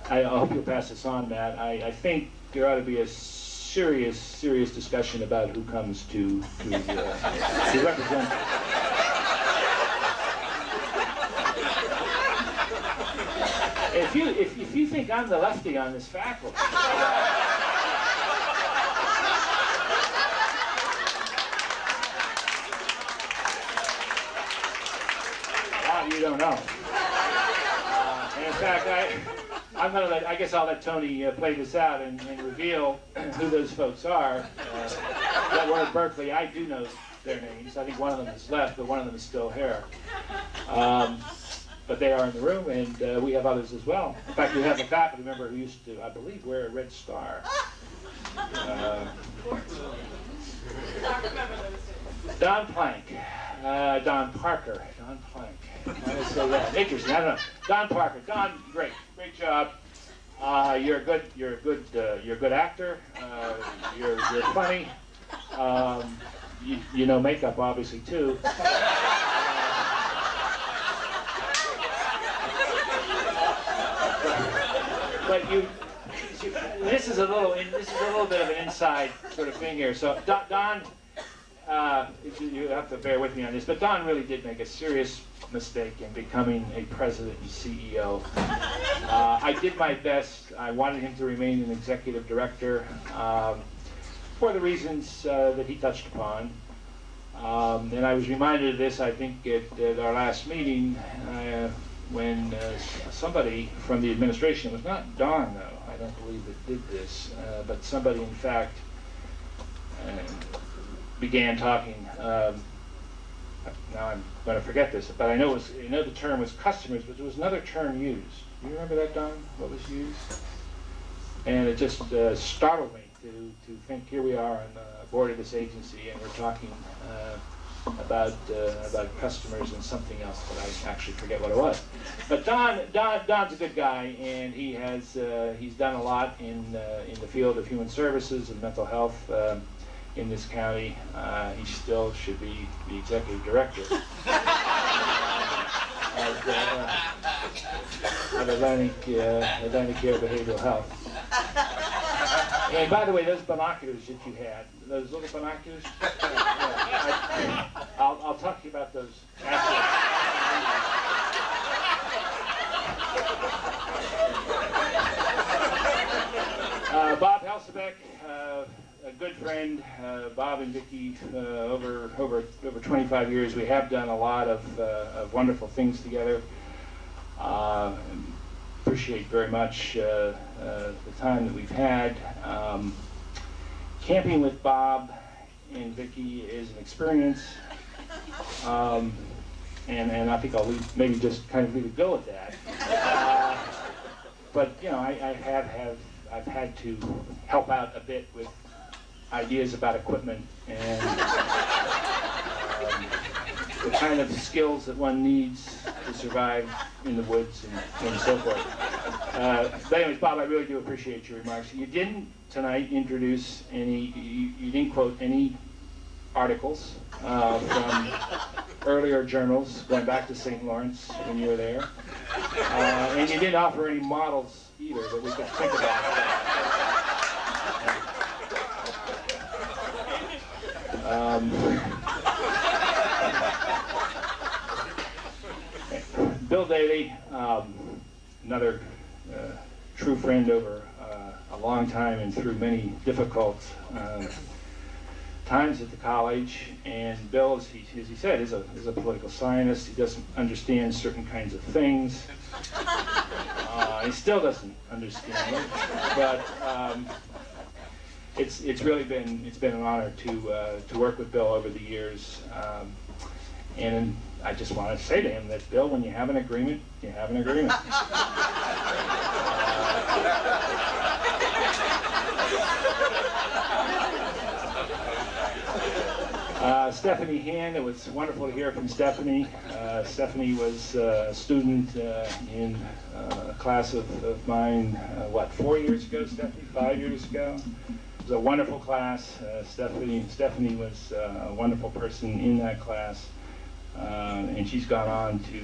Speaker 20: I hope you'll pass this on, Matt. I think there ought to be a serious discussion about who comes to represent. If you think I'm the lefty on this faculty, you don't know. And in fact, I guess I'll let Tony play this out and reveal who those folks are that were at Berkeley. I do know their names. I think one of them is left, but one of them is still here. But they are in the room, and we have others as well. In fact, we have a faculty member who used to, I believe, wear a red star. Don Plank. Don Parker. Don Plank. Interesting. I don't know. Don Parker. Don, great job. You're a good actor. You're funny. You know makeup, obviously, too. But this is a little bit of an inside sort of thing here. So Don, you have to bear with me on this, but Don really did make a serious mistake in becoming a president and CEO. I did my best. I wanted him to remain an executive director for the reasons that he touched upon. And I was reminded of this, I think, at our last meeting, when somebody from the administration, it was not Don though, I don't believe that did this, but somebody in fact began talking, now I'm going to forget this, but I know the term was customers, but there was another term used. Do you remember that, Don, what was used? And it just startled me to think here we are on the board of this agency and we're talking about customers and something else, but I actually forget what it was. But Don's a good guy, and he's done a lot in the field of human services and mental health in this county. He still should be the executive director of Atlantic Care Behavioral Health. And by the way, those binoculars that you had, those little binoculars, I'll talk to you about those after. Bob Helsebeck, a good friend. Bob and Vicki, over 25 years, we have done a lot of wonderful things together. Appreciate very much the time that we've had. Camping with Bob and Vicki is an experience, and I think I'll maybe just kind of leave it go at that. But you know, I've had to help out a bit with ideas about equipment and the kind of skills that one needs to survive in the woods and so forth. But anyways, Bob, I really do appreciate your remarks. You didn't tonight introduce any, you didn't quote any articles from earlier journals going back to St. Lawrence when you were there. And you didn't offer any models either that we could think about. Bill Daly, another true friend over a long time and through many difficult times at the college. And Bill, as he said, is a political scientist. He doesn't understand certain kinds of things. He still doesn't understand it, but it's really been an honor to work with Bill over the years. And I just want to say to him that, Bill, when you have an agreement, you have an agreement. Stephanie Hand, it was wonderful to hear from Stephanie. Stephanie was a student in a class of mine, 4 years ago, Stephanie? 5 years ago? It was a wonderful class. Stephanie was a wonderful person in that class. And she's gone on to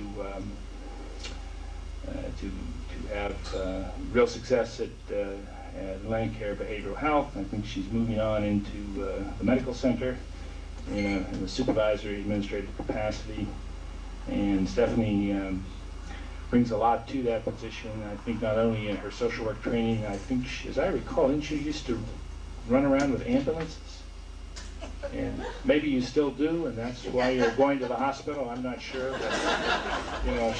Speaker 20: have real success at Atlantic Care Behavioral Health. I think she's moving on into the medical center in a supervisory administrative capacity. And Stephanie brings a lot to that position. I think not only in her social work training, I think, as I recall, didn't she used to run around with ambulances? And maybe you still do, and that's why you're going to the hospital. I'm not sure, but you know,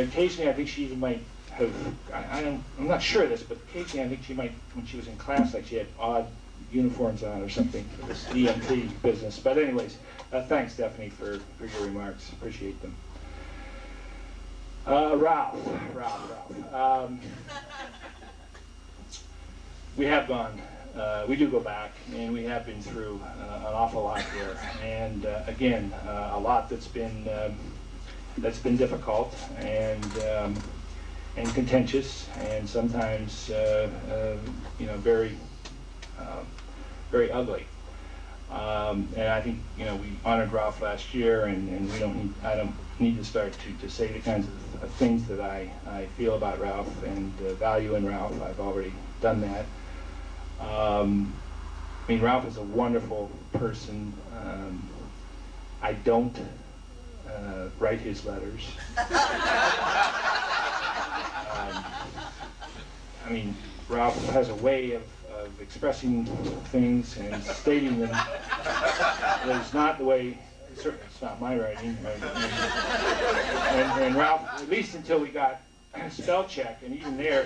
Speaker 20: occasionally I think she even might have. I'm not sure of this, but occasionally I think she might, when she was in class, like she had odd uniforms on or something for this EMT business. But anyways, thanks, Stephanie, for your remarks. Appreciate them. Ralph. We have gone. We do go back, and we have been through an awful lot here, and again, a lot that's been difficult and contentious, and sometimes very ugly. And I think we honored Ralph last year, and I don't need to start to say the kinds of things that I feel about Ralph and value in Ralph. I've already done that. Ralph is a wonderful person. I don't write his letters. Ralph has a way of of expressing things and stating them was not the way, certainly it's not my writing. And Ralph, at least until we got spell check, and even there,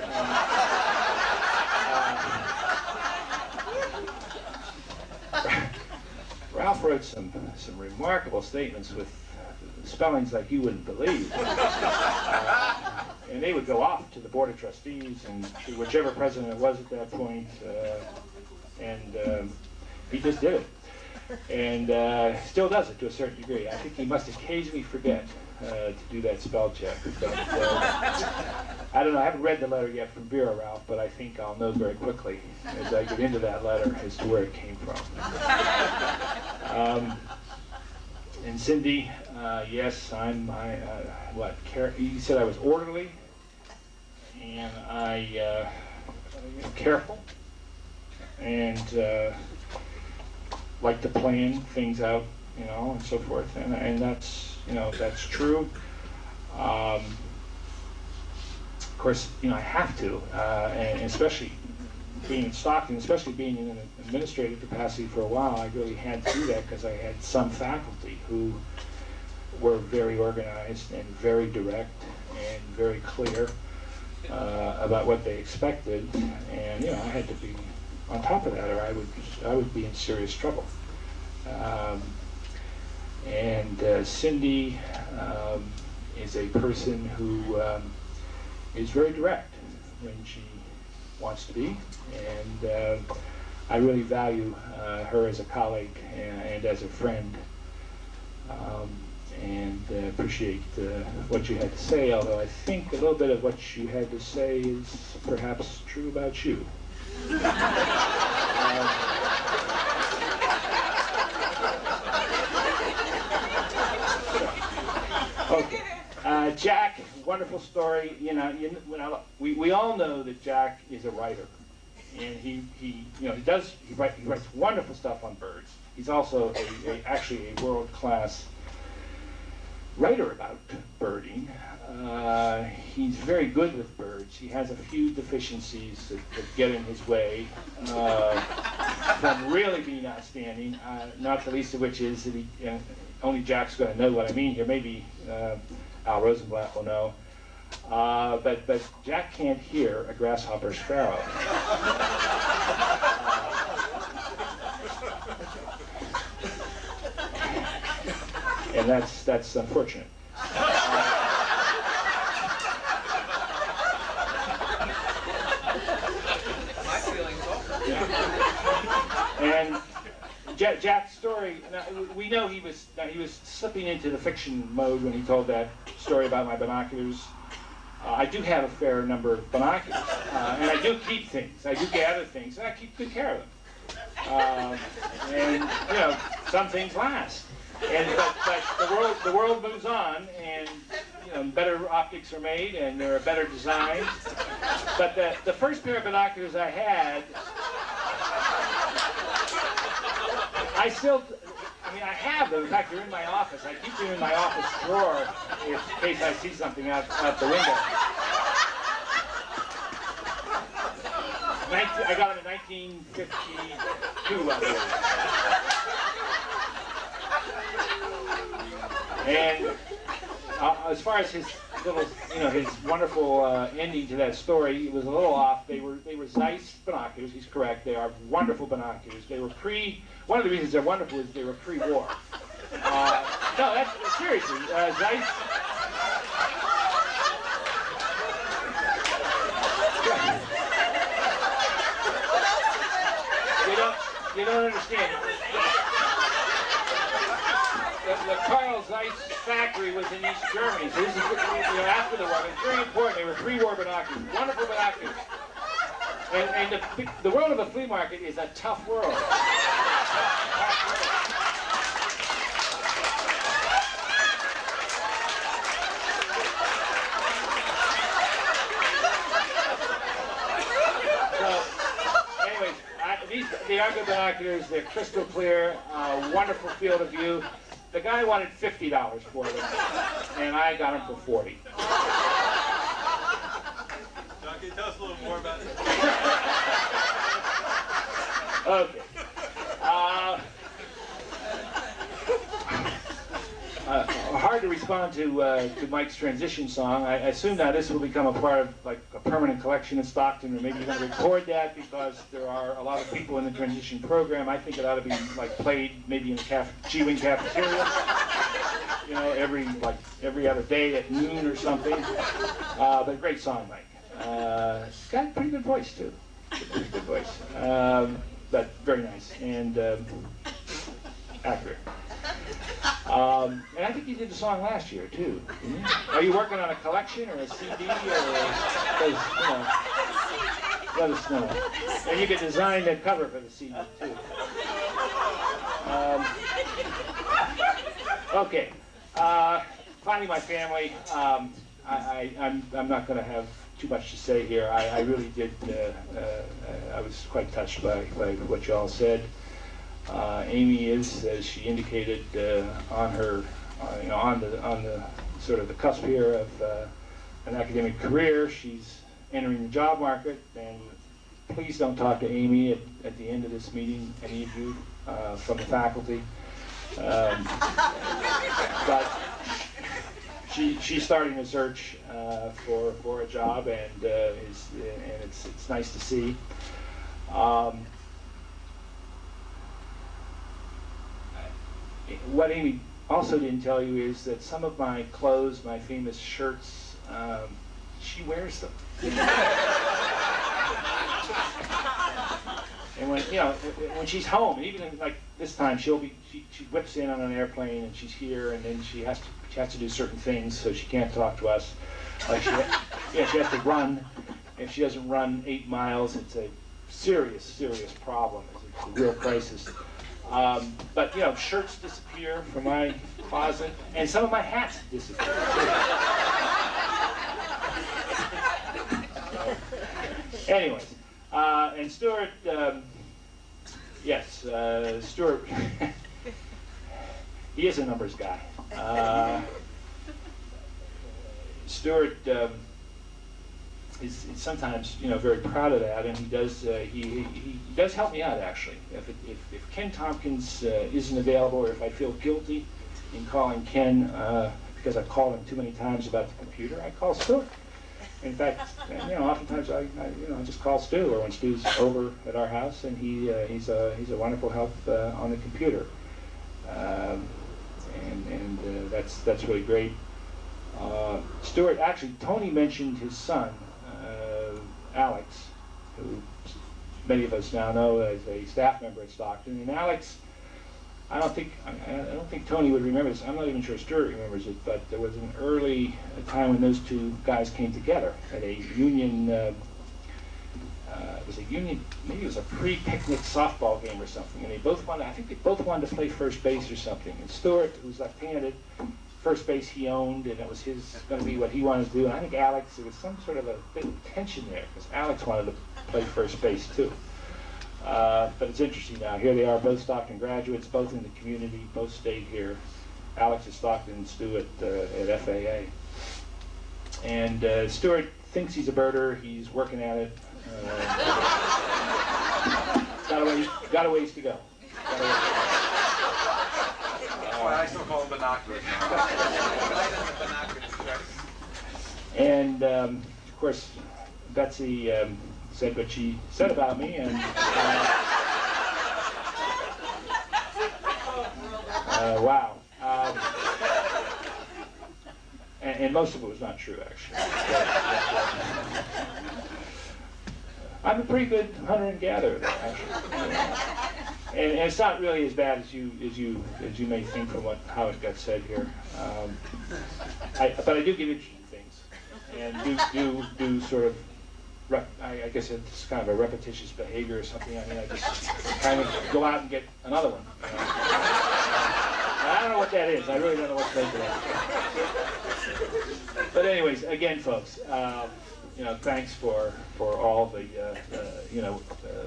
Speaker 20: Ralph wrote some remarkable statements with spellings like you wouldn't believe. And they would go off to the Board of Trustees and to whichever president it was at that point, and he just did it. And still does it to a certain degree. I think he must occasionally forget to do that spell check. But, I don't know, I haven't read the letter yet from Vera, Ralph, but I think I'll know very quickly as I get into that letter as to where it came from. And Cindy, yes, you said I was orderly, and I careful, and like to plan things out, and so forth, and that's, that's true. Of course, I have to, and especially being in Stockton, especially being in an administrative capacity for a while, I really had to do that because I had some faculty who were very organized and very direct and very clear about what they expected, and I had to be on top of that, or I would be in serious trouble. Cindy is a person who is very direct when she wants to be, and I really value her as a colleague and as a friend, and appreciate what you had to say, although I think a little bit of what you had to say is perhaps true about you. Okay. Jack, wonderful story. We all know that Jack is a writer, and he writes wonderful stuff on birds. He's also actually a world-class writer about birding. He's very good with birds. He has a few deficiencies that get in his way from really being outstanding, not the least of which is that only Jack's going to know what I mean here. Maybe Al Rosenblatt will know. But Jack can't hear a grasshopper sparrow. And that's unfortunate.
Speaker 4: My feelings also.
Speaker 20: And Jack's story, we know he was slipping into the fiction mode when he told that story about my binoculars. I do have a fair number of binoculars, and I do keep things. I do gather things, and I keep good care of them. And some things last. But the world moves on, and better optics are made, and there are better designs. But the first pair of binoculars I had, I have them. In fact, they're in my office. I keep them in my office drawer in case I see something out the window. I got them in 1952, I believe. And as far as his little, his wonderful ending to that story, it was a little off. They were Zeiss binoculars. He's correct. They are wonderful binoculars. They were one of the reasons they're wonderful is they were pre-war. No, that's seriously. Zeiss. You don't understand. The Carl Zeiss factory was in East Germany, so this is after the war. It's very important. They were pre-war binoculars, wonderful binoculars. And the world of the flea market is a tough world. So, anyways, they are good binoculars. They're crystal clear, wonderful field of view. The guy wanted $50 for them, and I got him for $40.
Speaker 17: John, can you tell us a little more about it?
Speaker 20: Okay. Hard to respond to Mike's transition song. I assume now this will become a part of like a permanent collection in Stockton, or maybe you're going to record that because there are a lot of people in the transition program. I think it ought to be like played maybe in the G-Wing cafeteria, you know, every other day at noon or something. But great song, Mike. He's got a pretty good voice too. Pretty good voice, but very nice and accurate. And I think you did the song last year too. Didn't you? Are you working on a collection or a CD or? Because you know, let us know. And you could design the cover for the CD too. Okay. Finally, my family. I'm not going to have too much to say here. I really did. I was quite touched by what you all said. Amy is, as she indicated, on the sort of the cusp here of an academic career. She's entering the job market, and please don't talk to Amy at the end of this meeting, any of you from the faculty. But she's starting a search for a job, and it's nice to see. What Amy also didn't tell you is that some of my clothes, my famous shirts, she wears them. And when she's home, even like this time, she whips in on an airplane and she's here, and then she has to do certain things, so she can't talk to us. Like she has to run. If she doesn't run 8 miles, it's a serious problem. It's a real crisis. But shirts disappear from my closet, and some of my hats disappear. Anyways, and Stuart, yes, Stuart, he is a numbers guy. Stuart is sometimes very proud of that, and he does help me out actually. If Ken Tompkins isn't available, or if I feel guilty in calling Ken because I've called him too many times about the computer, I call Stuart. In fact, oftentimes I just call Stu, or when Stu's over at our house, and he's a wonderful help on the computer, and that's really great. Stuart, actually, Tony mentioned his son, Alex, who many of us now know as a staff member at Stockton. And Alex, I don't think Tony would remember this. I'm not even sure Stuart remembers it, but there was an early time when those two guys came together at a union. It was a union, maybe it was a pre-picnic softball game or something, and they both wanted. I think they both wanted to play first base or something. And Stuart, who was left-handed, first base he owned, and it was going to be what he wanted to do. And I think Alex, there was some sort of a bit of tension there, because Alex wanted to play first base too. But it's interesting now. Here they are, both Stockton graduates, both in the community, both stayed here. Alex at Stockton, Stu at FAA. And Stuart thinks he's a birder. He's working at it. Got a ways to go.
Speaker 21: I still call them binoculars.
Speaker 20: And of course, Betsy said what she said about me, and wow. And most of it was not true, actually. I'm a pretty good hunter and gatherer, though, actually. And it's not really as bad as you may think from how it got said here. But I do give interesting things, and do sort of. I guess it's kind of a repetitious behavior or something. I mean, I just kind of go out and get another one. I don't know what that is. I really don't know what to make of that. But anyways, again, folks, thanks for all the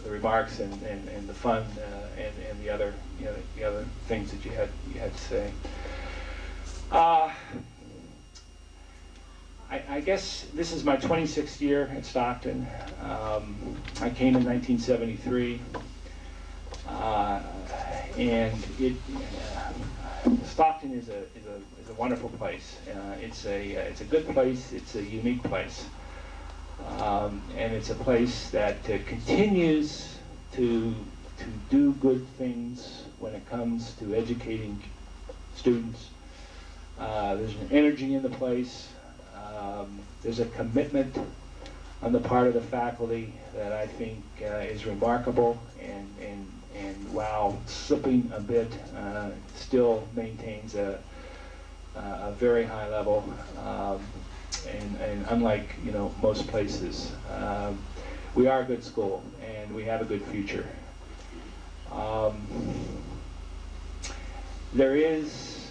Speaker 20: the remarks and the fun and the other things that you had to say. I guess this is my 26th year at Stockton. I came in 1973. And Stockton is a wonderful place. It's a good place. It's a unique place, and it's a place that continues to do good things when it comes to educating students. There's an energy in the place. There's a commitment on the part of the faculty that I think is remarkable, and while slipping a bit, still maintains a very high level, and unlike most places, we are a good school and we have a good future. There is,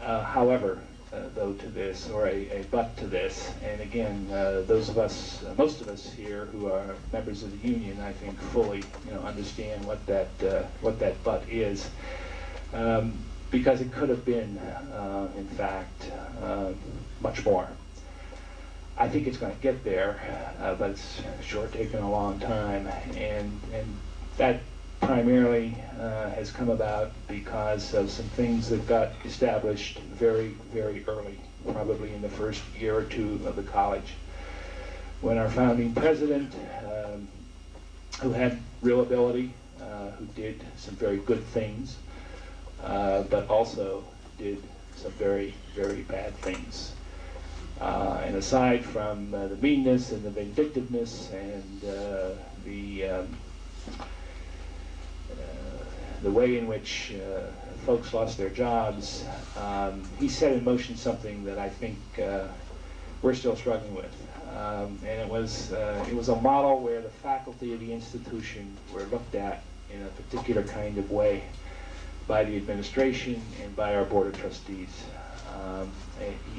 Speaker 20: however, though, to this, or a but to this, and again, those of us, most of us here who are members of the union, I think fully, understand what that but is, because it could have been, in fact, much more. I think it's going to get there, but it's sure taken a long time, and that primarily has come about because of some things that got established very, very early, probably in the first year or two of the college, when our founding president, who had real ability, who did some very good things, but also did some very, very bad things. And aside from the meanness and the vindictiveness and the way in which folks lost their jobs, he set in motion something that I think we're still struggling with. And it was a model where the faculty of the institution were looked at in a particular kind of way by the administration and by our board of trustees.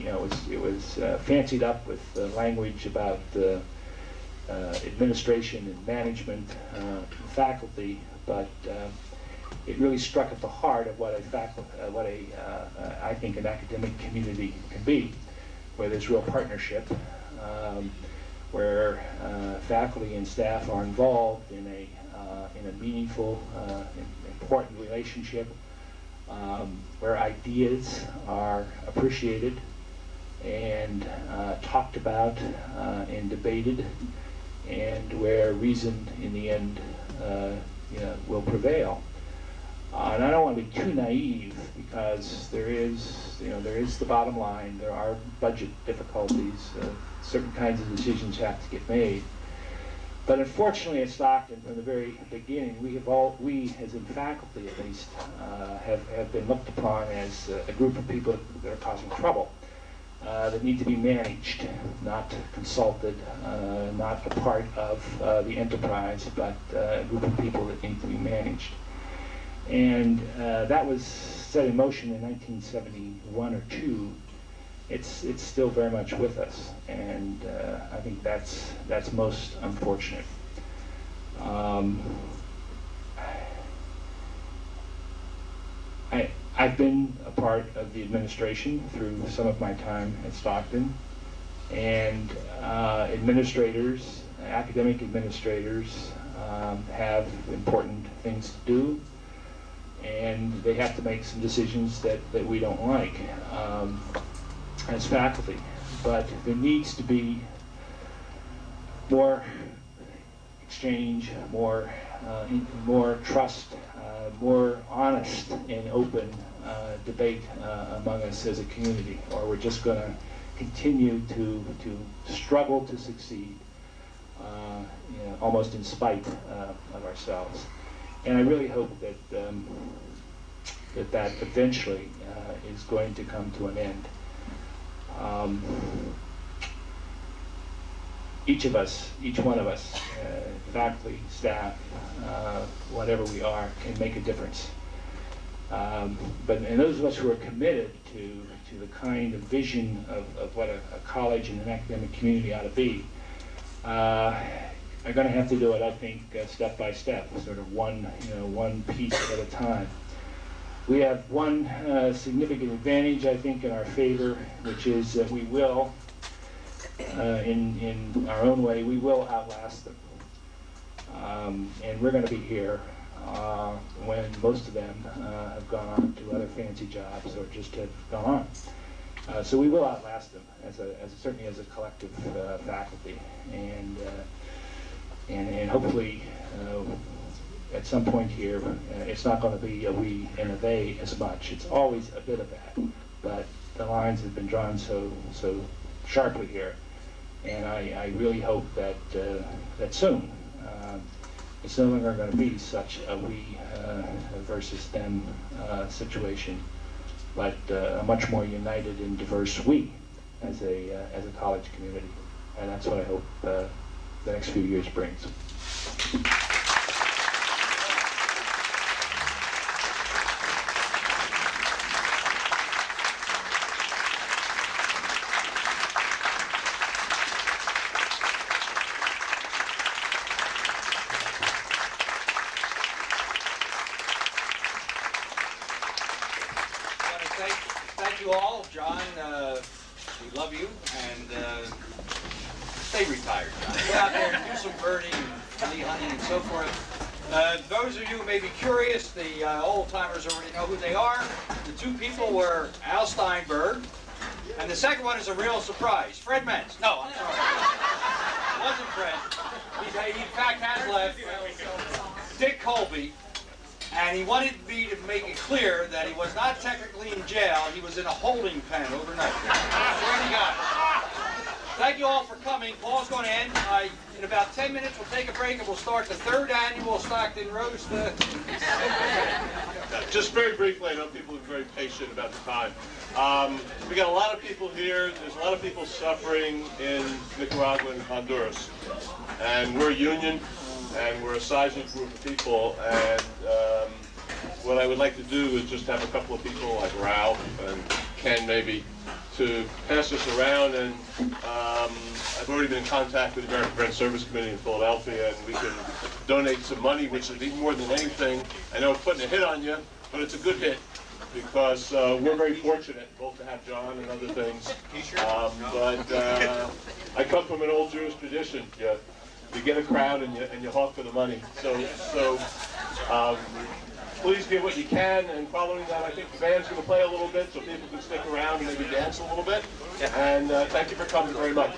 Speaker 20: It was fancied up with language about administration and management, faculty, but it really struck at the heart of what I think an academic community can be, where there's real partnership, where faculty and staff are involved in a meaningful, important relationship, where ideas are appreciated and talked about and debated, and where reason in the end will prevail. And I don't want to be too naive, because there is the bottom line. There are budget difficulties. Certain kinds of decisions have to get made. But unfortunately, at Stockton, from the very beginning, we as in faculty at least, have been looked upon as a group of people that are causing trouble, that need to be managed, not consulted, not a part of the enterprise, but a group of people that need to be managed. And that was set in motion in 1971 or 2. It's still very much with us, and I think that's most unfortunate. I've been a part of the administration through some of my time at Stockton, and academic administrators have important things to do, and they have to make some decisions that we don't like as faculty. But there needs to be more exchange, more trust, more honest and open debate among us as a community, or we're just going to continue to struggle to succeed, almost in spite of ourselves. And I really hope that that eventually is going to come to an end. Each one of us, faculty, staff, whatever we are, can make a difference. But those of us who are committed to the kind of vision of what a college and an academic community ought to be, are going to have to do it, I think, step by step, sort of one piece at a time. We have one significant advantage, I think, in our favor, which is that we will, in our own way, we will outlast them. And we're going to be here when most of them have gone on to other fancy jobs or just have gone on. So we will outlast them, certainly as a collective faculty, and hopefully at some point here, it's not going to be a we and a they as much. It's always a bit of that, but the lines have been drawn so sharply here, and I really hope that that soon it's no longer going to be such a we versus them situation, but a much more united and diverse we as a college community, and that's what I hope the next few years brings.
Speaker 2: Thank you all. John, we love you, and stay retired, John. Go out there and do some birding and bee hunting and so forth. Those of you who may be curious, the old-timers already know who they are. The two people were Al Steinberg, and the second one is a real surprise, Fred Mentz. No, I'm sorry. It wasn't Fred. He in fact has left. Dick Colby. And he wanted me to make it clear that he was not technically in jail. He was in a holding pen overnight. That's where he got it. Thank you all for coming. Paul's going to end. In about 10 minutes, we'll take a break and we'll start the 3rd annual Stockton Roast.
Speaker 14: Just very briefly, I know people are very patient about the time. We got a lot of people here. There's a lot of people suffering in Nicaragua and Honduras. And we're a union, and we're a sizable group of people. And what I would like to do is just have a couple of people like Ralph and Ken maybe to pass this around, and I've already been in contact with the American Friends Service Committee in Philadelphia, and we can donate some money, which is even more than anything. I know it's putting a hit on you, but it's a good hit, because we're very fortunate both to have John and other things. But I come from an old Jewish tradition. You get a crowd and you hawk for the money. So please give what you can, and following that, I think the band's going to play a little bit so people can stick around and maybe dance a little bit. And thank you for coming very much.